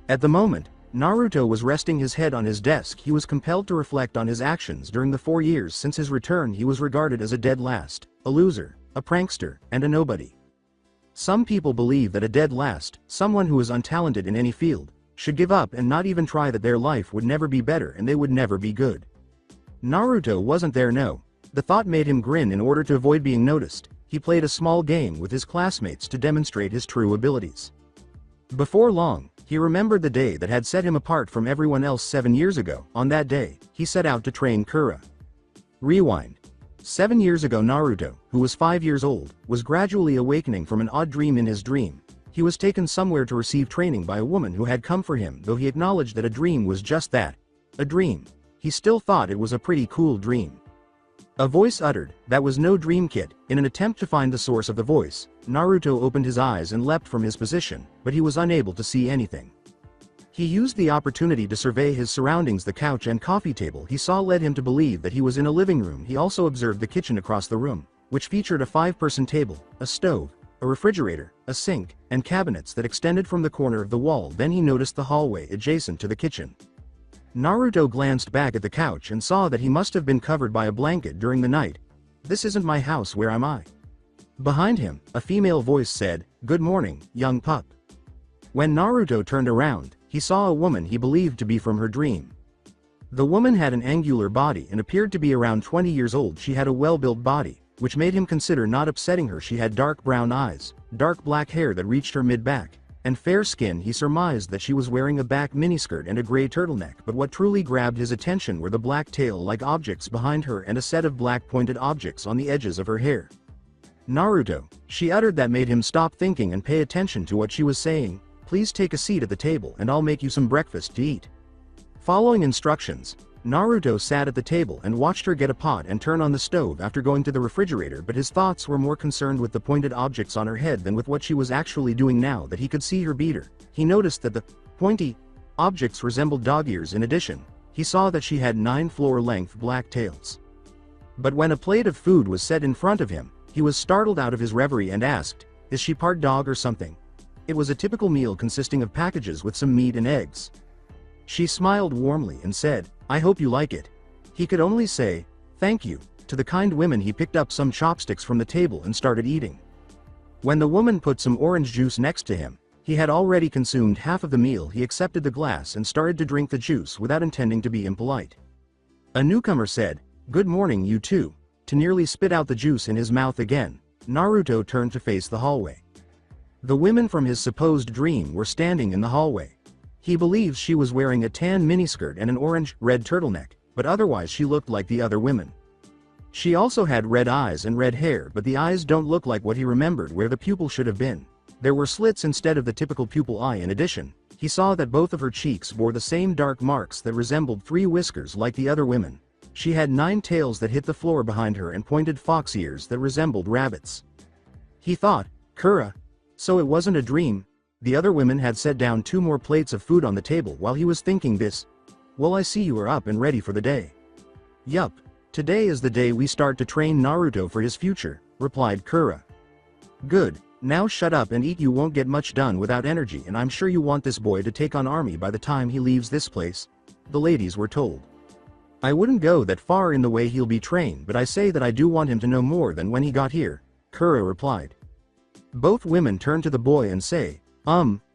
At the moment, Naruto was resting his head on his desk. He was compelled to reflect on his actions during the 4 years since his return. He was regarded as a dead last, a loser, a prankster, and a nobody. Some people believe that a dead last, someone who is untalented in any field, should give up and not even try, that their life would never be better and they would never be good. Naruto wasn't there. No. The thought made him grin. In order to avoid being noticed, he played a small game with his classmates to demonstrate his true abilities. Before long, he remembered the day that had set him apart from everyone else 7 years ago. On that day, he set out to train Kura. Rewind. 7 years ago, Naruto, who was 5 years old, was gradually awakening from an odd dream. In his dream, he was taken somewhere to receive training by a woman who had come for him. Though he acknowledged that a dream was just that, a dream, he still thought it was a pretty cool dream. A voice uttered, "That was no dream, kid." In an attempt to find the source of the voice, Naruto opened his eyes and leapt from his position, but he was unable to see anything. He used the opportunity to survey his surroundings. The couch and coffee table he saw led him to believe that he was in a living room. He also observed the kitchen across the room, which featured a 5-person table, a stove, a refrigerator, a sink, and cabinets that extended from the corner of the wall. Then he noticed the hallway adjacent to the kitchen. Naruto glanced back at the couch and saw that he must have been covered by a blanket during the night. "This isn't my house. Where am I?" Behind him, a female voice said, "Good morning, young pup." When Naruto turned around, he saw a woman he believed to be from her dream. The woman had an angular body and appeared to be around 20 years old. She had a well-built body, which made him consider not upsetting her. She had dark brown eyes, dark black hair that reached her mid-back, and fair skin. He surmised that she was wearing a back miniskirt and a gray turtleneck, but what truly grabbed his attention were the black tail-like objects behind her and a set of black pointed objects on the edges of her hair. "Naruto," she uttered. That made him stop thinking and pay attention to what she was saying. "Please take a seat at the table and I'll make you some breakfast to eat." Following instructions, Naruto sat at the table and watched her get a pot and turn on the stove after going to the refrigerator, but his thoughts were more concerned with the pointed objects on her head than with what she was actually doing now that he could see her beater. He noticed that the pointy objects resembled dog ears. In addition, he saw that she had 9 floor-length black tails. But when a plate of food was set in front of him, he was startled out of his reverie and asked, "Is she part dog or something?" It was a typical meal consisting of packages with some meat and eggs. She smiled warmly and said, "I hope you like it." He could only say, "Thank you," to the kind women. He picked up some chopsticks from the table and started eating. When the woman put some orange juice next to him, he had already consumed half of the meal. He accepted the glass and started to drink the juice without intending to be impolite. A newcomer said, "Good morning, you two," to nearly spit out the juice in his mouth again. Naruto turned to face the hallway. The women from his supposed dream were standing in the hallway. He believes she was wearing a tan miniskirt and an orange-red turtleneck, but otherwise she looked like the other women. She also had red eyes and red hair, but the eyes don't look like what he remembered where the pupil should have been. There were slits instead of the typical pupil eye. In addition, he saw that both of her cheeks bore the same dark marks that resembled 3 whiskers like the other women. She had 9 tails that hit the floor behind her and pointed fox ears that resembled rabbits. He thought, Kura. So it wasn't a dream. The other women had set down 2 more plates of food on the table while he was thinking this. "Well, I see you are up and ready for the day." "Yup. Today is the day we start to train Naruto for his future," replied Kura. "Good. Now shut up and eat. You won't get much done without energy, and I'm sure you want this boy to take on army by the time he leaves this place," the ladies were told. "I wouldn't go that far in the way he'll be trained, but I say that I do want him to know more than when he got here," Kura replied. Both women turned to the boy and say,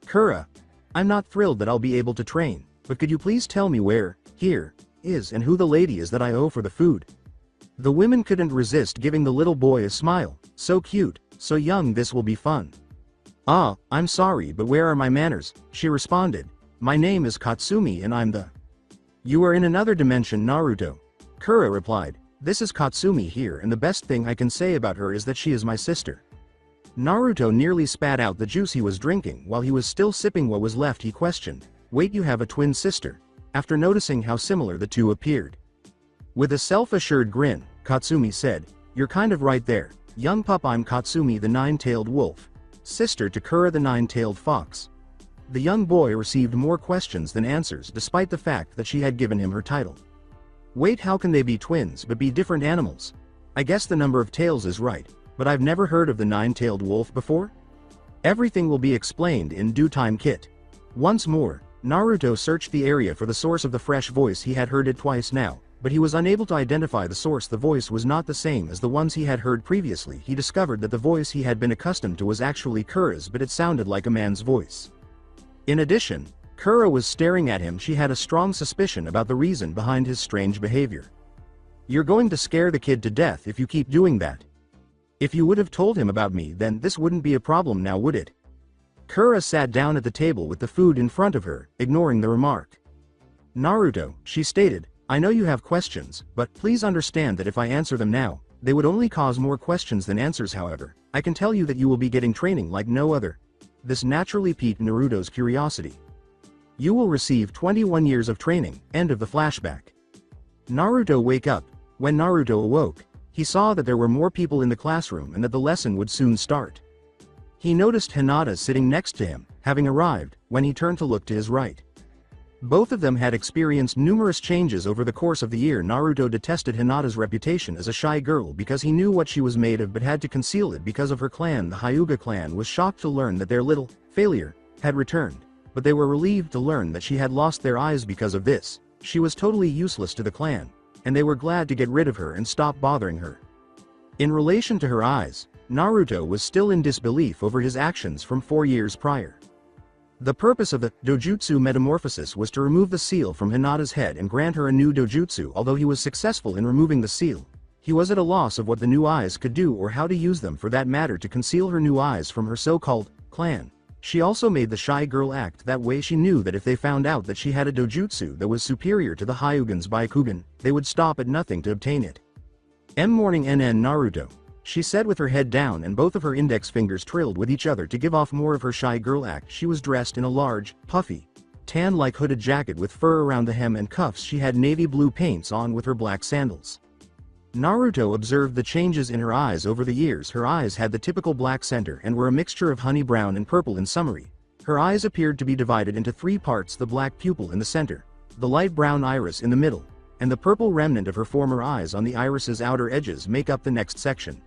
Kura, I'm not thrilled that I'll be able to train, but could you please tell me where here is and who the lady is that I owe for the food?" The women couldn't resist giving the little boy a smile. "So cute, so young, this will be fun." "Ah, I'm sorry, but where are my manners?" she responded. "My name is Katsumi and I'm the—" "You are in another dimension, Naruto," Kura replied. "This is Katsumi here, and the best thing I can say about her is that she is my sister." Naruto nearly spat out the juice he was drinking. While he was still sipping what was left, he questioned, "Wait, you have a twin sister?" after noticing how similar the two appeared. With a self-assured grin, Katsumi said, "You're kind of right there, young pup. I'm Katsumi the 9-tailed wolf, sister to Kura the 9-tailed fox." The young boy received more questions than answers despite the fact that she had given him her title. "Wait, how can they be twins but be different animals? I guess the number of tails is right, but I've never heard of the 9-tailed wolf before." "Everything will be explained in due time, Kit." Once more, Naruto searched the area for the source of the fresh voice. He had heard it twice now, but he was unable to identify the source. The voice was not the same as the ones he had heard previously. He discovered that the voice he had been accustomed to was actually Kura's, but it sounded like a man's voice. In addition, Kura was staring at him. She had a strong suspicion about the reason behind his strange behavior. "You're going to scare the kid to death if you keep doing that. If you would have told him about me, then this wouldn't be a problem now, would it?" Kura sat down at the table with the food in front of her, ignoring the remark. "Naruto," she stated, "I know you have questions, but please understand that if I answer them now, they would only cause more questions than answers. However, I can tell you that you will be getting training like no other." This naturally piqued Naruto's curiosity. "You will receive 21 years of training." End of the flashback. Naruto wake up. When Naruto awoke, he saw that there were more people in the classroom and that the lesson would soon start. He noticed Hinata sitting next to him, having arrived, when he turned to look to his right. Both of them had experienced numerous changes over the course of the year. Naruto detested Hinata's reputation as a shy girl because he knew what she was made of but had to conceal it because of her clan. The Hyuga clan was shocked to learn that their little failure had returned, but they were relieved to learn that she had lost their eyes because of this. She was totally useless to the clan, and they were glad to get rid of her and stop bothering her. In relation to her eyes, Naruto was still in disbelief over his actions from 4 years prior. The purpose of the dojutsu metamorphosis was to remove the seal from Hinata's head and grant her a new dojutsu. Although he was successful in removing the seal, he was at a loss of what the new eyes could do or how to use them for that matter to conceal her new eyes from her so-called clan. She also made the shy girl act that way. She knew that if they found out that she had a dojutsu that was superior to the Hyugan's Byakugan, they would stop at nothing to obtain it. Morning NN Naruto, she said with her head down and both of her index fingers trilled with each other to give off more of her shy girl act. She was dressed in a large, puffy, tan-like hooded jacket with fur around the hem and cuffs. She had navy blue paints on with her black sandals. Naruto observed the changes in her eyes over the years. Her eyes had the typical black center and were a mixture of honey brown and purple. In summary, her eyes appeared to be divided into three parts: the black pupil in the center, the light brown iris in the middle, and the purple remnant of her former eyes on the iris's outer edges make up the next section.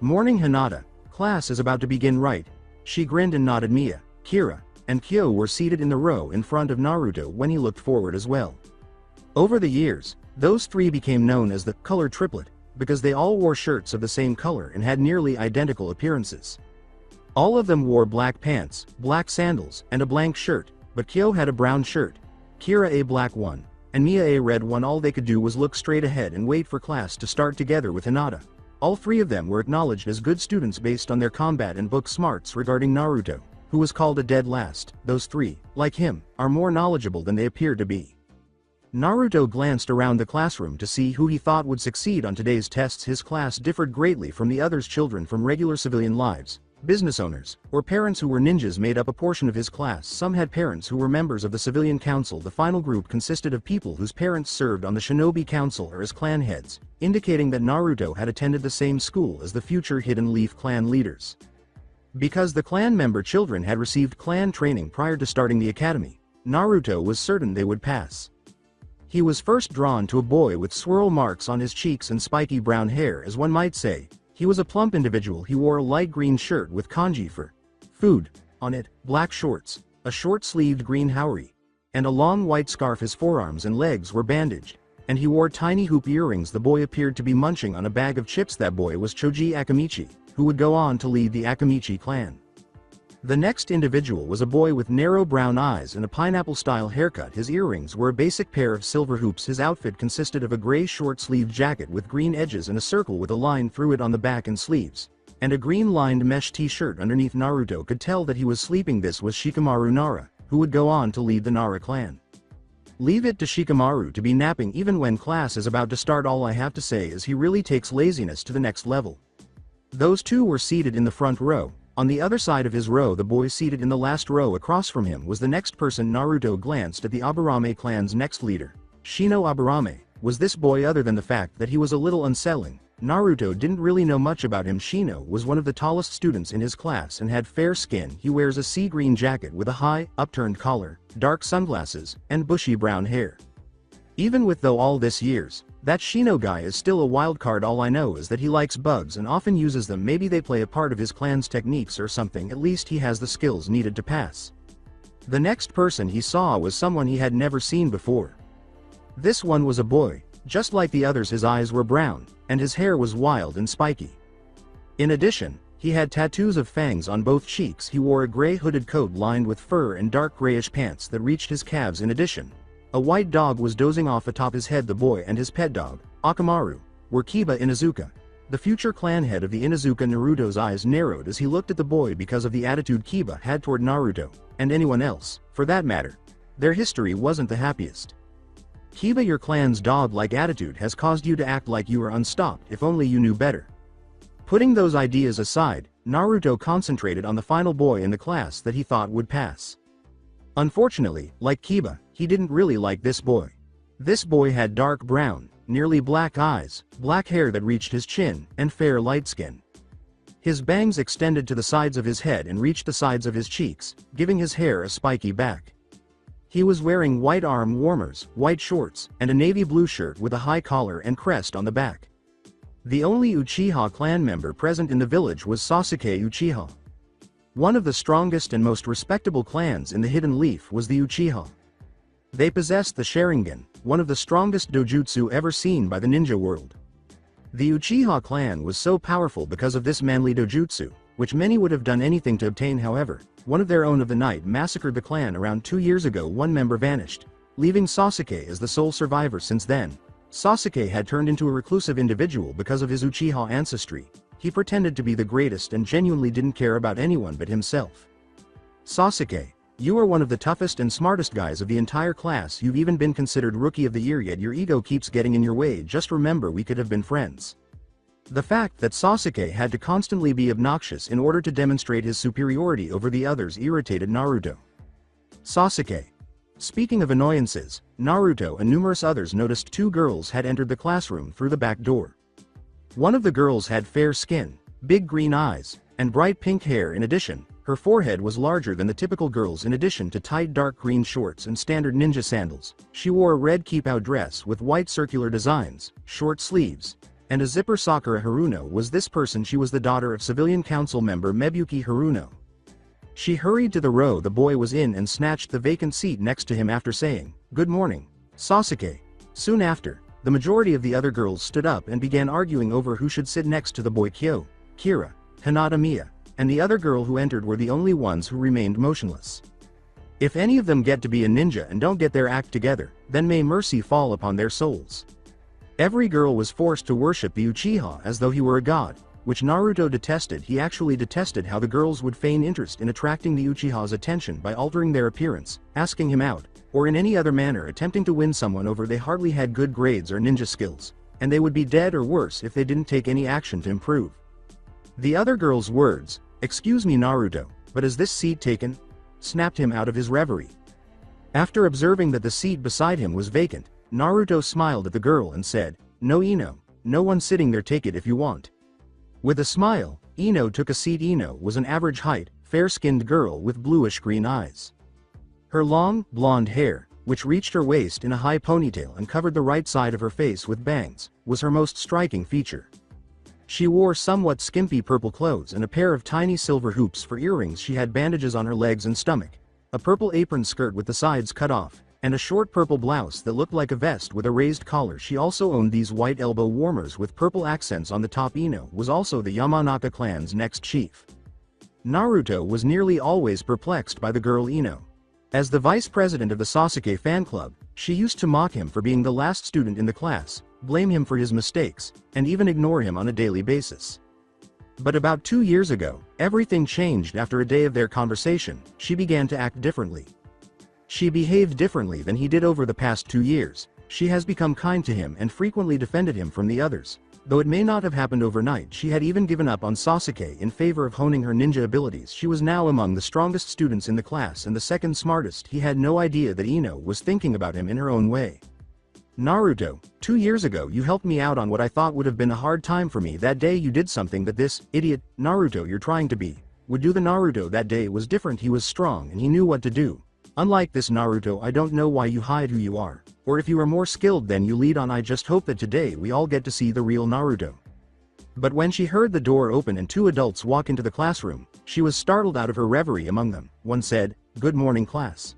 Morning, Hinata. Class is about to begin, right? She grinned and nodded. Mia, Kira, and Kyo were seated in the row in front of Naruto when he looked forward as well. Over the years, those three became known as the color triplet, because they all wore shirts of the same color and had nearly identical appearances. All of them wore black pants, black sandals, and a blank shirt, but Kyo had a brown shirt, Kira a black one, and Mia a red one. All they could do was look straight ahead and wait for class to start together with Hinata. All three of them were acknowledged as good students based on their combat and book smarts. Regarding Naruto, who was called a dead last, those three, like him, are more knowledgeable than they appear to be. Naruto glanced around the classroom to see who he thought would succeed on today's tests. His class differed greatly from the others. Children from regular civilian lives, business owners, or parents who were ninjas made up a portion of his class. Some had parents who were members of the civilian council. The final group consisted of people whose parents served on the shinobi council or as clan heads, indicating that Naruto had attended the same school as the future Hidden Leaf clan leaders. Because the clan member children had received clan training prior to starting the academy, Naruto was certain they would pass. He was first drawn to a boy with swirl marks on his cheeks and spiky brown hair. As one might say, he was a plump individual. He wore a light green shirt with kanji for food on it, black shorts, a short-sleeved green haori, and a long white scarf. His forearms and legs were bandaged, and he wore tiny hoop earrings. The boy appeared to be munching on a bag of chips. That boy was Choji Akamichi, who would go on to lead the Akamichi clan. The next individual was a boy with narrow brown eyes and a pineapple-style haircut. His earrings were a basic pair of silver hoops. His outfit consisted of a gray short-sleeved jacket with green edges and a circle with a line through it on the back and sleeves, and a green-lined mesh t-shirt underneath. Naruto could tell that he was sleeping. This was Shikamaru Nara, who would go on to lead the Nara clan. Leave it to Shikamaru to be napping even when class is about to start. All I have to say is he really takes laziness to the next level. Those two were seated in the front row. On the other side of his row, the boy seated in the last row across from him was the next person. Naruto glanced at the Aburame clan's next leader. Shino Aburame. Was this boy? Other than the fact that he was a little unsettling, Naruto didn't really know much about him. Shino was one of the tallest students in his class and had fair skin. He wears a sea green jacket with a high, upturned collar, dark sunglasses, and bushy brown hair. Even with though all this years, that Shino guy is still a wild card. All I know is that he likes bugs and often uses them. Maybe they play a part of his clan's techniques or something. At least he has the skills needed to pass. The next person he saw was someone he had never seen before. This one was a boy, just like the others. His eyes were brown, and his hair was wild and spiky. In addition, he had tattoos of fangs on both cheeks. He wore a gray hooded coat lined with fur and dark grayish pants that reached his calves. In addition, a white dog was dozing off atop his head. The boy and his pet dog, Akamaru, were Kiba Inuzuka, the future clan head of the Inuzuka. Naruto's eyes narrowed as he looked at the boy because of the attitude Kiba had toward Naruto, and anyone else, for that matter. Their history wasn't the happiest. Kiba, your clan's dog-like attitude has caused you to act like you are unstopped. If only you knew better. Putting those ideas aside, Naruto concentrated on the final boy in the class that he thought would pass. Unfortunately, like Kiba, he didn't really like this boy. This boy had dark brown, nearly black eyes, black hair that reached his chin, and fair light skin. His bangs extended to the sides of his head and reached the sides of his cheeks, giving his hair a spiky back. He was wearing white arm warmers, white shorts, and a navy blue shirt with a high collar and crest on the back. The only Uchiha clan member present in the village was Sasuke Uchiha. One of the strongest and most respectable clans in the Hidden Leaf was the Uchiha. They possessed the Sharingan, one of the strongest dojutsu ever seen by the ninja world. The Uchiha clan was so powerful because of this manly dojutsu, which many would have done anything to obtain. However, one of their own of the night massacred the clan around 2 years ago. One member vanished, leaving Sasuke as the sole survivor. Since then, Sasuke had turned into a reclusive individual because of his Uchiha ancestry. He pretended to be the greatest and genuinely didn't care about anyone but himself. Sasuke, you are one of the toughest and smartest guys of the entire class. You've even been considered Rookie of the Year, yet your ego keeps getting in your way. Just remember, we could have been friends. The fact that Sasuke had to constantly be obnoxious in order to demonstrate his superiority over the others irritated Naruto. Sasuke, Speaking of annoyances, Naruto and numerous others noticed two girls had entered the classroom through the back door. One of the girls had fair skin, big green eyes, and bright pink hair. In addition, her forehead was larger than the typical girls. In addition to tight dark green shorts and standard ninja sandals, she wore a red keep-out dress with white circular designs, short sleeves, and a zipper. Sakura Haruno was this person. She was the daughter of civilian council member Mebuki Haruno. She hurried to the row the boy was in and snatched the vacant seat next to him after saying, "Good morning, Sasuke." Soon after, the majority of the other girls stood up and began arguing over who should sit next to the boy. Kyo, Kira, Hinata, Mia, and the other girl who entered were the only ones who remained motionless. If any of them get to be a ninja and don't get their act together, then may mercy fall upon their souls. Every girl was forced to worship the Uchiha as though he were a god, which Naruto detested. He actually detested how the girls would feign interest in attracting the Uchiha's attention by altering their appearance, asking him out, or in any other manner attempting to win someone over. They hardly had good grades or ninja skills, and they would be dead or worse if they didn't take any action to improve. The other girl's words, "Excuse me Naruto, but is this seat taken?" snapped him out of his reverie. After observing that the seat beside him was vacant, Naruto smiled at the girl and said, "No Ino, no one sitting there, take it if you want." With a smile, Ino took a seat. Ino was an average height, fair-skinned girl with bluish-green eyes. Her long, blonde hair, which reached her waist in a high ponytail and covered the right side of her face with bangs, was her most striking feature. She wore somewhat skimpy purple clothes and a pair of tiny silver hoops for earrings. She had bandages on her legs and stomach, a purple apron skirt with the sides cut off, and a short purple blouse that looked like a vest with a raised collar. She also owned these white elbow warmers with purple accents on the top. Ino was also the Yamanaka clan's next chief. Naruto was nearly always perplexed by the girl Ino. As the vice president of the Sasuke fan club, she used to mock him for being the last student in the class, blame him for his mistakes, and even ignore him on a daily basis. But about 2 years ago, everything changed. After a day of their conversation, she began to act differently. She behaved differently than he did over the past 2 years. She has become kind to him and frequently defended him from the others. Though it may not have happened overnight, she had even given up on Sasuke in favor of honing her ninja abilities. She was now among the strongest students in the class and the second smartest. He had no idea that Ino was thinking about him in her own way. "Naruto, 2 years ago you helped me out on what I thought would have been a hard time for me. That day you did something that this idiot, Naruto you're trying to be, would do." The Naruto that day was different. He was strong and he knew what to do. Unlike this Naruto, I don't know why you hide who you are, or if you are more skilled then you lead on. I just hope that today we all get to see the real Naruto. But when she heard the door open and 2 adults walk into the classroom, she was startled out of her reverie. Among them, one said, "Good morning class."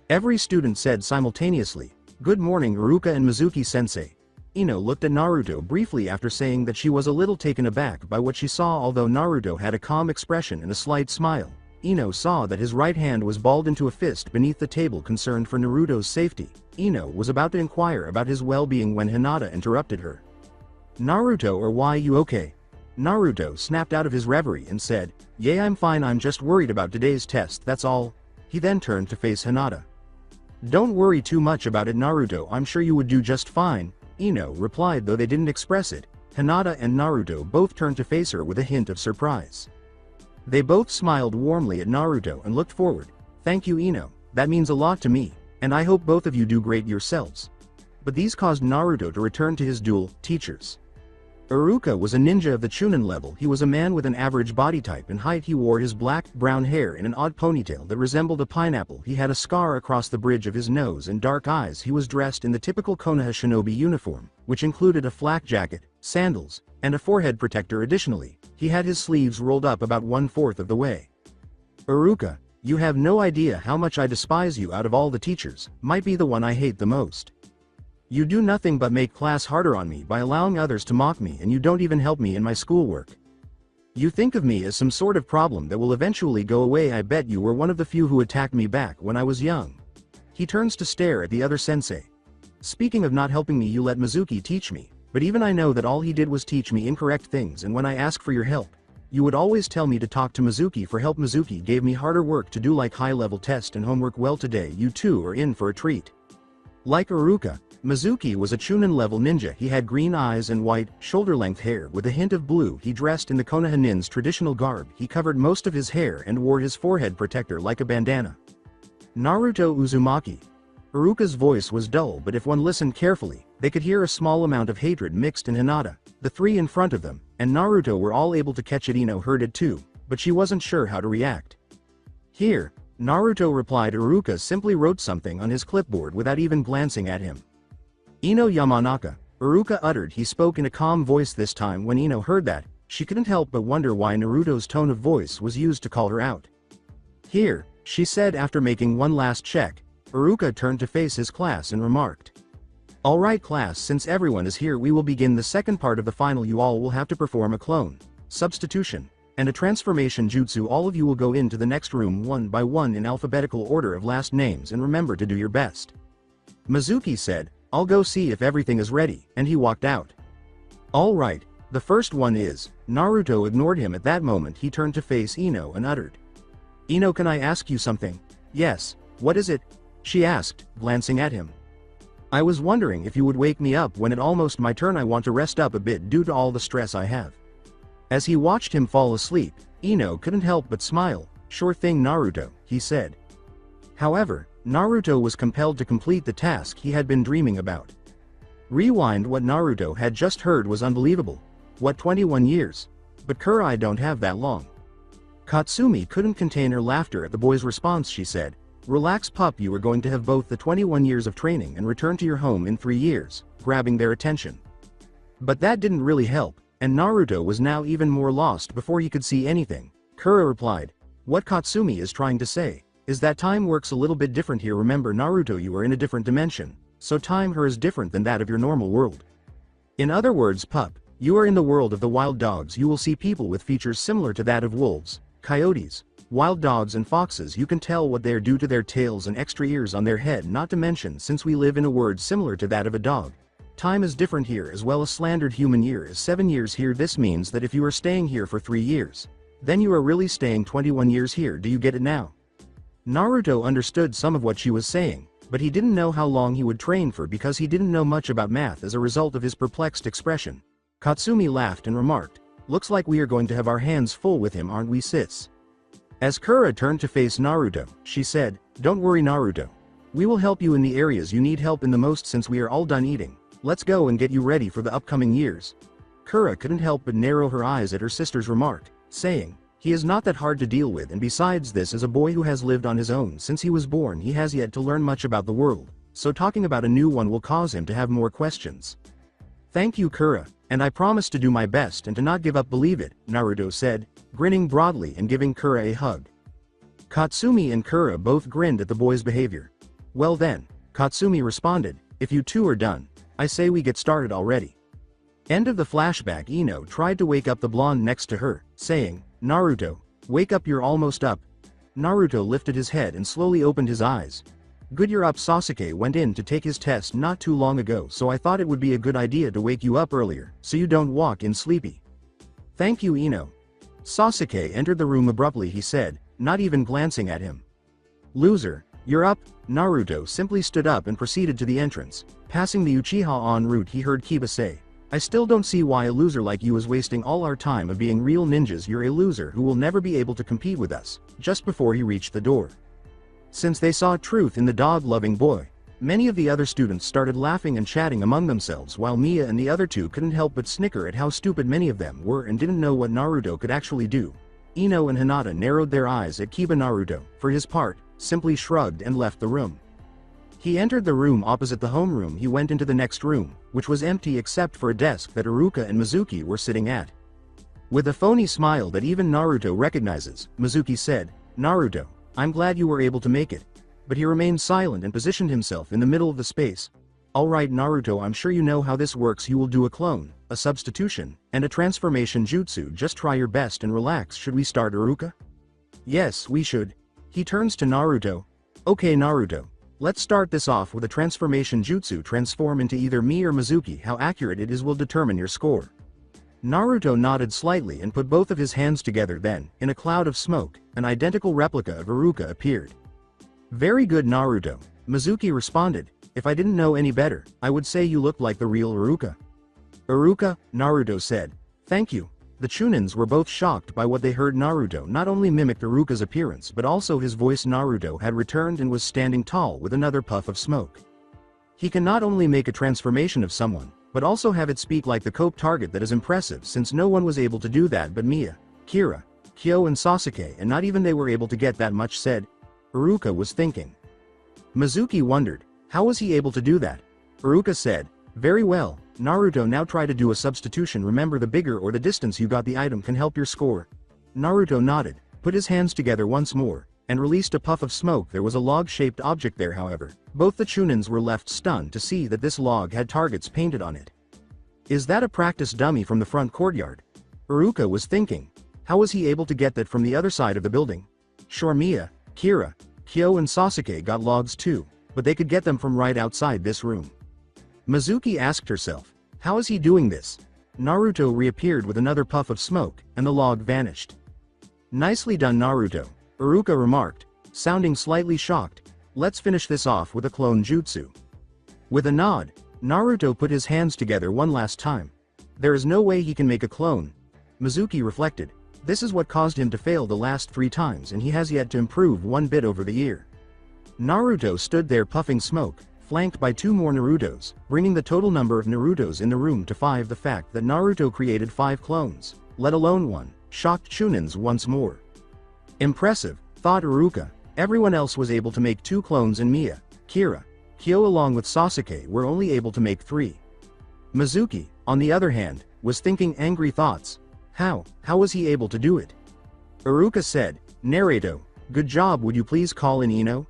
Every student said simultaneously, "Good morning Iruka and Mizuki-sensei." Ino looked at Naruto briefly after saying that she was a little taken aback by what she saw. Although Naruto had a calm expression and a slight smile, Ino saw that his right hand was balled into a fist beneath the table. Concerned for Naruto's safety, Ino was about to inquire about his well-being when Hinata interrupted her. "Naruto, or why you okay?" Naruto snapped out of his reverie and said, "Yeah, I'm fine, I'm just worried about today's test, that's all." He then turned to face Hinata. "Don't worry too much about it Naruto, I'm sure you would do just fine," Ino replied. Though they didn't express it, Hinata and Naruto both turned to face her with a hint of surprise. They both smiled warmly at Naruto and looked forward. "Thank you Ino, that means a lot to me, and I hope both of you do great yourselves." But these caused Naruto to return to his dual teachers. Iruka was a ninja of the Chunin level. He was a man with an average body type and height. He wore his black-brown hair in an odd ponytail that resembled a pineapple. He had a scar across the bridge of his nose and dark eyes. He was dressed in the typical Konoha shinobi uniform, which included a flak jacket, sandals, and a forehead protector. Additionally, he had his sleeves rolled up about 1/4 of the way. "Iruka, you have no idea how much I despise you. Out of all the teachers, might be the one I hate the most. You do nothing but make class harder on me by allowing others to mock me, and you don't even help me in my schoolwork. You think of me as some sort of problem that will eventually go away. I bet you were one of the few who attacked me back when I was young." He turns to stare at the other sensei. "Speaking of not helping me, you let Mizuki teach me, but even I know that all he did was teach me incorrect things, and when I ask for your help, you would always tell me to talk to Mizuki for help. Mizuki gave me harder work to do, like high-level test and homework. Well, today you two are in for a treat." Like Iruka, Mizuki was a Chunin-level ninja. He had green eyes and white, shoulder-length hair with a hint of blue. He dressed in the Konoha nin's traditional garb. He covered most of his hair and wore his forehead protector like a bandana. Naruto Uzumaki. Iruka's voice was dull, but if one listened carefully, they could hear a small amount of hatred mixed in Hinata. The three in front of them, and Naruto were all able to catch it. Ino heard it too, but she wasn't sure how to react. Here, Naruto replied. Iruka simply wrote something on his clipboard without even glancing at him. Ino Yamanaka, Iruka uttered. He spoke in a calm voice this time. When Ino heard that, she couldn't help but wonder why Naruto's tone of voice was used to call her out. Here, she said after making one last check. Iruka turned to face his class and remarked. Alright class, since everyone is here, we will begin the second part of the final. You all will have to perform a clone, substitution, and a transformation jutsu. All of you will go into the next room one by one in alphabetical order of last names, and remember to do your best. Mizuki said, I'll go see if everything is ready, and he walked out. Alright, the first one is. Naruto ignored him at that moment. He turned to face Ino and uttered. Ino, can I ask you something? Yes, what is it? She asked, glancing at him. I was wondering if you would wake me up when it's almost my turn. I want to rest up a bit due to all the stress I have. As he watched him fall asleep, Ino couldn't help but smile. Sure thing, Naruto, he said. However, Naruto was compelled to complete the task he had been dreaming about. Rewind. What Naruto had just heard was unbelievable. What, 21 years? But Kura, I don't have that long. Katsumi couldn't contain her laughter at the boy's response. She said, Relax pup, you are going to have both the 21 years of training and return to your home in 3 years, grabbing their attention. But that didn't really help, and Naruto was now even more lost before he could see anything. Kura replied, what Katsumi is trying to say is that time works a little bit different here. Remember Naruto, you are in a different dimension, so time here is different than that of your normal world. In other words pup, you are in the world of the wild dogs. You will see people with features similar to that of wolves, coyotes, wild dogs and foxes. You can tell what they are due to their tails and extra ears on their head, not to mention since we live in a world similar to that of a dog. Time is different here as well. A standard human year is 7 years here. This means that if you are staying here for 3 years, then you are really staying 21 years here. Do you get it now? Naruto understood some of what she was saying, but he didn't know how long he would train for because he didn't know much about math. As a result of his perplexed expression, Katsumi laughed and remarked, looks like we are going to have our hands full with him, aren't we sis? As Kura turned to face Naruto, she said, don't worry Naruto. We will help you in the areas you need help in the most. Since we are all done eating, let's go and get you ready for the upcoming years. Kura couldn't help but narrow her eyes at her sister's remark, saying, he is not that hard to deal with, and besides this is a boy who has lived on his own since he was born. He has yet to learn much about the world, so talking about a new one will cause him to have more questions. Thank you Kura, and I promise to do my best and to not give up. Believe it, Naruto said, grinning broadly and giving Kura a hug. Katsumi and Kura both grinned at the boy's behavior. Well then, Katsumi responded, if you two are done, I say we get started already. End of the flashback. Ino tried to wake up the blonde next to her, saying, Naruto, wake up, you're almost up. Naruto lifted his head and slowly opened his eyes. Good, you're up. Sasuke went in to take his test not too long ago, so I thought it would be a good idea to wake you up earlier, so you don't walk in sleepy. Thank you Ino. Sasuke entered the room abruptly. He said, not even glancing at him. Loser, you're up. Naruto simply stood up and proceeded to the entrance. Passing the Uchiha en route, he heard Kiba say, I still don't see why a loser like you is wasting all our time of being real ninjas. You're a loser who will never be able to compete with us. Just before he reached the door, since they saw truth in the dog-loving boy, many of the other students started laughing and chatting among themselves, while Mia and the other two couldn't help but snicker at how stupid many of them were and didn't know what Naruto could actually do. Ino and Hinata narrowed their eyes at Kiba. Naruto, for his part, simply shrugged and left the room. He entered the room opposite the homeroom. He went into the next room, which was empty except for a desk that Iruka and Mizuki were sitting at. With a phony smile that even Naruto recognizes, Mizuki said, Naruto, I'm glad you were able to make it. But he remained silent and positioned himself in the middle of the space. Alright Naruto, I'm sure you know how this works. You will do a clone, a substitution, and a transformation jutsu. Just try your best and relax. Should we start, Iruka? Yes, we should. He turns to Naruto. Okay Naruto, let's start this off with a transformation jutsu. Transform into either me or Mizuki. How accurate it is will determine your score. Naruto nodded slightly and put both of his hands together. Then, in a cloud of smoke, an identical replica of Iruka appeared. Very good Naruto, Mizuki responded. If I didn't know any better, I would say you looked like the real Iruka. Iruka, Naruto said. Thank you. The Chunins were both shocked by what they heard. Naruto not only mimicked Iruka's appearance but also his voice. Naruto had returned and was standing tall with another puff of smoke. He can not only make a transformation of someone, but also have it speak like the cope target. That is impressive since no one was able to do that but Mia, Kira, Kyo and Sasuke, and not even they were able to get that much said. Iruka was thinking. Mizuki wondered, how was he able to do that? Iruka said, very well, Naruto, now try to do a substitution. Remember, the bigger or the distance you got the item can help your score. Naruto nodded, put his hands together once more, and released a puff of smoke. There was a log-shaped object there. However, both the Chunins were left stunned to see that this log had targets painted on it. Is that a practice dummy from the front courtyard? Iruka was thinking. How was he able to get that from the other side of the building? Sure, Mia, Kira, Kyo and Sasuke got logs too, but they could get them from right outside this room. Mizuki asked herself, how is he doing this? Naruto reappeared with another puff of smoke, and the log vanished. Nicely done, Naruto, Iruka remarked, sounding slightly shocked. Let's finish this off with a clone jutsu. With a nod, Naruto put his hands together one last time. There is no way he can make a clone. Mizuki reflected. This is what caused him to fail the last 3 times, and he has yet to improve one bit over the year. Naruto stood there puffing smoke, flanked by 2 more Narutos, bringing the total number of Narutos in the room to 5. The fact that Naruto created 5 clones, let alone 1, shocked Chunins once more. Impressive, thought Iruka. Everyone else was able to make 2 clones, and Mia, Kira, Kyo along with Sasuke were only able to make 3. Mizuki, on the other hand, was thinking angry thoughts. How was he able to do it? Iruka said, Naruto, good job, would you please call in Ino?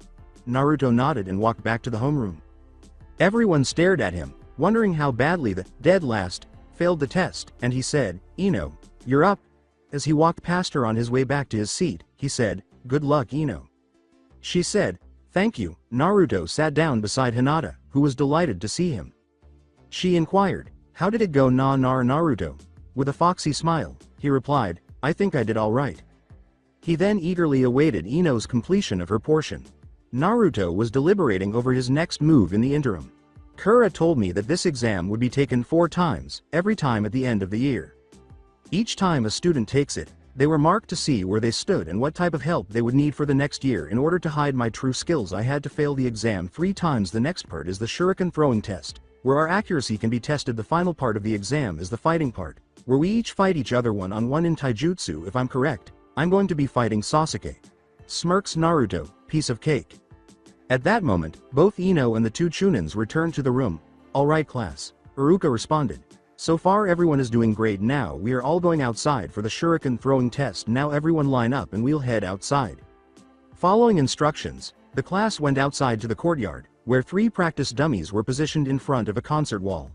Naruto nodded and walked back to the homeroom. Everyone stared at him, wondering how badly the dead last failed the test, and he said, Ino, you're up. As he walked past her on his way back to his seat, he said, good luck, Ino. She said, thank you. Naruto sat down beside Hinata, who was delighted to see him. She inquired, how did it go, Naruto? With a foxy smile, he replied, I think I did all right. He then eagerly awaited Ino's completion of her portion. Naruto was deliberating over his next move in the interim. Kura told me that this exam would be taken 4 times, every time at the end of the year. Each time a student takes it, they were marked to see where they stood and what type of help they would need for the next year. In order to hide my true skills, I had to fail the exam 3 times. The next part is the shuriken throwing test, where our accuracy can be tested. The final part of the exam is the fighting part, where we each fight each other 1-on-1 in taijutsu. If I'm correct, I'm going to be fighting Sasuke. Smirks Naruto, piece of cake. At that moment, both Ino and the 2 Chunins returned to the room. Alright class, Iruka responded. So far everyone is doing great. Now we are all going outside for the shuriken throwing test. Now everyone line up and we'll head outside. Following instructions, the class went outside to the courtyard, where 3 practice dummies were positioned in front of a concert wall.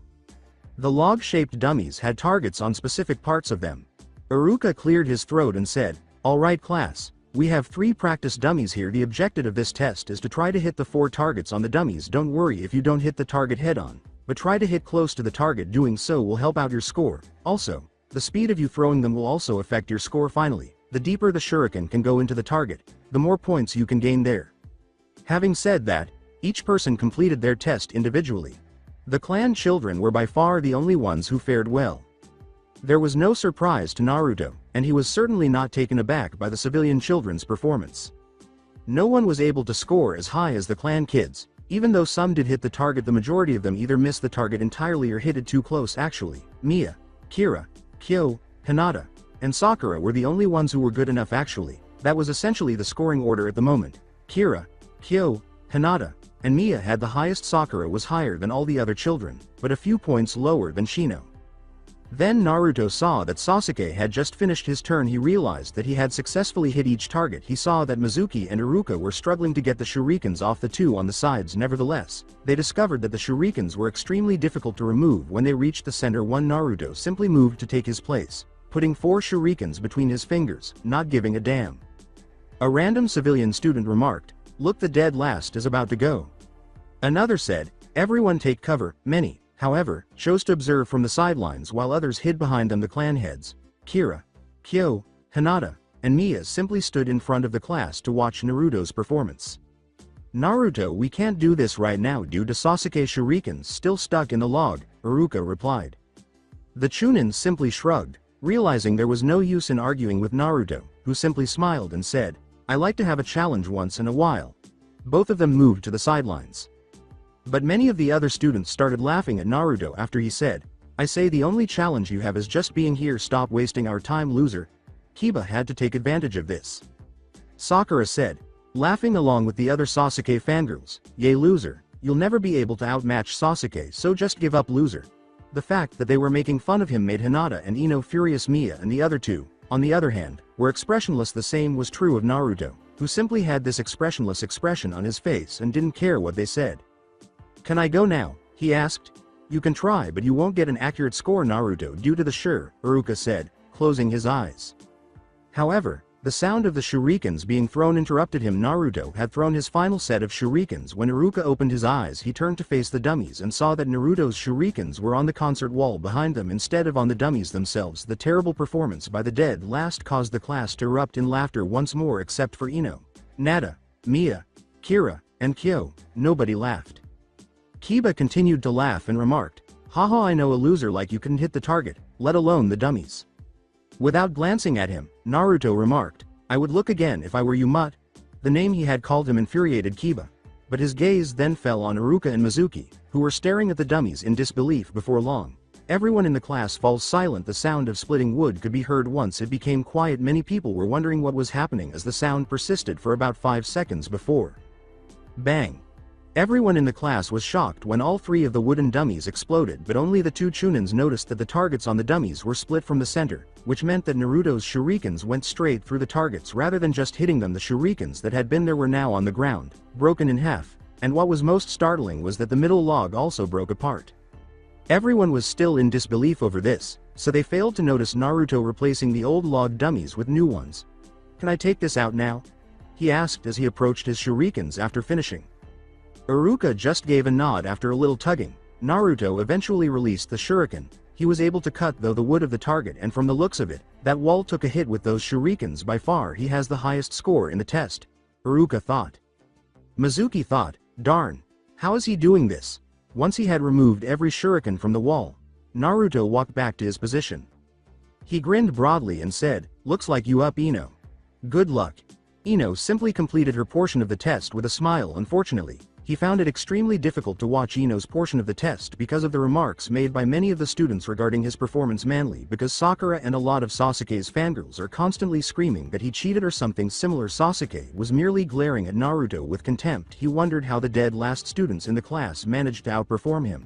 The log-shaped dummies had targets on specific parts of them. Iruka cleared his throat and said, alright class, we have 3 practice dummies here. The objective of this test is to try to hit the 4 targets on the dummies. Don't worry if you don't hit the target head-on, but try to hit close to the target. Doing so will help out your score. Also, the speed of you throwing them will also affect your score. Finally, the deeper the shuriken can go into the target, the more points you can gain there. Having said that, each person completed their test individually. The clan children were by far the only ones who fared well. There was no surprise to Naruto, and he was certainly not taken aback by the civilian children's performance. No one was able to score as high as the clan kids. Even though some did hit the target, the majority of them either missed the target entirely or hit it too close. Actually, Mia, Kira, Kyo, Hinata, and Sakura were the only ones who were good enough. Actually, that was essentially the scoring order at the moment. Kira, Kyo, Hinata, and Mia had the highest. Sakura was higher than all the other children, but a few points lower than Shino. Then Naruto saw that Sasuke had just finished his turn. He realized that he had successfully hit each target. He saw that Mizuki and Iruka were struggling to get the shurikens off the 2 on the sides. Nevertheless, they discovered that the shurikens were extremely difficult to remove. When they reached the center, one Naruto simply moved to take his place, putting 4 shurikens between his fingers, not giving a damn. A random civilian student remarked, "Look, the dead last is about to go." Another said, "Everyone take cover." Many, however, chose to observe from the sidelines while others hid behind them. The clan heads, Kira, Kyo, Hinata, and Mia simply stood in front of the class to watch Naruto's performance. "Naruto, we can't do this right now due to Sasuke's shurikens still stuck in the log," Iruka replied. The Chunin simply shrugged. Realizing there was no use in arguing with Naruto, who simply smiled and said, "I like to have a challenge once in a while." Both of them moved to the sidelines. But many of the other students started laughing at Naruto after he said, "I say the only challenge you have is just being here. Stop wasting our time, loser." Kiba had to take advantage of this. Sakura said, laughing along with the other Sasuke fangirls, "Yay, loser, you'll never be able to outmatch Sasuke, so just give up, loser." The fact that they were making fun of him made Hinata and Ino furious. Mia and the other two, on the other hand, were expressionless. The same was true of Naruto, who simply had this expressionless expression on his face and didn't care what they said. "Can I go now?" he asked. "You can try, but you won't get an accurate score, Naruto, due to the sure," Iruka said, closing his eyes. However, the sound of the shurikens being thrown interrupted him. Naruto had thrown his final set of shurikens. When Iruka opened his eyes, he turned to face the dummies and saw that Naruto's shurikens were on the concert wall behind them instead of on the dummies themselves. The terrible performance by the dead last caused the class to erupt in laughter once more except for Ino, Nada, Mia, Kira, and Kyo. Nobody laughed. Kiba continued to laugh and remarked, "Haha, I know a loser like you couldn't hit the target, let alone the dummies." Without glancing at him, Naruto remarked, "I would look again if I were you, Mutt." The name he had called him infuriated Kiba. But his gaze then fell on Iruka and Mizuki, who were staring at the dummies in disbelief. Before long, everyone in the class falls silent. The sound of splitting wood could be heard. Once it became quiet, many people were wondering what was happening as the sound persisted for about 5 seconds before bang. Everyone in the class was shocked when all 3 of the wooden dummies exploded, but only the 2 Chunins noticed that the targets on the dummies were split from the center, which meant that Naruto's shurikens went straight through the targets rather than just hitting them. The shurikens that had been there were now on the ground, broken in half, and what was most startling was that the middle log also broke apart. Everyone was still in disbelief over this, so they failed to notice Naruto replacing the old log dummies with new ones. "Can I take this out now?" he asked as he approached his shurikens after finishing. Iruka just gave a nod. After a little tugging, Naruto eventually released the shuriken. He was able to cut though the wood of the target, and from the looks of it, that wall took a hit with those shurikens. By far he has the highest score in the test, Iruka thought. Mizuki thought, darn, how is he doing this? Once he had removed every shuriken from the wall, Naruto walked back to his position. He grinned broadly and said, "Looks like you up, Ino. Good luck." Ino simply completed her portion of the test with a smile. Unfortunately, he found it extremely difficult to watch Ino's portion of the test because of the remarks made by many of the students regarding his performance, mainly because Sakura and a lot of Sasuke's fangirls are constantly screaming that he cheated or something similar. Sasuke was merely glaring at Naruto with contempt. He wondered how the dead last students in the class managed to outperform him.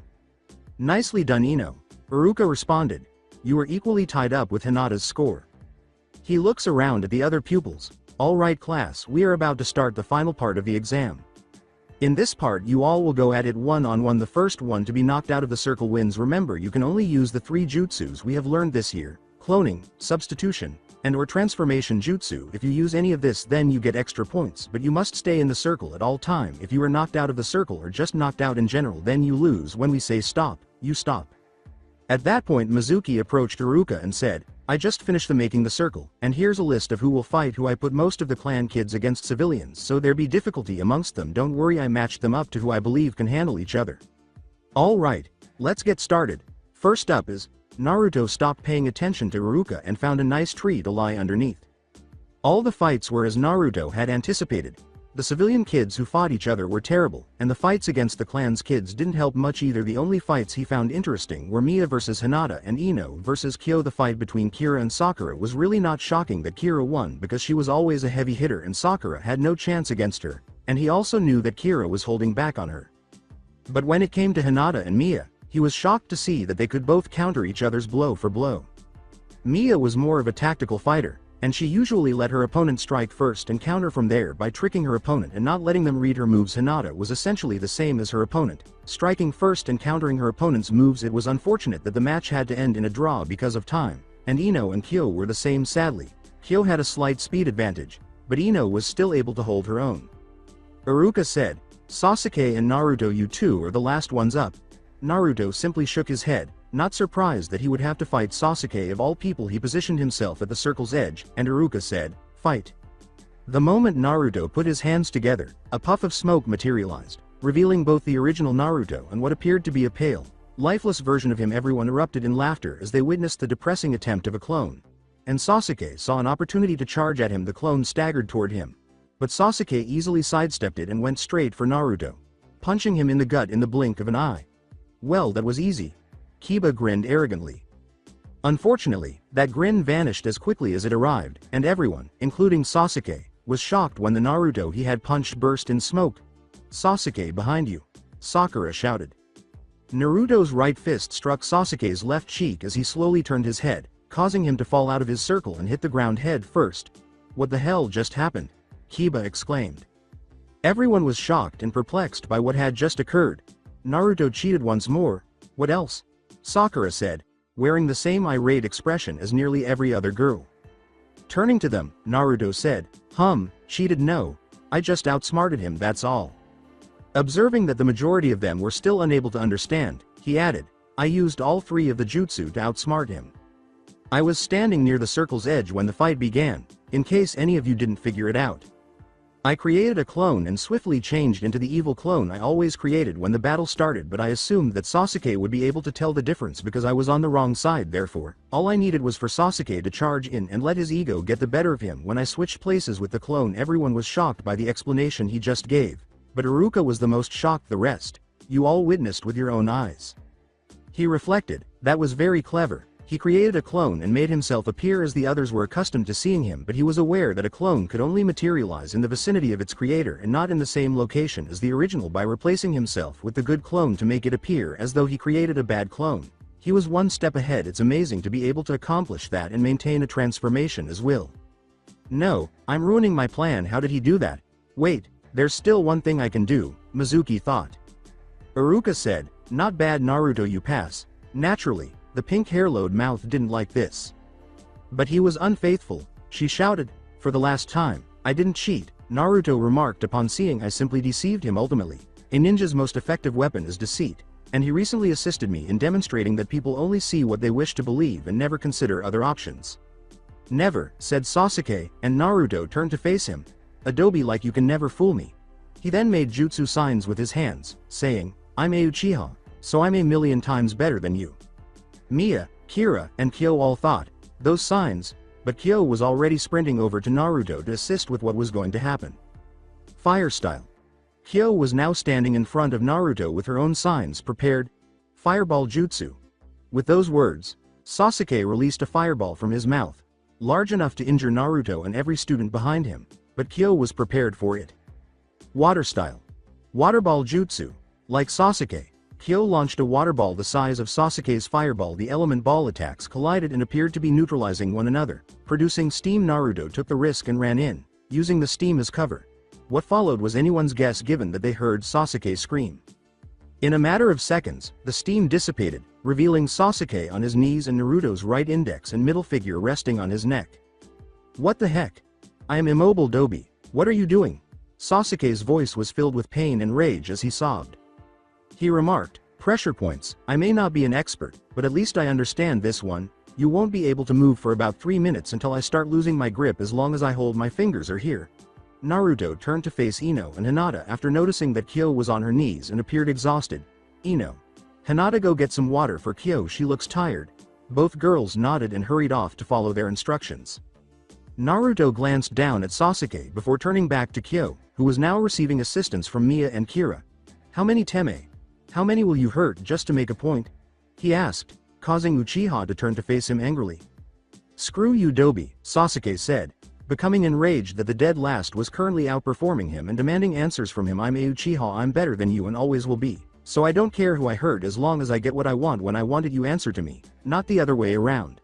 "Nicely done, Ino," Iruka responded. "You are equally tied up with Hinata's score." He looks around at the other pupils. "Alright class, we are about to start the final part of the exam. In this part you all will go at it one-on-one. The first one to be knocked out of the circle wins. Remember, you can only use the 3 jutsus we have learned this year: cloning, substitution, and/or transformation jutsu. If you use any of this, then you get extra points, but you must stay in the circle at all time. If you are knocked out of the circle or just knocked out in general, then you lose. When we say stop, you stop." At that point Mizuki approached Iruka and said, "I just finished making the circle, and here's a list of who will fight who. I put most of the clan kids against civilians, so there be difficulty amongst them. Don't worry, I matched them up to who I believe can handle each other." "Alright, let's get started. First up is..." Naruto stopped paying attention to Iruka and found a nice tree to lie underneath. All the fights were as Naruto had anticipated. The civilian kids who fought each other were terrible, and the fights against the clan's kids didn't help much either. The only fights he found interesting were Mia versus Hinata and Ino versus Kyo. The fight between Kira and Sakura was really not shocking that Kira won because she was always a heavy hitter and Sakura had no chance against her, and he also knew that Kira was holding back on her. But when it came to Hinata and Mia, he was shocked to see that they could both counter each other's blow for blow. Mia was more of a tactical fighter, and she usually let her opponent strike first and counter from there by tricking her opponent and not letting them read her moves. Hinata was essentially the same as her opponent, striking first and countering her opponent's moves. It was unfortunate that the match had to end in a draw because of time, and Ino and Kyo were the same. Sadly, Kyo had a slight speed advantage, but Ino was still able to hold her own. Iruka said, "Sasuke and Naruto, you two are the last ones up." Naruto simply shook his head, not surprised that he would have to fight Sasuke of all people. He positioned himself at the circle's edge, and Iruka said, "Fight." The moment Naruto put his hands together, a puff of smoke materialized, revealing both the original Naruto and what appeared to be a pale, lifeless version of him. Everyone erupted in laughter as they witnessed the depressing attempt of a clone. And Sasuke saw an opportunity to charge at him. The clone staggered toward him. But Sasuke easily sidestepped it and went straight for Naruto, punching him in the gut in the blink of an eye. Well, that was easy. Kiba grinned arrogantly. Unfortunately, that grin vanished as quickly as it arrived, and everyone, including Sasuke, was shocked when the Naruto he had punched burst in smoke. "Sasuke, behind you!" Sakura shouted. Naruto's right fist struck Sasuke's left cheek as he slowly turned his head, causing him to fall out of his circle and hit the ground head first. "What the hell just happened?" Kiba exclaimed. Everyone was shocked and perplexed by what had just occurred. "Naruto cheated once more. What else?" Sakura said, wearing the same irate expression as nearly every other girl. Turning to them, Naruto said, "Cheated no. I just outsmarted him, that's all." Observing that the majority of them were still unable to understand, he added, "I used all 3 of the jutsu to outsmart him. I was standing near the circle's edge when the fight began, in case any of you didn't figure it out. I created a clone and swiftly changed into the evil clone I always created when the battle started, but I assumed that Sasuke would be able to tell the difference because I was on the wrong side. Therefore, all I needed was for Sasuke to charge in and let his ego get the better of him. When I switched places with the clone, everyone was shocked by the explanation he just gave. But Iruka was the most shocked. The rest, you all witnessed with your own eyes." He reflected, that was very clever. He created a clone and made himself appear as the others were accustomed to seeing him, but he was aware that a clone could only materialize in the vicinity of its creator and not in the same location as the original. By replacing himself with the good clone to make it appear as though he created a bad clone, he was one step ahead. It's amazing to be able to accomplish that and maintain a transformation as will. "No, I'm ruining my plan. How did he do that? Wait, there's still one thing I can do," Mizuki thought. Iruka said, "Not bad Naruto, you pass." Naturally, the pink hair-load mouth didn't like this. "But he was unfaithful," she shouted. "For the last time, I didn't cheat," Naruto remarked upon seeing I simply deceived him. "Ultimately, a ninja's most effective weapon is deceit, and he recently assisted me in demonstrating that people only see what they wish to believe and never consider other options." "Never," said Sasuke, and Naruto turned to face him. "Adobe, like you can never fool me." He then made jutsu signs with his hands, saying, "I'm a Uchiha, so I'm a million times better than you." Mia, Kira, and Kyo all thought, "Those signs," but Kyo was already sprinting over to Naruto to assist with what was going to happen. Fire style. Kyo was now standing in front of Naruto with her own signs prepared. Fireball jutsu. With those words, Sasuke released a fireball from his mouth, large enough to injure Naruto and every student behind him, but Kyo was prepared for it. Water style. Water ball jutsu. Like Sasuke, Kyo launched a water ball the size of Sasuke's fireball. The element ball attacks collided and appeared to be neutralizing one another, producing steam. Naruto took the risk and ran in, using the steam as cover. What followed was anyone's guess given that they heard Sasuke scream. In a matter of seconds, the steam dissipated, revealing Sasuke on his knees and Naruto's right index and middle finger resting on his neck. "What the heck? I am immobile, Dobi. What are you doing?" Sasuke's voice was filled with pain and rage as he sobbed. He remarked, "Pressure points. I may not be an expert, but at least I understand this one. You won't be able to move for about 3 minutes until I start losing my grip. As long as I hold, my fingers are here." Naruto turned to face Ino and Hinata after noticing that Kyo was on her knees and appeared exhausted. "Ino. Hinata, go get some water for Kyo, she looks tired." Both girls nodded and hurried off to follow their instructions. Naruto glanced down at Sasuke before turning back to Kyo, who was now receiving assistance from Mia and Kira. "How many Teme? How many will you hurt just to make a point?" he asked, causing Uchiha to turn to face him angrily. "Screw you, Dobi," Sasuke said, becoming enraged that the dead last was currently outperforming him and demanding answers from him. "I'm a Uchiha, I'm better than you and always will be, so I don't care who I hurt as long as I get what I want when I want it. You answer to me, not the other way around."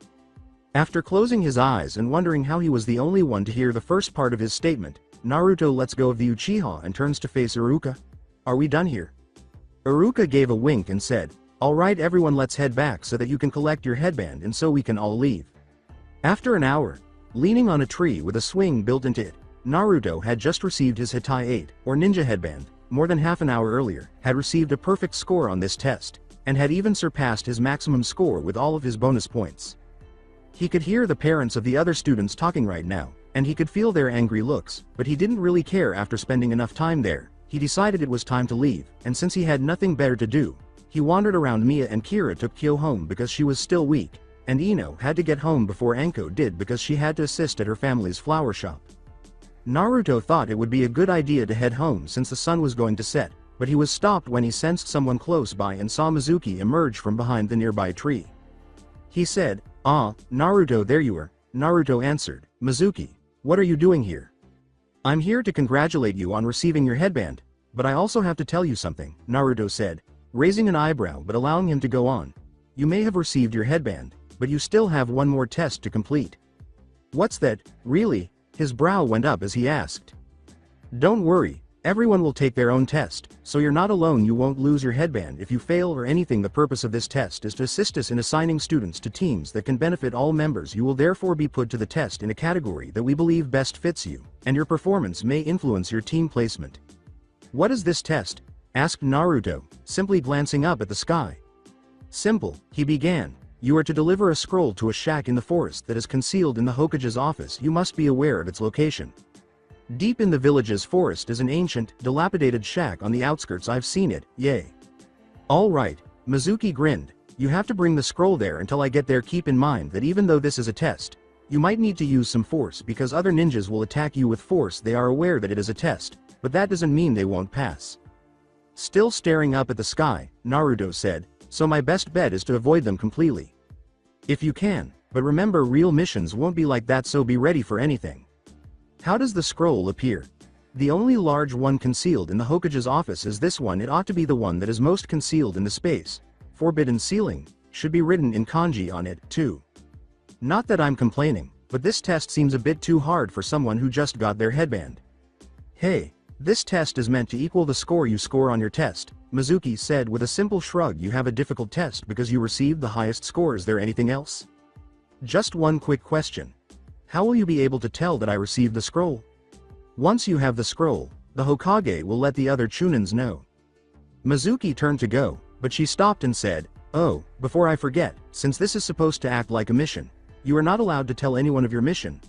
After closing his eyes and wondering how he was the only one to hear the first part of his statement, Naruto lets go of the Uchiha and turns to face Iruka. "Are we done here?" Iruka gave a wink and said, "All right everyone, let's head back so that you can collect your headband and so we can all leave." After an hour, leaning on a tree with a swing built into it, Naruto had just received his Hitai 8, or ninja headband, more than half an hour earlier, had received a perfect score on this test, and had even surpassed his maximum score with all of his bonus points. He could hear the parents of the other students talking right now, and he could feel their angry looks, but he didn't really care. After spending enough time there, he decided it was time to leave, and since he had nothing better to do, He wandered around. Mia and Kira took Kyo home because she was still weak, and Ino had to get home before Anko did because she had to assist at her family's flower shop. Naruto thought it would be a good idea to head home since the sun was going to set, but he was stopped when he sensed someone close by and saw Mizuki emerge from behind the nearby tree. He said, "Ah, Naruto, there you are." Naruto answered, "Mizuki, what are you doing here?" "I'm here to congratulate you on receiving your headband, but I also have to tell you something," Naruto said, raising an eyebrow but allowing him to go on. "You may have received your headband, but you still have one more test to complete." "What's that, really?" His brow went up as he asked. "Don't worry, everyone will take their own test, so you're not alone. You won't lose your headband if you fail or anything. The purpose of this test is to assist us in assigning students to teams that can benefit all members. You will therefore be put to the test in a category that we believe best fits you, and your performance may influence your team placement." "What is this test?" asked Naruto, simply glancing up at the sky. "Simple," he began. "You are to deliver a scroll to a shack in the forest that is concealed in the Hokage's office. You must be aware of its location. Deep in the village's forest is an ancient, dilapidated shack on the outskirts. I've seen it, yay." "All right," Mizuki grinned. "You have to bring the scroll there until I get there. Keep in mind that even though this is a test, you might need to use some force because other ninjas will attack you with force. They are aware that it is a test, but that doesn't mean they won't pass." Still staring up at the sky, Naruto said, "So my best bet is to avoid them completely. If you can, but remember real missions won't be like that, so be ready for anything." "How does the scroll appear?" "The only large one concealed in the Hokage's office is this one. It ought to be the one that is most concealed in the space. Forbidden ceiling should be written in kanji on it, too." "Not that I'm complaining, but this test seems a bit too hard for someone who just got their headband." "Hey, this test is meant to equal the score you score on your test," Mizuki said with a simple shrug. "You have a difficult test because you received the highest score. Is there anything else?" "Just one quick question. How will you be able to tell that I received the scroll?" "Once you have the scroll, the Hokage will let the other Chunins know." Mizuki turned to go, but she stopped and said, "Oh, before I forget, since this is supposed to act like a mission, you are not allowed to tell anyone of your mission.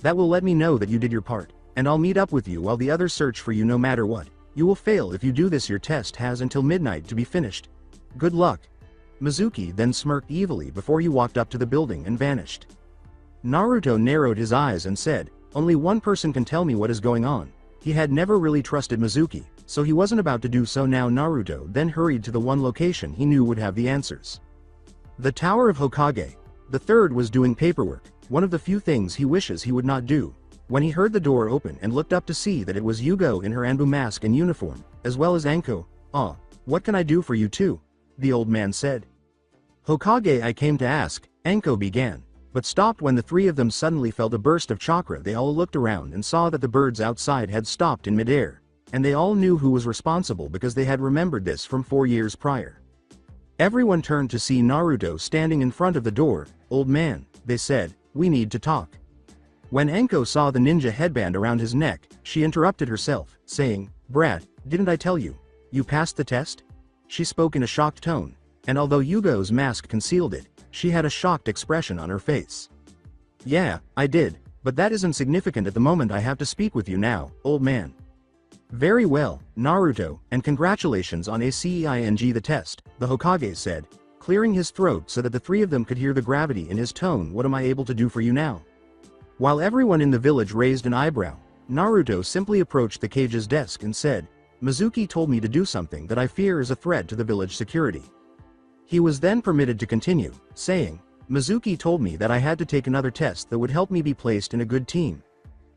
That will let me know that you did your part, and I'll meet up with you while the others search for you no matter what. You will fail if you do this. Your test has until midnight to be finished. Good luck." Mizuki then smirked evilly before he walked up to the building and vanished. Naruto narrowed his eyes and said, "Only one person can tell me what is going on." He had never really trusted Mizuki, so he wasn't about to do so now. Naruto then hurried to the one location he knew would have the answers. The Tower of Hokage. The third was doing paperwork, one of the few things he wishes he would not do. When he heard the door open and looked up to see that it was Yugo in her Anbu mask and uniform, as well as Anko. "Ah, what can I do for you too?" the old man said. "Hokage, I came to ask," Anko began, but stopped when the three of them suddenly felt a burst of chakra. They all looked around and saw that the birds outside had stopped in midair, and they all knew who was responsible because they had remembered this from 4 years prior. Everyone turned to see Naruto standing in front of the door. "Old man," they said, "we need to talk." When Anko saw the ninja headband around his neck, she interrupted herself, saying, "Brat, didn't I tell you? You passed the test?" She spoke in a shocked tone, and although Yugo's mask concealed it, she had a shocked expression on her face. "Yeah, I did, but that isn't significant at the moment. I have to speak with you now, old man." "Very well, Naruto, and congratulations on acing the test," the Hokage said, clearing his throat so that the three of them could hear the gravity in his tone. "What am I able to do for you now?" While everyone in the village raised an eyebrow, Naruto simply approached the cage's desk and said, "Mizuki told me to do something that I fear is a threat to the village security." He was then permitted to continue, saying, "Mizuki told me that I had to take another test that would help me be placed in a good team."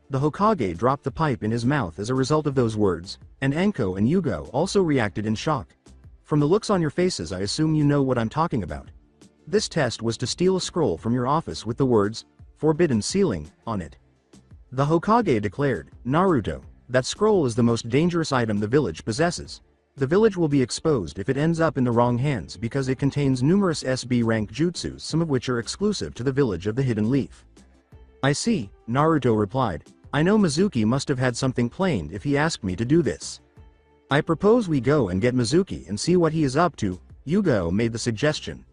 The Hokage dropped the pipe in his mouth as a result of those words, and Anko and Yugo also reacted in shock. "From the looks on your faces, I assume you know what I'm talking about. This test was to steal a scroll from your office with the words, 'Forbidden Ceiling,' on it." The Hokage declared, "Naruto, that scroll is the most dangerous item the village possesses. The village will be exposed if it ends up in the wrong hands because it contains numerous SB rank jutsus, some of which are exclusive to the village of the Hidden Leaf." "I see," Naruto replied. "I know Mizuki must have had something planned if he asked me to do this. I propose we go and get Mizuki and see what he is up to," Yugo made the suggestion.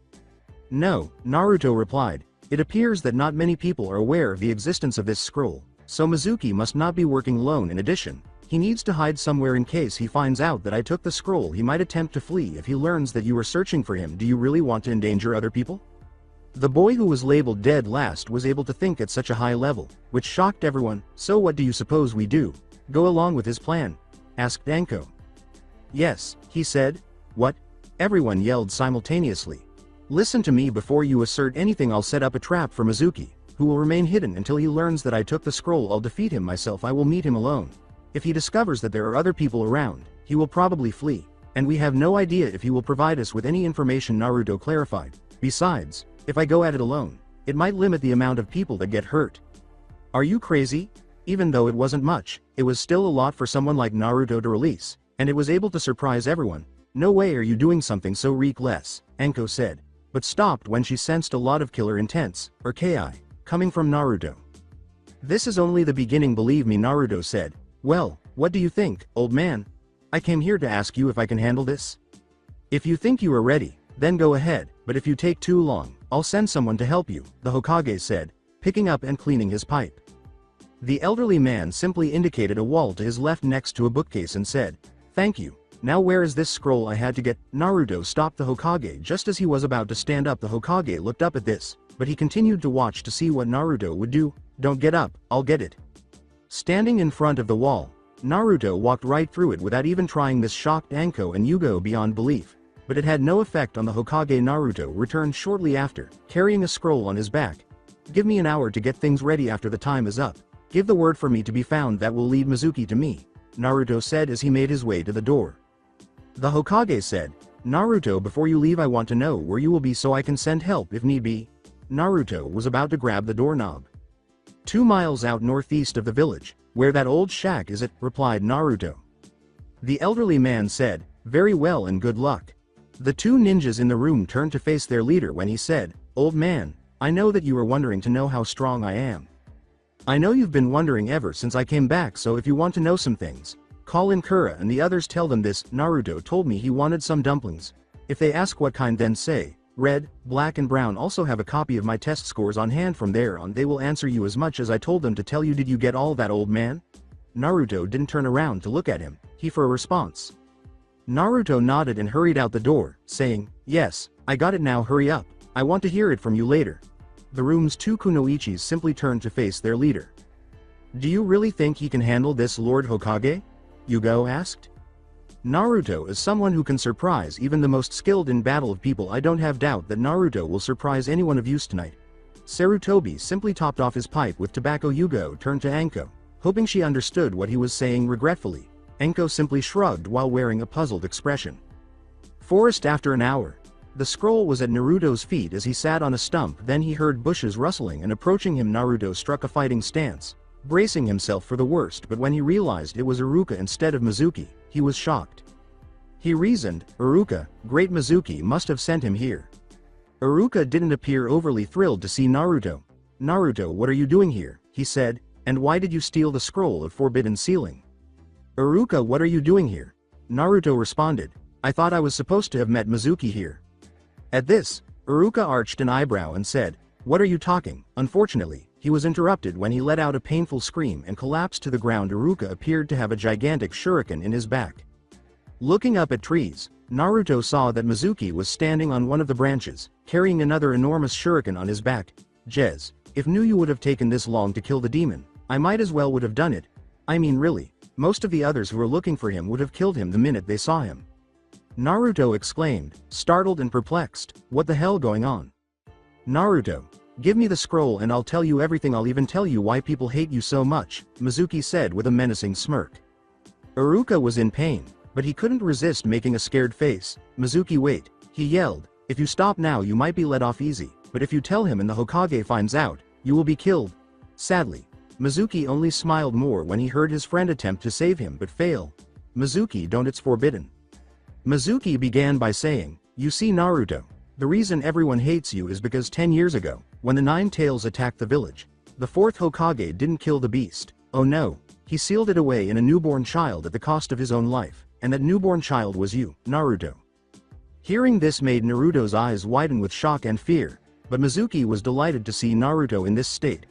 "No," Naruto replied. "It appears that not many people are aware of the existence of this scroll, so Mizuki must not be working alone. In addition, He needs to hide somewhere in case he finds out that I took the scroll. He might attempt to flee if he learns that you are searching for him. Do you really want to endanger other people? The boy who was labeled dead last was able to think at such a high level, which shocked everyone. So what do you suppose we do? Go along with his plan? Asked Anko. Yes, he said. What? Everyone yelled simultaneously. Listen to me before you assert anything. I'll set up a trap for Mizuki, who will remain hidden until he learns that I took the scroll. I'll defeat him myself. I will meet him alone. If he discovers that there are other people around, he will probably flee, and we have no idea if he will provide us with any information. Naruto clarified. Besides, if I go at it alone, it might limit the amount of people that get hurt. Are you crazy? Even though it wasn't much, it was still a lot for someone like Naruto to release, and it was able to surprise everyone. No way are you doing something so reckless, Anko said, but stopped when she sensed a lot of killer intents, or ki, coming from Naruto. This is only the beginning, believe me, Naruto said. Well, what do you think, old man? I came here to ask you if I can handle this. If you think you are ready, then go ahead, but if you take too long, I'll send someone to help you, the Hokage said, picking up and cleaning his pipe. The elderly man simply indicated a wall to his left next to a bookcase and said, thank you. Now where is this scroll I had to get? Naruto stopped the Hokage just as he was about to stand up. The Hokage looked up at this, but he continued to watch to see what Naruto would do. Don't get up, I'll get it. Standing in front of the wall, Naruto walked right through it without even trying. This shocked Anko and Yugo beyond belief, but it had no effect on the Hokage. Naruto returned shortly after, carrying a scroll on his back. Give me an hour to get things ready. After the time is up, give the word for me to be found that will lead Mizuki to me, Naruto said as he made his way to the door. The Hokage said, Naruto, before you leave I want to know where you will be so I can send help if need be. Naruto was about to grab the doorknob. 2 miles out northeast of the village, where that old shack is, replied Naruto. The elderly man said, very well and good luck. The 2 ninjas in the room turned to face their leader when he said, old man, I know that you are wondering to know how strong I am. I know you've been wondering ever since I came back, so if you want to know some things, call in Kura and the others, tell them this. Naruto told me he wanted some dumplings. If they ask what kind, then say, red, black and brown. Also have a copy of my test scores on hand. From there on they will answer you as much as I told them to tell you. Did you get all that, old man? Naruto didn't turn around to look at him, he for a response. Naruto nodded and hurried out the door, saying, yes, I got it. Now hurry up, I want to hear it from you later. The room's 2 kunoichis simply turned to face their leader. Do you really think he can handle this, Lord Hokage? Yugo asked. Naruto is someone who can surprise even the most skilled in battle of people. I don't have doubt that Naruto will surprise anyone of use tonight. Sarutobi simply topped off his pipe with tobacco. Yugo turned to Anko, hoping she understood what he was saying. Regretfully, Anko simply shrugged while wearing a puzzled expression. Forest. After an hour, the scroll was at Naruto's feet as he sat on a stump. Then he heard bushes rustling and approaching him. Naruto struck a fighting stance, bracing himself for the worst, but when he realized it was Iruka instead of Mizuki, he was shocked. He reasoned, Iruka, great Mizuki must have sent him here. Iruka didn't appear overly thrilled to see Naruto. Naruto, what are you doing here? He said, and why did you steal the scroll of forbidden sealing? Iruka, what are you doing here? Naruto responded, I thought I was supposed to have met Mizuki here. At this, Iruka arched an eyebrow and said, what are you talking? Unfortunately, he was interrupted when he let out a painful scream and collapsed to the ground. Iruka appeared to have a gigantic shuriken in his back. Looking up at trees, Naruto saw that Mizuki was standing on one of the branches, carrying another enormous shuriken on his back. Jez, if knew you would have taken this long to kill the demon, I might as well would have done it. I mean really, most of the others who were looking for him would have killed him the minute they saw him. Naruto exclaimed, startled and perplexed, what the hell going on? Naruto, give me the scroll and I'll tell you everything. I'll even tell you why people hate you so much, Mizuki said with a menacing smirk. Iruka was in pain, but he couldn't resist making a scared face. Mizuki, wait, he yelled, if you stop now you might be let off easy, but if you tell him and the Hokage finds out, you will be killed. Sadly, Mizuki only smiled more when he heard his friend attempt to save him but fail. Mizuki, don't, it's forbidden. Mizuki began by saying, you see Naruto, the reason everyone hates you is because 10 years ago, when the 9 tails attacked the village, the 4th Hokage didn't kill the beast. Oh no, he sealed it away in a newborn child at the cost of his own life, and that newborn child was you, Naruto. Hearing this made Naruto's eyes widen with shock and fear, but Mizuki was delighted to see Naruto in this state.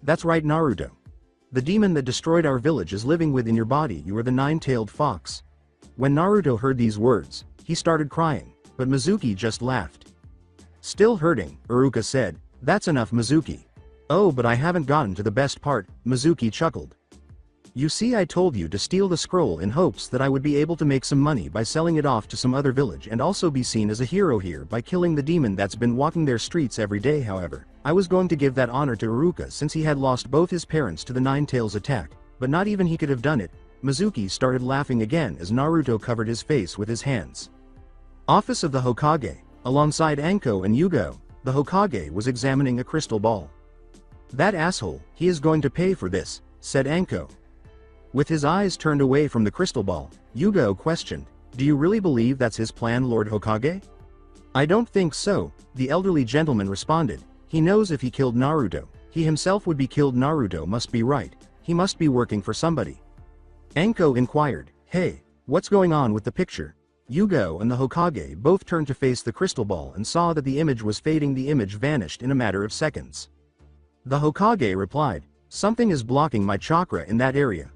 That's right, Naruto. The demon that destroyed our village is living within your body. You are the nine-tailed fox." When Naruto heard these words, he started crying, but Mizuki just laughed. Still hurting, Iruka said, "That's enough, Mizuki." "Oh, but I haven't gotten to the best part," Mizuki chuckled. "You see, I told you to steal the scroll in hopes that I would be able to make some money by selling it off to some other village and also be seen as a hero here by killing the demon that's been walking their streets every day. However, I was going to give that honor to Iruka since he had lost both his parents to the Nine Tails attack, but not even he could have done it." Mizuki started laughing again as Naruto covered his face with his hands. Office of the Hokage. Alongside Anko and Yugo, the Hokage was examining a crystal ball. "That asshole, he is going to pay for this," said Anko. With his eyes turned away from the crystal ball, Yugo questioned, "Do you really believe that's his plan, Lord Hokage?" "I don't think so," the elderly gentleman responded. "He knows if he killed Naruto, he himself would be killed. Naruto must be right. He must be working for somebody." Anko inquired, "Hey, what's going on with the picture?" Yugo and the Hokage both turned to face the crystal ball and saw that the image was fading. The image vanished in a matter of seconds. The Hokage replied, "Something is blocking my chakra in that area."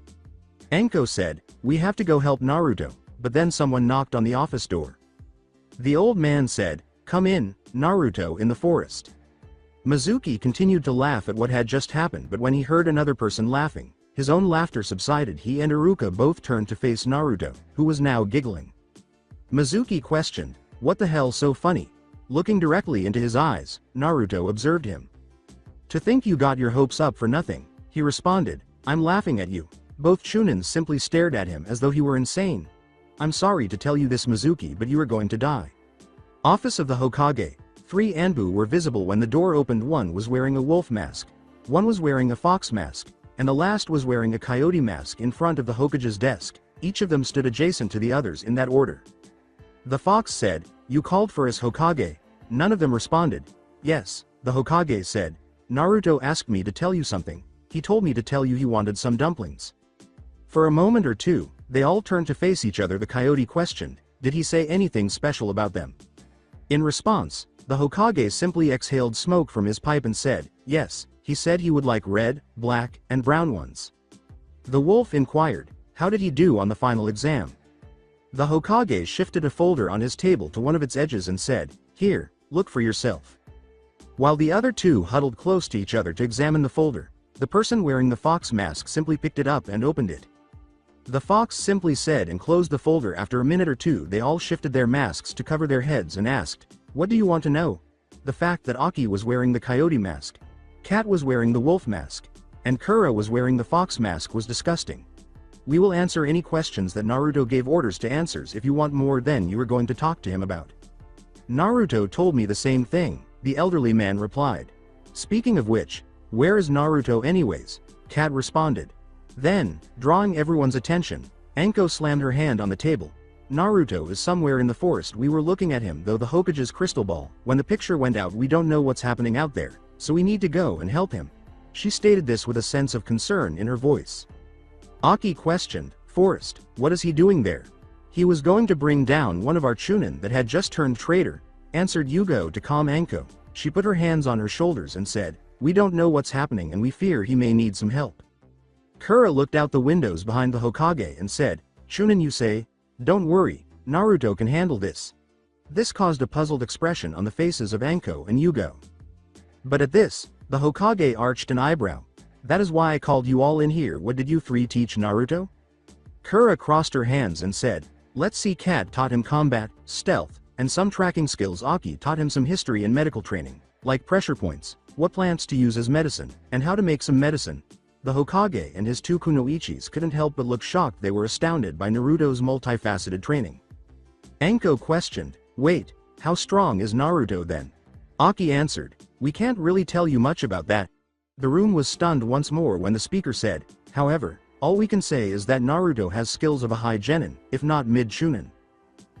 Anko said, "We have to go help Naruto," but then someone knocked on the office door. The old man said, "Come in, Naruto in the forest." Mizuki continued to laugh at what had just happened, but when he heard another person laughing, his own laughter subsided. He and Iruka both turned to face Naruto, who was now giggling. Mizuki questioned, "What the hell so funny?" Looking directly into his eyes, Naruto observed him. "To think you got your hopes up for nothing," he responded, "I'm laughing at you." Both Chunins simply stared at him as though he were insane. "I'm sorry to tell you this, Mizuki, but you are going to die." Office of the Hokage. 3 Anbu were visible when the door opened. One was wearing a wolf mask, one was wearing a fox mask, and the last was wearing a coyote mask. In front of the Hokage's desk, each of them stood adjacent to the others in that order. The fox said, "You called for us, Hokage?" None of them responded. "Yes," the Hokage said. "Naruto asked me to tell you something. He told me to tell you he wanted some dumplings." For a moment or two, they all turned to face each other. The coyote questioned, "Did he say anything special about them?" In response, the Hokage simply exhaled smoke from his pipe and said, "Yes, he said he would like red, black, and brown ones." The wolf inquired, "How did he do on the final exam?" The Hokage shifted a folder on his table to one of its edges and said, "Here, look for yourself." While the other two huddled close to each other to examine the folder, the person wearing the fox mask simply picked it up and opened it. The fox simply said and closed the folder. After a minute or two, they all shifted their masks to cover their heads and asked, "What do you want to know?" The fact that Aki was wearing the coyote mask, Kat was wearing the wolf mask, and Kura was wearing the fox mask was disgusting. "We will answer any questions that Naruto gave orders to answers. If you want more, then you are going to talk to him about." "Naruto told me the same thing," the elderly man replied. "Speaking of which, where is Naruto anyways?" Kat responded. Then, drawing everyone's attention, Anko slammed her hand on the table. "Naruto is somewhere in the forest. We were looking at him though the Hokage's crystal ball. When the picture went out, we don't know what's happening out there, so we need to go and help him." She stated this with a sense of concern in her voice. Aki questioned, "Forest, what is he doing there?" "He was going to bring down one of our Chunin that had just turned traitor," answered Yugo to calm Anko. She put her hands on her shoulders and said, "We don't know what's happening and we fear he may need some help." Kura looked out the windows behind the Hokage and said, "Chunin, you say? Don't worry, Naruto can handle this." This caused a puzzled expression on the faces of Anko and Yugo. But at this, the Hokage arched an eyebrow. "That is why I called you all in here. What did you three teach Naruto?" Kura crossed her hands and said, "Let's see. Kat taught him combat, stealth, and some tracking skills. Aki taught him some history and medical training, like pressure points, what plants to use as medicine, and how to make some medicine." The Hokage and his 2 kunoichis couldn't help but look shocked. They were astounded by Naruto's multifaceted training. Anko questioned, "Wait, how strong is Naruto then?" Aki answered, "We can't really tell you much about that." The room was stunned once more when the speaker said, "However, all we can say is that Naruto has skills of a high genin, if not mid-chunin."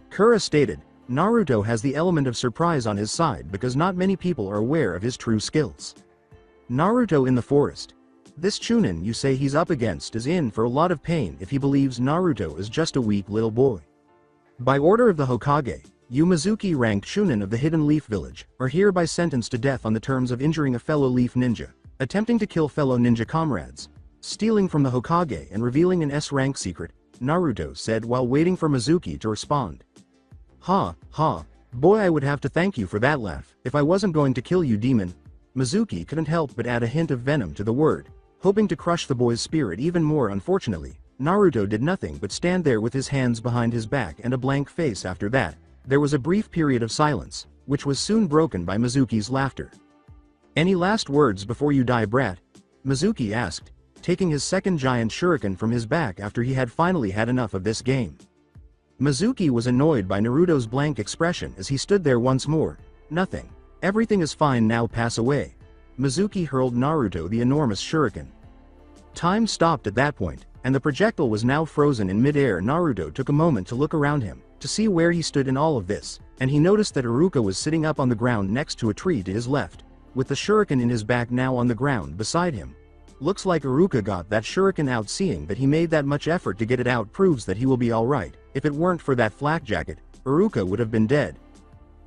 Kura stated, "Naruto has the element of surprise on his side because not many people are aware of his true skills." Naruto in the forest. This Chunin you say he's up against is in for a lot of pain if he believes Naruto is just a weak little boy. By order of the Hokage, you Mizuki ranked Chunin of the Hidden Leaf Village are hereby sentenced to death on the terms of injuring a fellow leaf ninja, attempting to kill fellow ninja comrades, Stealing from the Hokage and revealing an S-rank secret, Naruto said while waiting for Mizuki to respond. Ha, ha, boy, I would have to thank you for that laugh, if I wasn't going to kill you, demon. Mizuki couldn't help but add a hint of venom to the word, hoping to crush the boy's spirit even more. Unfortunately, Naruto did nothing but stand there with his hands behind his back and a blank face. After that, there was a brief period of silence, which was soon broken by Mizuki's laughter. Any last words before you die, brat? Mizuki asked, taking his second giant shuriken from his back after he had finally had enough of this game. Mizuki was annoyed by Naruto's blank expression as he stood there once more. Nothing. Everything is fine now, pass away. Mizuki hurled Naruto the enormous shuriken. Time stopped at that point, and the projectile was now frozen in mid-air. Naruto took a moment to look around him, to see where he stood in all of this, and he noticed that Iruka was sitting up on the ground next to a tree to his left, with the shuriken in his back now on the ground beside him. Looks like Iruka got that shuriken out. Seeing that he made that much effort to get it out proves that he will be alright. If it weren't for that flak jacket, Iruka would have been dead.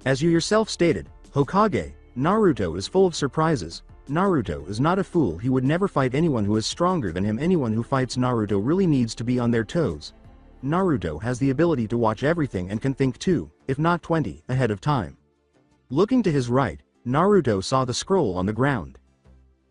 As you yourself stated, Hokage, Naruto is full of surprises. Naruto is not a fool. He would never fight anyone who is stronger than him. Anyone who fights Naruto really needs to be on their toes. Naruto has the ability to watch everything and can think 2, if not 20, ahead of time. Looking to his right, Naruto saw the scroll on the ground.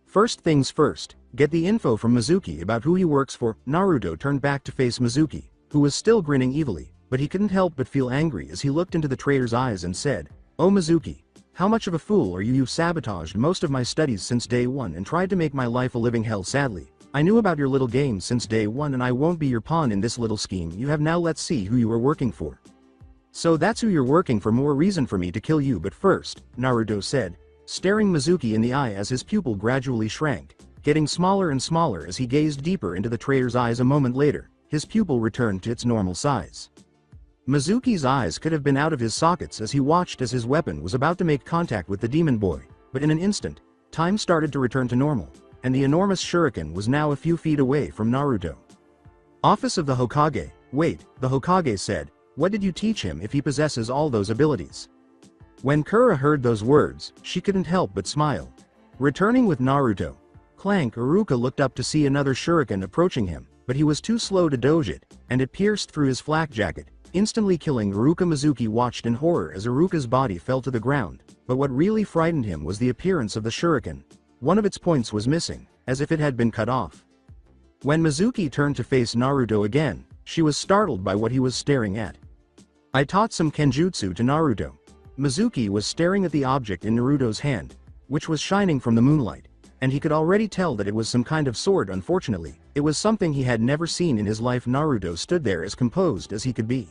First things first, get the info from Mizuki about who he works for. Naruto turned back to face Mizuki, who was still grinning evilly, but he couldn't help but feel angry as he looked into the traitor's eyes and said, "Oh Mizuki, how much of a fool are you? You've sabotaged most of my studies since day one and tried to make my life a living hell. Sadly, I knew about your little game since day one and I won't be your pawn in this little scheme you have now. Let's see who you are working for." "So that's who you're working for. More reason for me to kill you. But first," Naruto said, staring Mizuki in the eye as his pupil gradually shrank, getting smaller and smaller as he gazed deeper into the traitor's eyes. A moment later, his pupil returned to its normal size. Mizuki's eyes could have been out of his sockets as he watched as his weapon was about to make contact with the demon boy, but in an instant, time started to return to normal, and the enormous shuriken was now a few feet away from Naruto. Office of the Hokage. Wait, the Hokage said, what did you teach him if he possesses all those abilities? When Kura heard those words, she couldn't help but smile. Returning with Naruto. Clank. Iruka looked up to see another shuriken approaching him, but he was too slow to dodge it, and it pierced through his flak jacket, instantly killing Iruka. Mizuki watched in horror as Iruka's body fell to the ground, but what really frightened him was the appearance of the shuriken. One of its points was missing, as if it had been cut off. When Mizuki turned to face Naruto again, she was startled by what he was staring at. I taught some kenjutsu to Naruto. Mizuki was staring at the object in Naruto's hand, which was shining from the moonlight, and he could already tell that it was some kind of sword. Unfortunately, it was something he had never seen in his life. Naruto stood there as composed as he could be.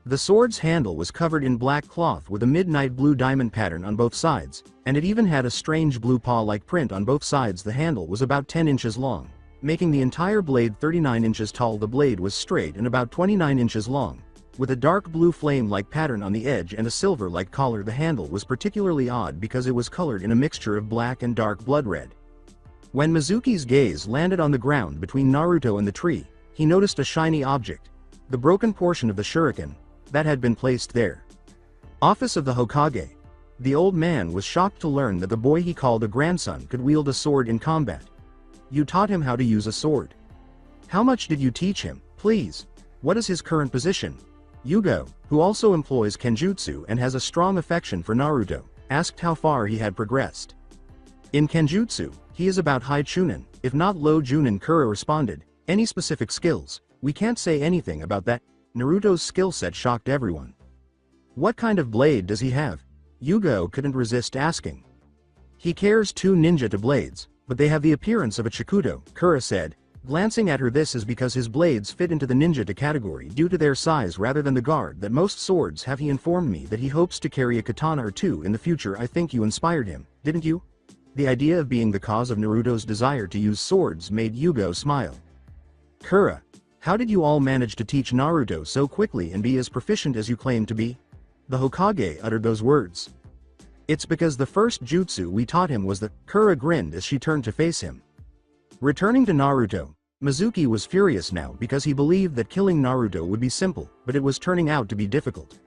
The sword's handle was covered in black cloth with a midnight blue diamond pattern on both sides, and it even had a strange blue paw-like print on both sides. The handle was about 10 inches long, making the entire blade 39 inches tall. The blade was straight and about 29 inches long, with a dark blue flame-like pattern on the edge and a silver-like collar. The handle was particularly odd because it was colored in a mixture of black and dark blood red. When Mizuki's gaze landed on the ground between Naruto and the tree, he noticed a shiny object, the broken portion of the shuriken, that had been placed there. Office of the Hokage. The old man was shocked to learn that the boy he called a grandson could wield a sword in combat. You taught him how to use a sword. How much did you teach him, please? What is his current position? Yugo, who also employs kenjutsu and has a strong affection for Naruto, asked how far he had progressed. In kenjutsu, he is about high chunin, if not low junin. Kura responded. Any specific skills? We can't say anything about that. Naruto's skill set shocked everyone. What kind of blade does he have? Yugo couldn't resist asking. He cares 2 ninja to blades, but they have the appearance of a chikudo, Kura said, glancing at her. This is because his blades fit into the ninja to category due to their size rather than the guard that most swords have. He informed me that he hopes to carry a katana or 2 in the future. I think you inspired him, didn't you? The idea of being the cause of Naruto's desire to use swords made Yugo smile. Kura, how did you all manage to teach Naruto so quickly and be as proficient as you claim to be? The Hokage uttered those words. It's because the first jutsu we taught him was the— Kura grinned as she turned to face him. Returning to Naruto, Mizuki was furious now because he believed that killing Naruto would be simple, but it was turning out to be difficult.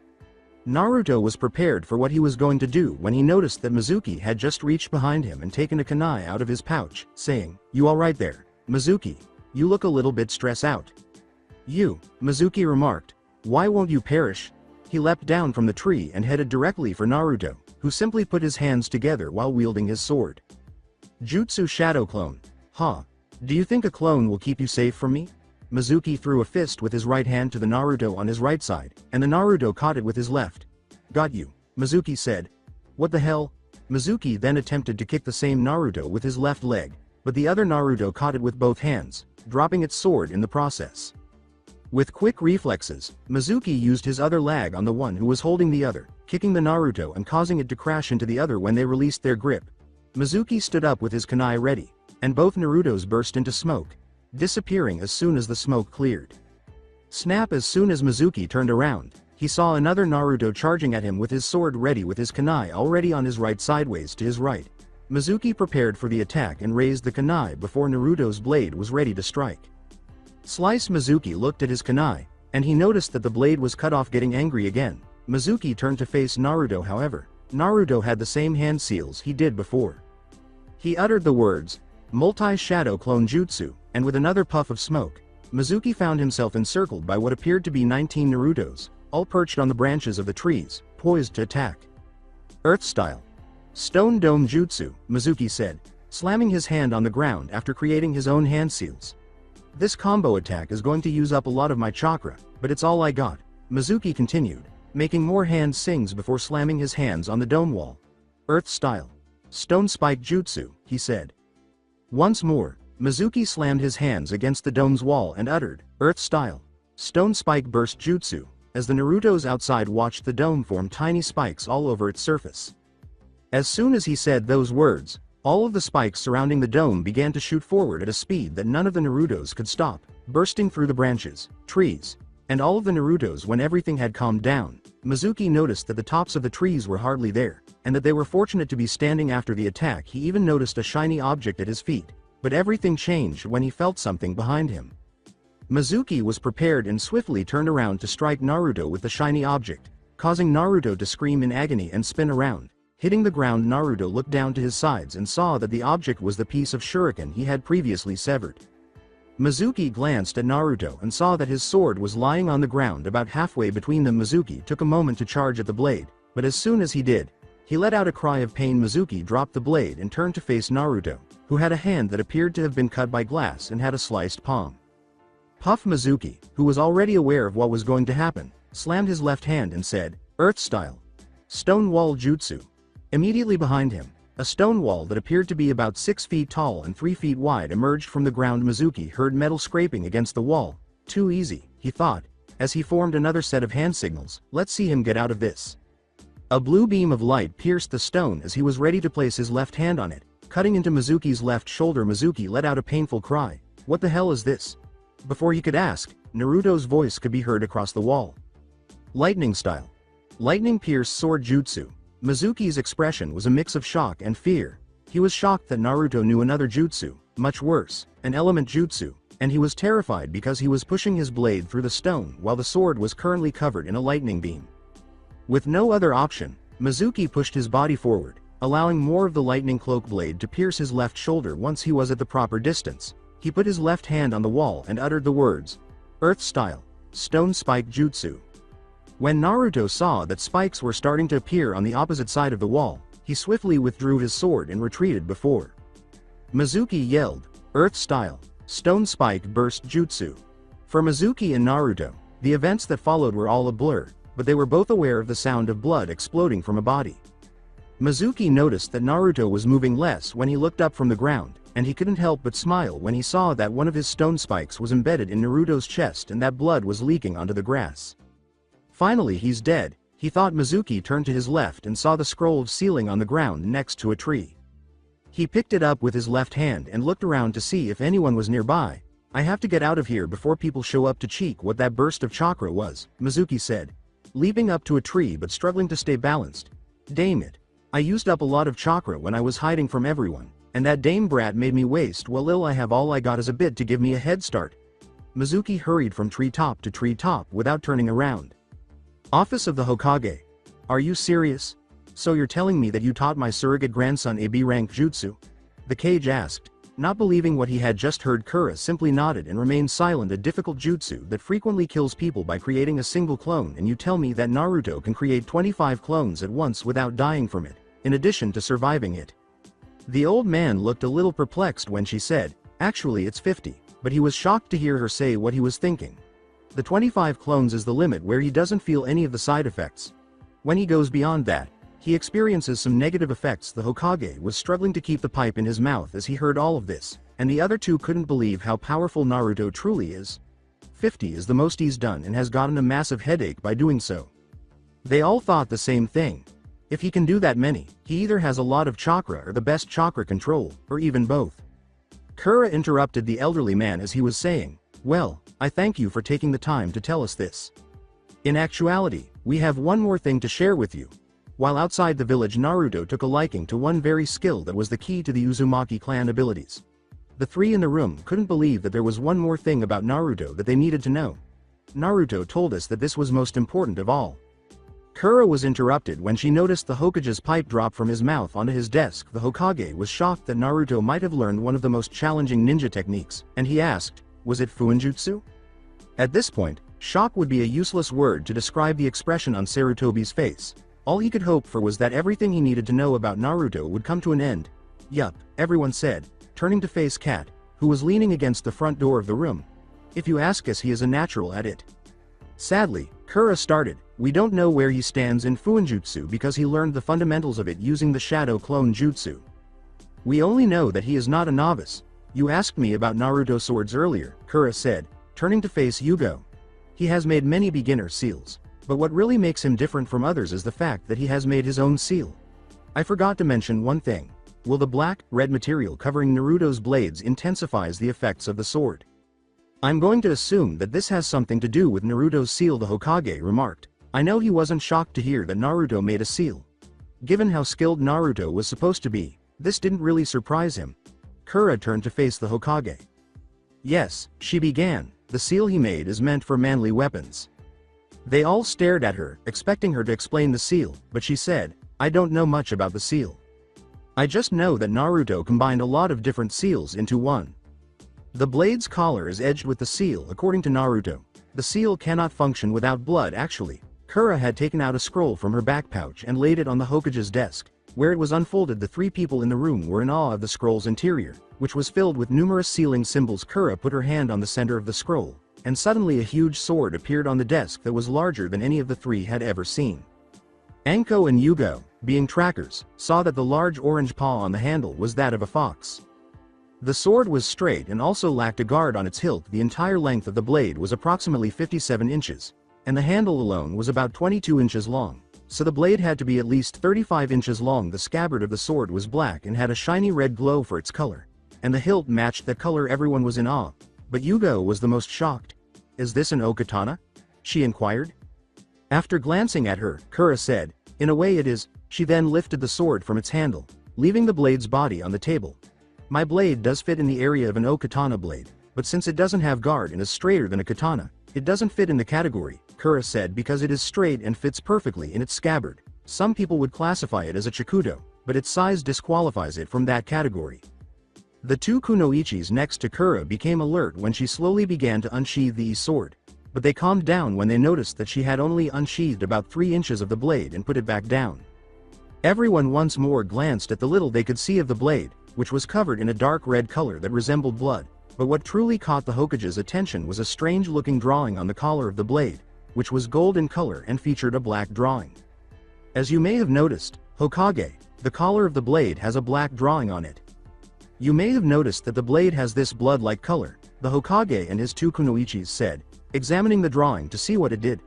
Naruto was prepared for what he was going to do when he noticed that Mizuki had just reached behind him and taken a kunai out of his pouch, saying, You all right there? Mizuki, you look a little bit stressed out. Mizuki remarked. Why won't you perish? He leapt down from the tree and headed directly for Naruto, who simply put his hands together while wielding his sword. Jutsu Shadow Clone. Ha. Do you think a clone will keep you safe from me? Mizuki threw a fist with his right hand to the Naruto on his right side, and the Naruto caught it with his left. Got you, Mizuki said. What the hell? Mizuki then attempted to kick the same Naruto with his left leg, but the other Naruto caught it with both hands, dropping its sword in the process. With quick reflexes, Mizuki used his other leg on the one who was holding the other, kicking the Naruto and causing it to crash into the other when they released their grip. Mizuki stood up with his kunai ready, and both Narutos burst into smoke, disappearing as soon as the smoke cleared. Snap! As soon as Mizuki turned around, he saw another Naruto charging at him with his sword ready with his kunai already on his right sideways to his right. Mizuki prepared for the attack and raised the kunai before Naruto's blade was ready to strike. Slice! Mizuki looked at his kunai, and he noticed that the blade was cut off. Getting angry again, Mizuki turned to face Naruto. However, Naruto had the same hand seals he did before. He uttered the words, Multi-Shadow Clone Jutsu, and with another puff of smoke, Mizuki found himself encircled by what appeared to be 19 Narutos, all perched on the branches of the trees, poised to attack. Earth Style. Stone Dome Jutsu, Mizuki said, slamming his hand on the ground after creating his own hand seals. This combo attack is going to use up a lot of my chakra, but it's all I got, Mizuki continued, making more hand sings before slamming his hands on the dome wall. Earth Style. Stone Spike Jutsu, he said. Once more, Mizuki slammed his hands against the dome's wall and uttered, Earth Style. Stone Spike Burst Jutsu, as the Narutos outside watched the dome form tiny spikes all over its surface. As soon as he said those words, all of the spikes surrounding the dome began to shoot forward at a speed that none of the Narutos could stop, bursting through the branches, trees, and all of the Narutos. When everything had calmed down, Mizuki noticed that the tops of the trees were hardly there, and that they were fortunate to be standing after the attack. He even noticed a shiny object at his feet, but everything changed when he felt something behind him. Mizuki was prepared and swiftly turned around to strike Naruto with the shiny object, causing Naruto to scream in agony and spin around. Hitting the ground, Naruto looked down to his sides and saw that the object was the piece of shuriken he had previously severed. Mizuki glanced at Naruto and saw that his sword was lying on the ground about halfway between them. Mizuki took a moment to charge at the blade, but as soon as he did, he let out a cry of pain. Mizuki dropped the blade and turned to face Naruto, who had a hand that appeared to have been cut by glass and had a sliced palm. Puff! Mizuki, who was already aware of what was going to happen, slammed his left hand and said, Earth Style. Stone Wall Jutsu. Immediately behind him, a stone wall that appeared to be about 6 feet tall and 3 feet wide emerged from the ground. Mizuki heard metal scraping against the wall. Too easy, he thought, as he formed another set of hand signals. Let's see him get out of this. A blue beam of light pierced the stone as he was ready to place his left hand on it, cutting into Mizuki's left shoulder. Mizuki let out a painful cry. What the hell is this? Before he could ask, Naruto's voice could be heard across the wall. Lightning Style. Lightning Pierce Sword Jutsu. Mizuki's expression was a mix of shock and fear. He was shocked that Naruto knew another jutsu, much worse, an element jutsu, and he was terrified because he was pushing his blade through the stone while the sword was currently covered in a lightning beam. With no other option, Mizuki pushed his body forward, allowing more of the lightning cloak blade to pierce his left shoulder. Once he was at the proper distance, he put his left hand on the wall and uttered the words, Earth Style. Stone Spike Jutsu. When Naruto saw that spikes were starting to appear on the opposite side of the wall, he swiftly withdrew his sword and retreated before. Mizuki yelled, Earth Style. Stone Spike Burst Jutsu. For Mizuki and Naruto, the events that followed were all a blur, but they were both aware of the sound of blood exploding from a body. Mizuki noticed that Naruto was moving less when he looked up from the ground, and he couldn't help but smile when he saw that one of his stone spikes was embedded in Naruto's chest and that blood was leaking onto the grass. Finally, he's dead, he thought. Mizuki turned to his left and saw the scroll of sealing on the ground next to a tree. He picked it up with his left hand and looked around to see if anyone was nearby. I have to get out of here before people show up to check what that burst of chakra was, Mizuki said, leaping up to a tree but struggling to stay balanced. Damn it. I used up a lot of chakra when I was hiding from everyone, and that dame brat made me waste. Well, I have all I got as a bit to give me a head start. Mizuki hurried from treetop to treetop without turning around. Office of the Hokage. Are you serious? So you're telling me that you taught my surrogate grandson a B-rank jutsu? The cage asked. Not believing what he had just heard, Kura simply nodded and remained silent. A difficult jutsu that frequently kills people by creating a single clone, and you tell me that Naruto can create 25 clones at once without dying from it, in addition to surviving it. The old man looked a little perplexed when she said, actually it's 50, but he was shocked to hear her say what he was thinking. The 25 clones is the limit where he doesn't feel any of the side effects. When he goes beyond that, he experiences some negative effects. The Hokage was struggling to keep the pipe in his mouth as he heard all of this, and the other two couldn't believe how powerful Naruto truly is. 50 is the most he's done and has gotten a massive headache by doing so. They all thought the same thing. If he can do that many, he either has a lot of chakra or the best chakra control, or even both. Kura interrupted the elderly man as he was saying, well, I thank you for taking the time to tell us this. In actuality, we have one more thing to share with you. While outside the village, Naruto took a liking to one very skill that was the key to the Uzumaki clan abilities. The three in the room couldn't believe that there was one more thing about Naruto that they needed to know. Naruto told us that this was most important of all. Kura was interrupted when she noticed the Hokage's pipe drop from his mouth onto his desk. The Hokage was shocked that Naruto might have learned one of the most challenging ninja techniques, and he asked, was it Fuinjutsu? At this point, shock would be a useless word to describe the expression on Sarutobi's face. All he could hope for was that everything he needed to know about Naruto would come to an end. Yup, everyone said, turning to face Kat, who was leaning against the front door of the room. If you ask us, he is a natural at it. Sadly, Kura started, we don't know where he stands in Fuinjutsu because he learned the fundamentals of it using the Shadow Clone Jutsu. We only know that he is not a novice. You asked me about Naruto swords earlier, Kura said, turning to face Yugo. He has made many beginner seals. But what really makes him different from others is the fact that he has made his own seal. I forgot to mention one thing. Will the black-red material covering Naruto's blades intensifies the effects of the sword? I'm going to assume that this has something to do with Naruto's seal, the Hokage remarked. I know he wasn't shocked to hear that Naruto made a seal. Given how skilled Naruto was supposed to be, this didn't really surprise him. Kura turned to face the Hokage. Yes, she began, the seal he made is meant for manly weapons. They all stared at her, expecting her to explain the seal, but she said, I don't know much about the seal. I just know that Naruto combined a lot of different seals into one. The blade's collar is edged with the seal according to Naruto. The seal cannot function without blood. Actually, Kura had taken out a scroll from her back pouch and laid it on the Hokage's desk. Where it was unfolded, the three people in the room were in awe of the scroll's interior, which was filled with numerous sealing symbols. Kura put her hand on the center of the scroll, and suddenly a huge sword appeared on the desk that was larger than any of the three had ever seen. Anko and Yugo, being trackers, saw that the large orange paw on the handle was that of a fox. The sword was straight and also lacked a guard on its hilt. The entire length of the blade was approximately 57 inches, and the handle alone was about 22 inches long, so the blade had to be at least 35 inches long. The scabbard of the sword was black and had a shiny red glow for its color, and the hilt matched that color. Everyone was in awe, but Yugo was the most shocked. Is this an okatana? She inquired. After glancing at her, Kura said, in a way it is. She then lifted the sword from its handle, leaving the blade's body on the table. My blade does fit in the area of an okatana blade, but since it doesn't have guard and is straighter than a katana, it doesn't fit in the category, Kura said, because it is straight and fits perfectly in its scabbard. Some people would classify it as a chikudo, but its size disqualifies it from that category. The two kunoichis next to Kura became alert when she slowly began to unsheathe the sword, but they calmed down when they noticed that she had only unsheathed about 3 inches of the blade and put it back down. Everyone once more glanced at the little they could see of the blade, which was covered in a dark red color that resembled blood, but what truly caught the Hokage's attention was a strange-looking drawing on the collar of the blade, which was gold in color and featured a black drawing. As you may have noticed, Hokage, the collar of the blade has a black drawing on it. You may have noticed that the blade has this blood-like color, the Hokage and his two kunoichis said, examining the drawing to see what it did.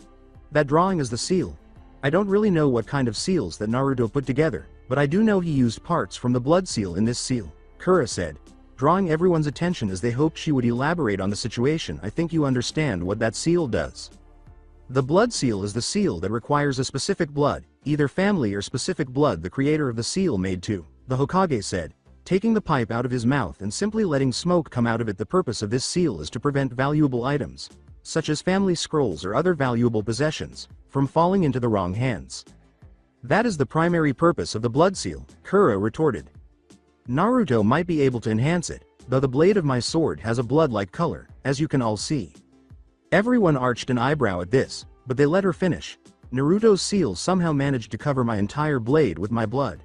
That drawing is the seal. I don't really know what kind of seals that Naruto put together, but I do know he used parts from the blood seal in this seal, Kura said, drawing everyone's attention as they hoped she would elaborate on the situation. I think you understand what that seal does. The blood seal is the seal that requires a specific blood, either family or specific blood the creator of the seal made too, the Hokage said, taking the pipe out of his mouth and simply letting smoke come out of it. The purpose of this seal is to prevent valuable items, such as family scrolls or other valuable possessions, from falling into the wrong hands. That is the primary purpose of the blood seal, Kura retorted. Naruto might be able to enhance it, though the blade of my sword has a blood-like color, as you can all see. Everyone arched an eyebrow at this, but they let her finish. Naruto's seal somehow managed to cover my entire blade with my blood.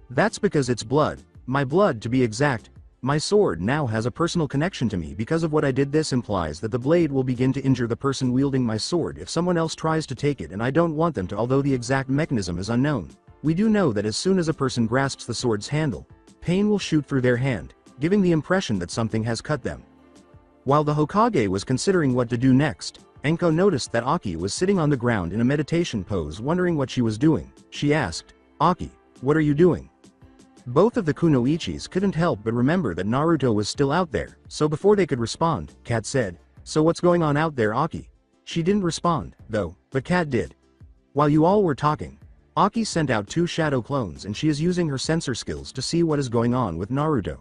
That's because it's blood, my blood to be exact. My sword now has a personal connection to me because of what I did. This implies that the blade will begin to injure the person wielding my sword if someone else tries to take it, and I don't want them to, although the exact mechanism is unknown. We do know that as soon as a person grasps the sword's handle, pain will shoot through their hand, giving the impression that something has cut them. While the Hokage was considering what to do next, Enko noticed that Aki was sitting on the ground in a meditation pose, wondering what she was doing. She asked, "Aki, what are you doing?" Both of the kunoichis couldn't help but remember that Naruto was still out there, so before they could respond, Kat said, "So what's going on out there, Aki?" She didn't respond, though, but Kat did. "While you all were talking, Aki sent out 2 shadow clones and she is using her sensor skills to see what is going on with Naruto."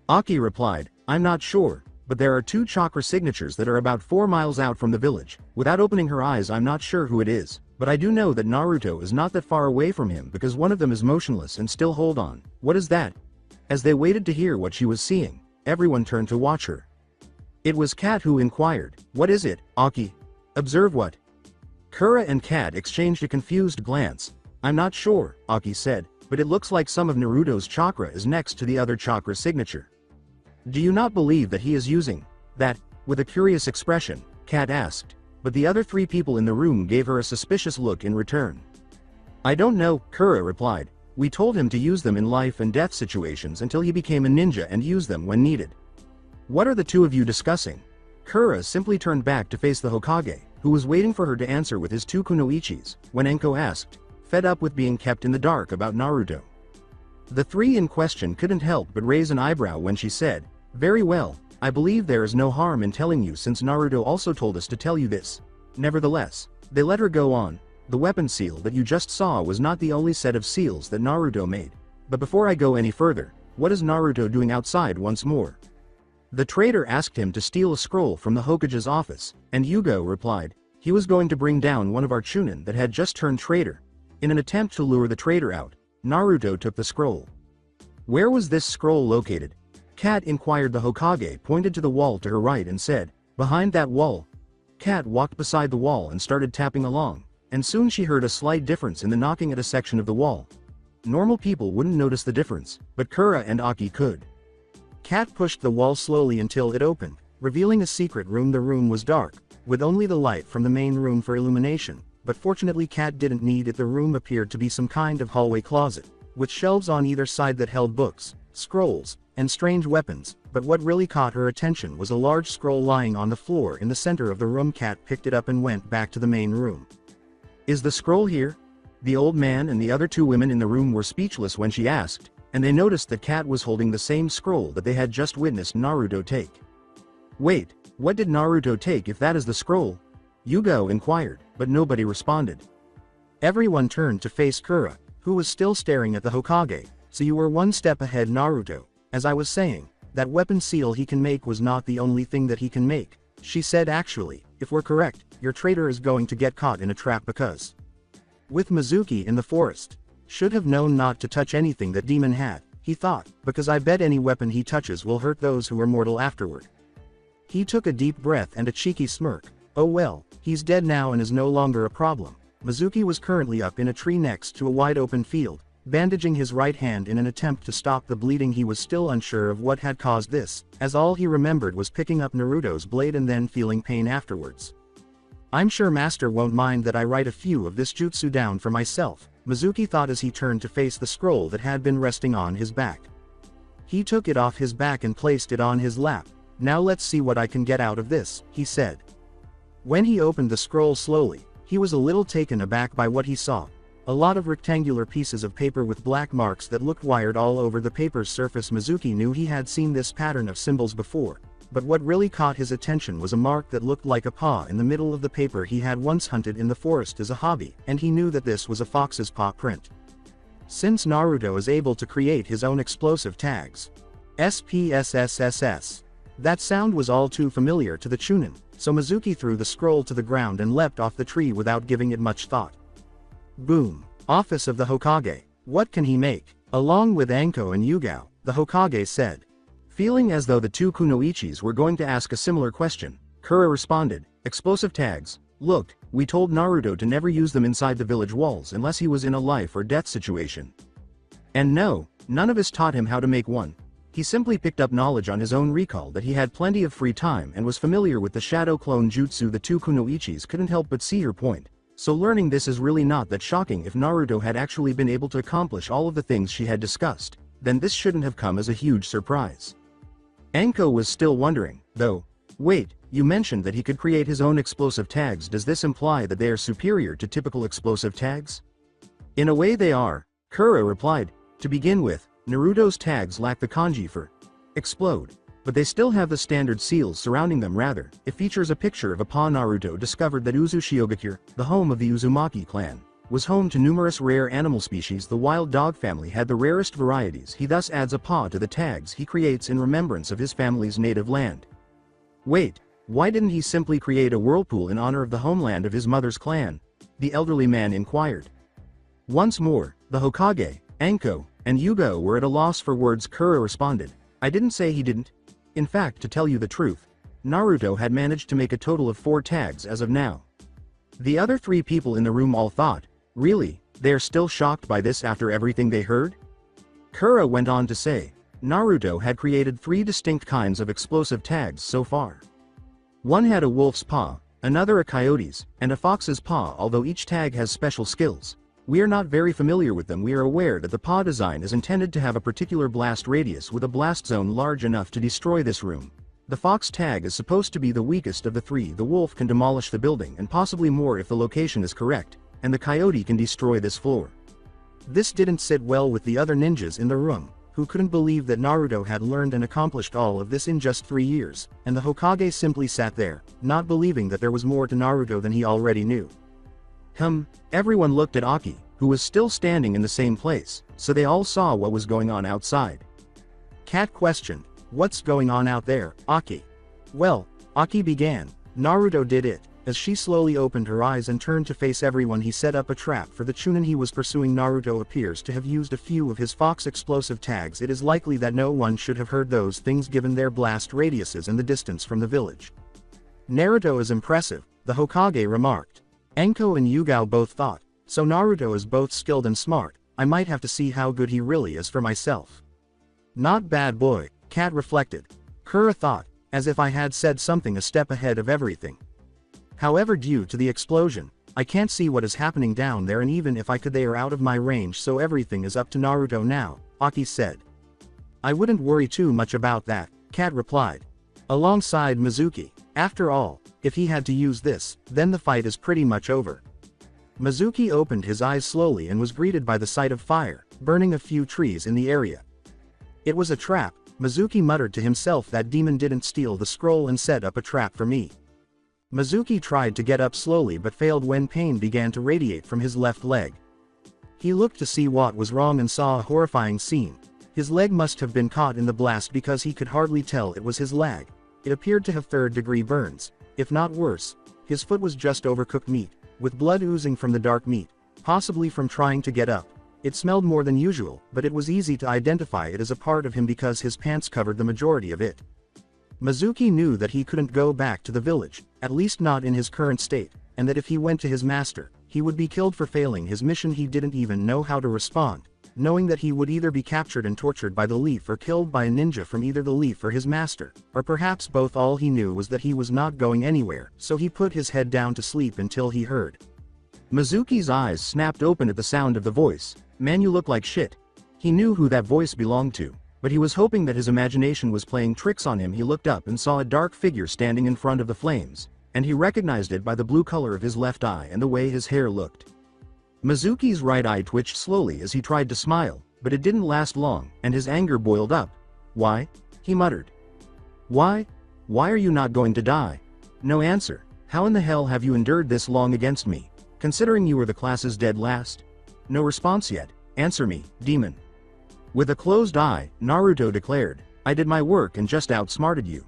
Aki replied, "I'm not sure, but there are 2 chakra signatures that are about 4 miles out from the village." Without opening her eyes, "I'm not sure who it is, but I do know that Naruto is not that far away from him because one of them is motionless and still hold on." "What is that?" As they waited to hear what she was seeing, everyone turned to watch her. It was Kat who inquired, "What is it, Aki?" "Observe what?" Kura and Kat exchanged a confused glance. "I'm not sure," Aki said, "but it looks like some of Naruto's chakra is next to the other chakra signature." "Do you not believe that he is using that?" With a curious expression, Kat asked, but the other 3 people in the room gave her a suspicious look in return. "I don't know," Kura replied. "We told him to use them in life and death situations until he became a ninja and use them when needed." "What are the 2 of you discussing?" Kura simply turned back to face the Hokage, who was waiting for her to answer with his 2 kunoichis, when Enko asked, fed up with being kept in the dark about Naruto. The 3 in question couldn't help but raise an eyebrow when she said, "Very well, I believe there is no harm in telling you since Naruto also told us to tell you this." Nevertheless, they let her go on. "The weapon seal that you just saw was not the only set of seals that Naruto made. But before I go any further, what is Naruto doing outside once more?" The traitor asked him to steal a scroll from the Hokage's office, and Yugo replied, "He was going to bring down one of our chunin that had just turned traitor." In an attempt to lure the traitor out, Naruto took the scroll. "Where was this scroll located?" Kat inquired. The Hokage pointed to the wall to her right and said, "Behind that wall." Kat walked beside the wall and started tapping along, and soon she heard a slight difference in the knocking at a section of the wall. Normal people wouldn't notice the difference, but Kura and Aki could. Kat pushed the wall slowly until it opened, revealing a secret room. The room was dark, with only the light from the main room for illumination, but fortunately Kat didn't need it. The room appeared to be some kind of hallway closet, with shelves on either side that held books, scrolls, and strange weapons, but what really caught her attention was a large scroll lying on the floor in the center of the room. Kat picked it up and went back to the main room. "Is the scroll here?" The old man and the other 2 women in the room were speechless when she asked, and they noticed that Kat was holding the same scroll that they had just witnessed Naruto take. "Wait, what did Naruto take if that is the scroll?" Yugo inquired, but nobody responded. Everyone turned to face Kura, who was still staring at the Hokage. "So you were one step ahead, Naruto. As I was saying, that weapon seal he can make was not the only thing that he can make," she said. "Actually, if we're correct, your traitor is going to get caught in a trap because with Mizuki in the forest, should have known not to touch anything that demon had," he thought, "because I bet any weapon he touches will hurt those who are mortal afterward." He took a deep breath and a cheeky smirk. "Oh well, he's dead now and is no longer a problem." Mizuki was currently up in a tree next to a wide open field, bandaging his right hand in an attempt to stop the bleeding. He was still unsure of what had caused this, as all he remembered was picking up Naruto's blade and then feeling pain afterwards. "I'm sure Master won't mind that I write a few of this jutsu down for myself," Mizuki thought as he turned to face the scroll that had been resting on his back. He took it off his back and placed it on his lap. "Now let's see what I can get out of this," he said. When he opened the scroll slowly, he was a little taken aback by what he saw. A lot of rectangular pieces of paper with black marks that looked wired all over the paper's surface. Mizuki knew he had seen this pattern of symbols before, but what really caught his attention was a mark that looked like a paw in the middle of the paper. He had once hunted in the forest as a hobby, and he knew that this was a fox's paw print. Since Naruto is able to create his own explosive tags, SPSSSS, that sound was all too familiar to the Chunin, so Mizuki threw the scroll to the ground and leapt off the tree without giving it much thought. Boom. Office of the Hokage. What can he make? Along with Anko and Yugao, the Hokage said. Feeling as though the two kunoichis were going to ask a similar question, Kura responded, explosive tags. Look, we told Naruto to never use them inside the village walls unless he was in a life or death situation. And no, none of us taught him how to make one. He simply picked up knowledge on his own recall that he had plenty of free time and was familiar with the shadow clone jutsu. The two kunoichis couldn't help but see her point. So learning this is really not that shocking. If Naruto had actually been able to accomplish all of the things she had discussed, then this shouldn't have come as a huge surprise. Anko was still wondering, though. Wait, you mentioned that he could create his own explosive tags. Does this imply that they are superior to typical explosive tags? In a way they are, Kura replied. To begin with, Naruto's tags lack the kanji for explode, but they still have the standard seals surrounding them. Rather, it features a picture of a paw. Naruto discovered that Uzushiogakure, the home of the Uzumaki clan, was home to numerous rare animal species. The wild dog family had the rarest varieties. He thus adds a paw to the tags he creates in remembrance of his family's native land. Wait, why didn't he simply create a whirlpool in honor of the homeland of his mother's clan? The elderly man inquired. Once more, the Hokage, Anko, and Yugo were at a loss for words. Kura responded, I didn't say he didn't. In fact, to tell you the truth, Naruto had managed to make a total of 4 tags as of now. The other 3 people in the room all thought, really, they are still shocked by this after everything they heard? Kura went on to say, Naruto had created 3 distinct kinds of explosive tags so far. One had a wolf's paw, another a coyote's, and a fox's paw. Although each tag has special skills, we are not very familiar with them. We are aware that the paw design is intended to have a particular blast radius with a blast zone large enough to destroy this room. The fox tag is supposed to be the weakest of the 3. The wolf can demolish the building and possibly more if the location is correct, and the coyote can destroy this floor. This didn't sit well with the other ninjas in the room, who couldn't believe that Naruto had learned and accomplished all of this in just 3 years, and the Hokage simply sat there, not believing that there was more to Naruto than he already knew. Everyone looked at Aki, who was still standing in the same place, so they all saw what was going on outside. Cat questioned, what's going on out there, Aki? Well, Aki began, Naruto did it. As she slowly opened her eyes and turned to face everyone, he set up a trap for the Chunin he was pursuing. Naruto appears to have used a few of his fox explosive tags. It is likely that no one should have heard those things given their blast radiuses and the distance from the village. Naruto is impressive, the Hokage remarked. Anko and Yugao both thought, so Naruto is both skilled and smart. I might have to see how good he really is for myself. Not bad boy, Cat reflected. Kura thought, as if I had said something a step ahead of everything. However, due to the explosion, I can't see what is happening down there, and even if I could, they are out of my range, so everything is up to Naruto now, Aki said. I wouldn't worry too much about that, Cat replied. Alongside Mizuki, after all, if he had to use this, then the fight is pretty much over. Mizuki opened his eyes slowly and was greeted by the sight of fire, burning a few trees in the area. It was a trap, Mizuki muttered to himself. That demon didn't steal the scroll and set up a trap for me. Mizuki tried to get up slowly but failed when pain began to radiate from his left leg. He looked to see what was wrong and saw a horrifying scene. His leg must have been caught in the blast because he could hardly tell it was his leg. It appeared to have third-degree burns, if not worse. His foot was just overcooked meat, with blood oozing from the dark meat, possibly from trying to get up. It smelled more than usual, but it was easy to identify it as a part of him because his pants covered the majority of it. Mizuki knew that he couldn't go back to the village, at least not in his current state, and that if he went to his master, he would be killed for failing his mission. He didn't even know how to respond, knowing that he would either be captured and tortured by the Leaf or killed by a ninja from either the Leaf or his master, or perhaps both. All he knew was that he was not going anywhere, so he put his head down to sleep until he heard. Mizuki's eyes snapped open at the sound of the voice. Man, you look like shit. He knew who that voice belonged to, but he was hoping that his imagination was playing tricks on him. He looked up and saw a dark figure standing in front of the flames, and he recognized it by the blue color of his left eye and the way his hair looked. Mizuki's right eye twitched slowly as he tried to smile, but it didn't last long, and his anger boiled up. Why? He muttered. Why? Why are you not going to die? No answer. How in the hell have you endured this long against me, considering you were the class's dead last? No response yet. Answer me, demon. With a closed eye, Naruto declared, I did my work and just outsmarted you.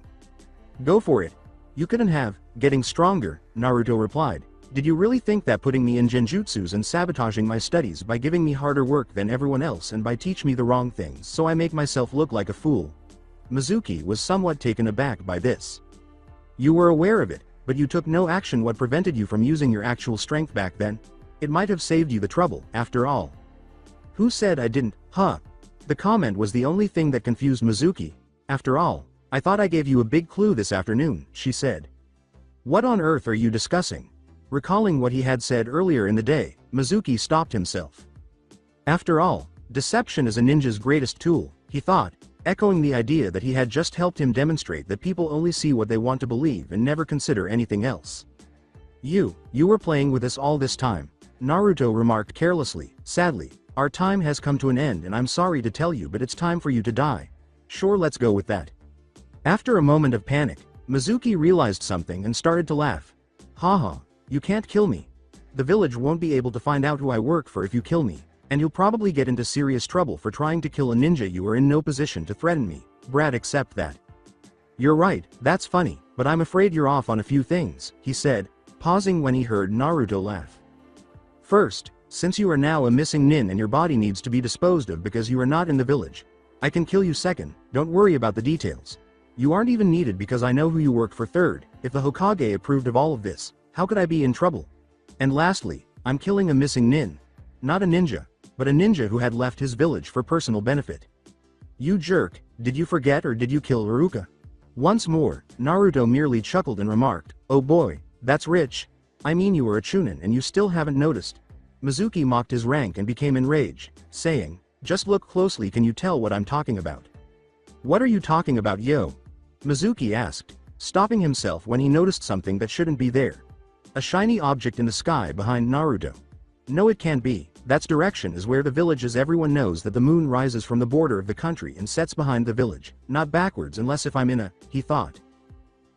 Go for it. You couldn't have. Getting stronger, Naruto replied. Did you really think that putting me in genjutsus and sabotaging my studies by giving me harder work than everyone else and by teach me the wrong things so I make myself look like a fool? Mizuki was somewhat taken aback by this. You were aware of it, but you took no action. What prevented you from using your actual strength back then? It might have saved you the trouble, after all. Who said I didn't, huh? The comment was the only thing that confused Mizuki. After all, I thought I gave you a big clue this afternoon, she said. What on earth are you discussing? Recalling what he had said earlier in the day, Mizuki stopped himself. After all, deception is a ninja's greatest tool, he thought, echoing the idea that he had just helped him demonstrate that people only see what they want to believe and never consider anything else. You were playing with us all this time, Naruto remarked carelessly. Sadly, our time has come to an end and I'm sorry to tell you, but it's time for you to die. Sure, let's go with that. After a moment of panic, Mizuki realized something and started to laugh. Haha, you can't kill me. The village won't be able to find out who I work for if you kill me, and you'll probably get into serious trouble for trying to kill a ninja. You are in no position to threaten me, Brad. Accept that. You're right, that's funny, but I'm afraid you're off on a few things, he said, pausing when he heard Naruto laugh. First, since you are now a missing nin and your body needs to be disposed of because you are not in the village, I can kill you. Second, don't worry about the details. You aren't even needed because I know who you work for. Third, if the Hokage approved of all of this, how could I be in trouble? And lastly, I'm killing a missing nin. Not a ninja, but a ninja who had left his village for personal benefit. You jerk, did you forget or did you kill Iruka? Once more, Naruto merely chuckled and remarked, oh boy, that's rich. I mean, you were a chunin and you still haven't noticed. Mizuki mocked his rank and became enraged, saying, just look closely. Can you tell what I'm talking about? What are you talking about, yo? Mizuki asked, stopping himself when he noticed something that shouldn't be there. A shiny object in the sky behind Naruto. No, it can't be. That's direction is where the village is. Everyone knows that the moon rises from the border of the country and sets behind the village, not backwards unless if I'm in a, he thought.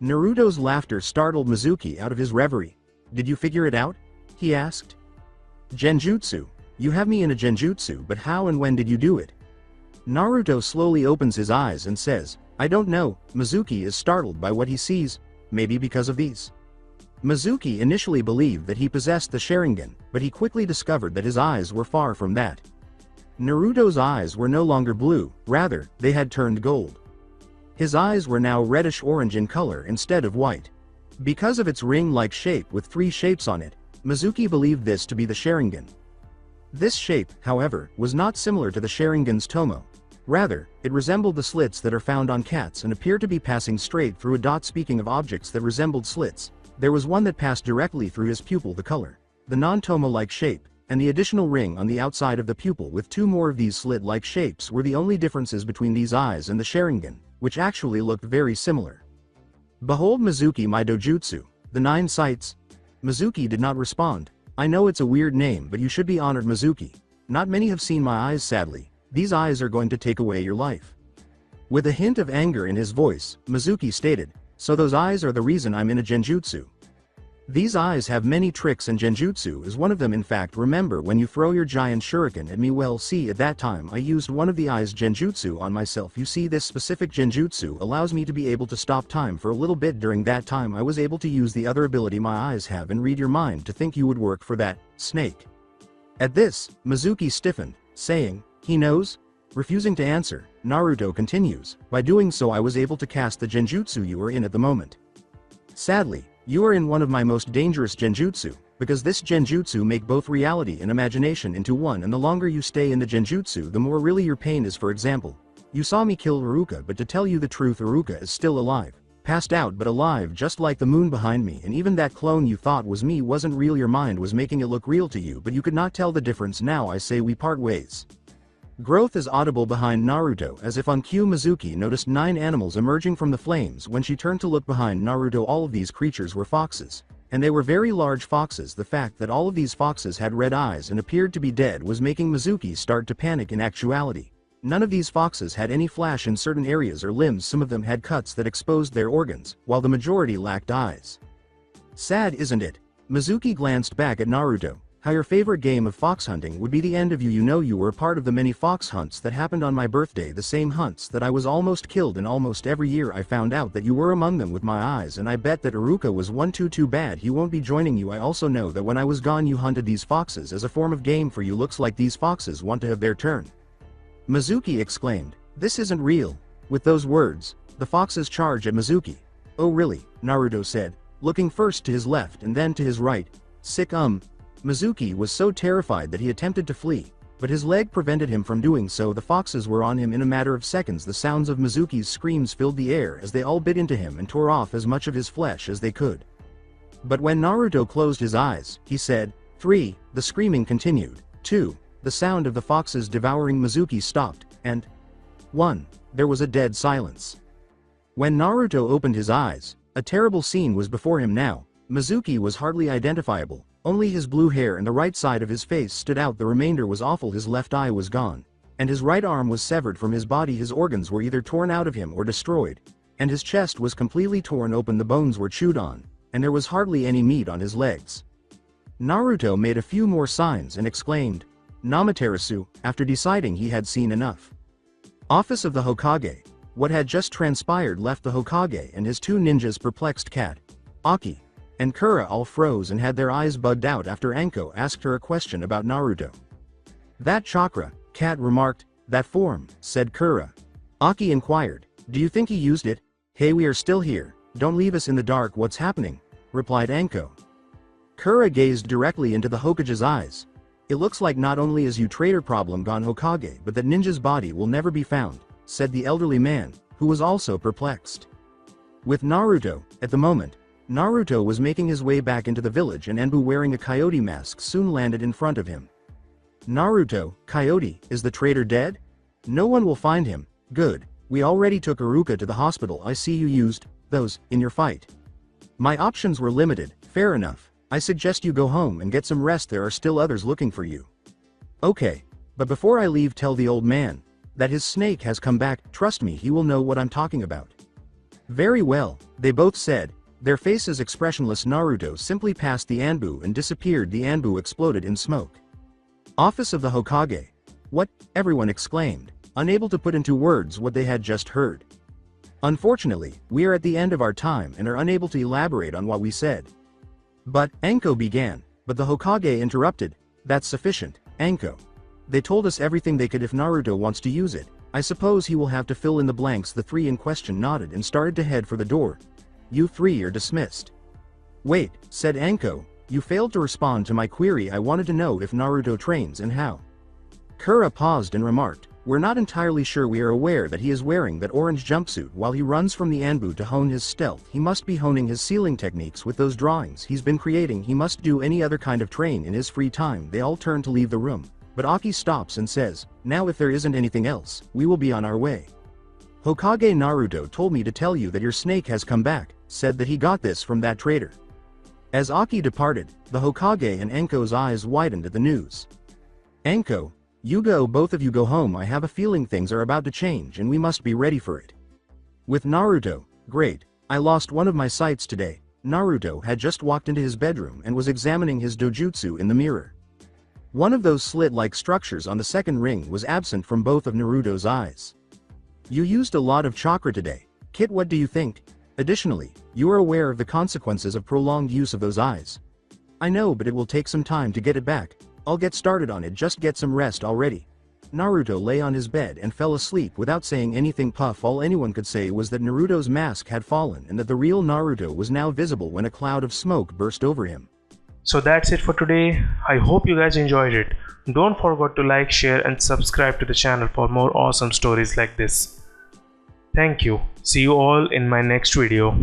Naruto's laughter startled Mizuki out of his reverie. Did you figure it out? He asked. Genjutsu. You have me in a genjutsu, but how and when did you do it? Naruto slowly opens his eyes and says, I don't know. Mizuki is startled by what he sees, maybe because of these. Mizuki initially believed that he possessed the Sharingan, but he quickly discovered that his eyes were far from that. Naruto's eyes were no longer blue, rather, they had turned gold. His eyes were now reddish-orange in color instead of white. Because of its ring-like shape with 3 shapes on it, Mizuki believed this to be the Sharingan. This shape, however, was not similar to the Sharingan's Tomo. Rather, it resembled the slits that are found on cats and appeared to be passing straight through a dot. Speaking of objects that resembled slits, there was one that passed directly through his pupil. The color, the non-Tomo-like shape, and the additional ring on the outside of the pupil with 2 more of these slit-like shapes were the only differences between these eyes and the Sharingan, which actually looked very similar. Behold Mizuki my dojutsu, the 9 sights. Mizuki did not respond. I know it's a weird name, but you should be honored, Mizuki. Not many have seen my eyes, sadly. These eyes are going to take away your life. With a hint of anger in his voice, Mizuki stated, so those eyes are the reason I'm in a genjutsu. These eyes have many tricks and genjutsu is one of them. In fact, remember when you throw your giant shuriken at me? Well, see, at that time I used one of the eyes genjutsu on myself. You see, this specific genjutsu allows me to be able to stop time for a little bit. During that time I was able to use the other ability my eyes have and read your mind to think you would work for that snake. At this, Mizuki stiffened, saying, he knows? Refusing to answer, Naruto continues, by doing so I was able to cast the genjutsu you are in at the moment. Sadly, you are in one of my most dangerous genjutsu, because this genjutsu make both reality and imagination into one, and the longer you stay in the genjutsu the more really your pain is. For example, you saw me kill Iruka, but to tell you the truth, Iruka is still alive. Passed out but alive, just like the moon behind me, and even that clone you thought was me wasn't real. Your mind was making it look real to you, but you could not tell the difference. Now I say we part ways. Growth is audible behind Naruto, as if on cue. Mizuki noticed 9 animals emerging from the flames. When she turned to look behind Naruto, all of these creatures were foxes. And they were very large foxes. The fact that all of these foxes had red eyes and appeared to be dead was making Mizuki start to panic. In actuality, none of these foxes had any flesh in certain areas or limbs. Some of them had cuts that exposed their organs, while the majority lacked eyes. Sad, isn't it? Mizuki glanced back at Naruto. How your favorite game of fox hunting would be the end of you. You know, you were a part of the many fox hunts that happened on my birthday, the same hunts that I was almost killed in almost every year. I found out that you were among them with my eyes, and I bet that Iruka was one too. Too bad he won't be joining you. I also know that when I was gone you hunted these foxes as a form of game for you. Looks like these foxes want to have their turn. Mizuki exclaimed, this isn't real. With those words, the foxes charge at Mizuki. Oh really, Naruto said, looking first to his left and then to his right. Sick Mizuki was so terrified that he attempted to flee, but his leg prevented him from doing so. The foxes were on him in a matter of seconds. The sounds of Mizuki's screams filled the air as they all bit into him and tore off as much of his flesh as they could. But when Naruto closed his eyes, he said, 3, the screaming continued, 2, the sound of the foxes devouring Mizuki stopped, and 1, there was a dead silence. When Naruto opened his eyes, a terrible scene was before him now. Mizuki was hardly identifiable, only his blue hair and the right side of his face stood out. The remainder was awful. His left eye was gone, and his right arm was severed from his body. His organs were either torn out of him or destroyed, and his chest was completely torn open. The bones were chewed on, and there was hardly any meat on his legs. Naruto made a few more signs and exclaimed, Namaterasu, after deciding he had seen enough. Office of the Hokage. What had just transpired left the Hokage and his 2 ninjas perplexed. Kat, Aki, and Kura all froze and had their eyes bugged out after Anko asked her a question about Naruto. That chakra, Kat remarked. That form, said Kura. Aki inquired, do you think he used it? Hey, we are still here, don't leave us in the dark. What's happening? Replied Anko. Kura gazed directly into the Hokage's eyes. It looks like not only is you traitor problem gone Hokage, but that ninja's body will never be found, said the elderly man, who was also perplexed. With Naruto, at the moment, Naruto was making his way back into the village and Enbu wearing a coyote mask soon landed in front of him. Naruto, Coyote, is the traitor dead? No one will find him. Good, we already took Iruka to the hospital. I see you used those in your fight. My options were limited. Fair enough. I suggest you go home and get some rest. There are still others looking for you. Okay, but before I leave, tell the old man that his snake has come back. Trust me, he will know what I'm talking about. Very well, they both said, their faces expressionless. Naruto simply passed the Anbu and disappeared. The Anbu exploded in smoke. Office of the Hokage. What? Everyone exclaimed, unable to put into words what they had just heard. Unfortunately, we are at the end of our time and are unable to elaborate on what we said. But, Anko began, but the Hokage interrupted. That's sufficient, Anko. They told us everything they could. If Naruto wants to use it, I suppose he will have to fill in the blanks. The 3 in question nodded and started to head for the door. You 3 are dismissed. Wait, said Anko, you failed to respond to my query. I wanted to know if Naruto trains and how. Kura paused and remarked, we're not entirely sure. We are aware that he is wearing that orange jumpsuit while he runs from the Anbu to hone his stealth. He must be honing his sealing techniques with those drawings he's been creating. He must do any other kind of train in his free time. They all turn to leave the room, but Aki stops and says, now if there isn't anything else, we will be on our way. Hokage Naruto told me to tell you that your snake has come back, said that he got this from that traitor. As Aki departed, the Hokage and Anko's eyes widened at the news. Anko, you go, both of you go home. I have a feeling things are about to change and we must be ready for it. With Naruto, great, I lost one of my sights today. Naruto had just walked into his bedroom and was examining his dojutsu in the mirror. One of those slit-like structures on the second ring was absent from both of Naruto's eyes. You used a lot of chakra today. Kit, what do you think? Additionally, you are aware of the consequences of prolonged use of those eyes. I know, but it will take some time to get it back. I'll get started on it. Just get some rest already. Naruto lay on his bed and fell asleep without saying anything. Puff. All anyone could say was that Naruto's mask had fallen and that the real Naruto was now visible when a cloud of smoke burst over him. So that's it for today. I hope you guys enjoyed it. Don't forget to like, share and subscribe to the channel for more awesome stories like this. Thank you. See you all in my next video.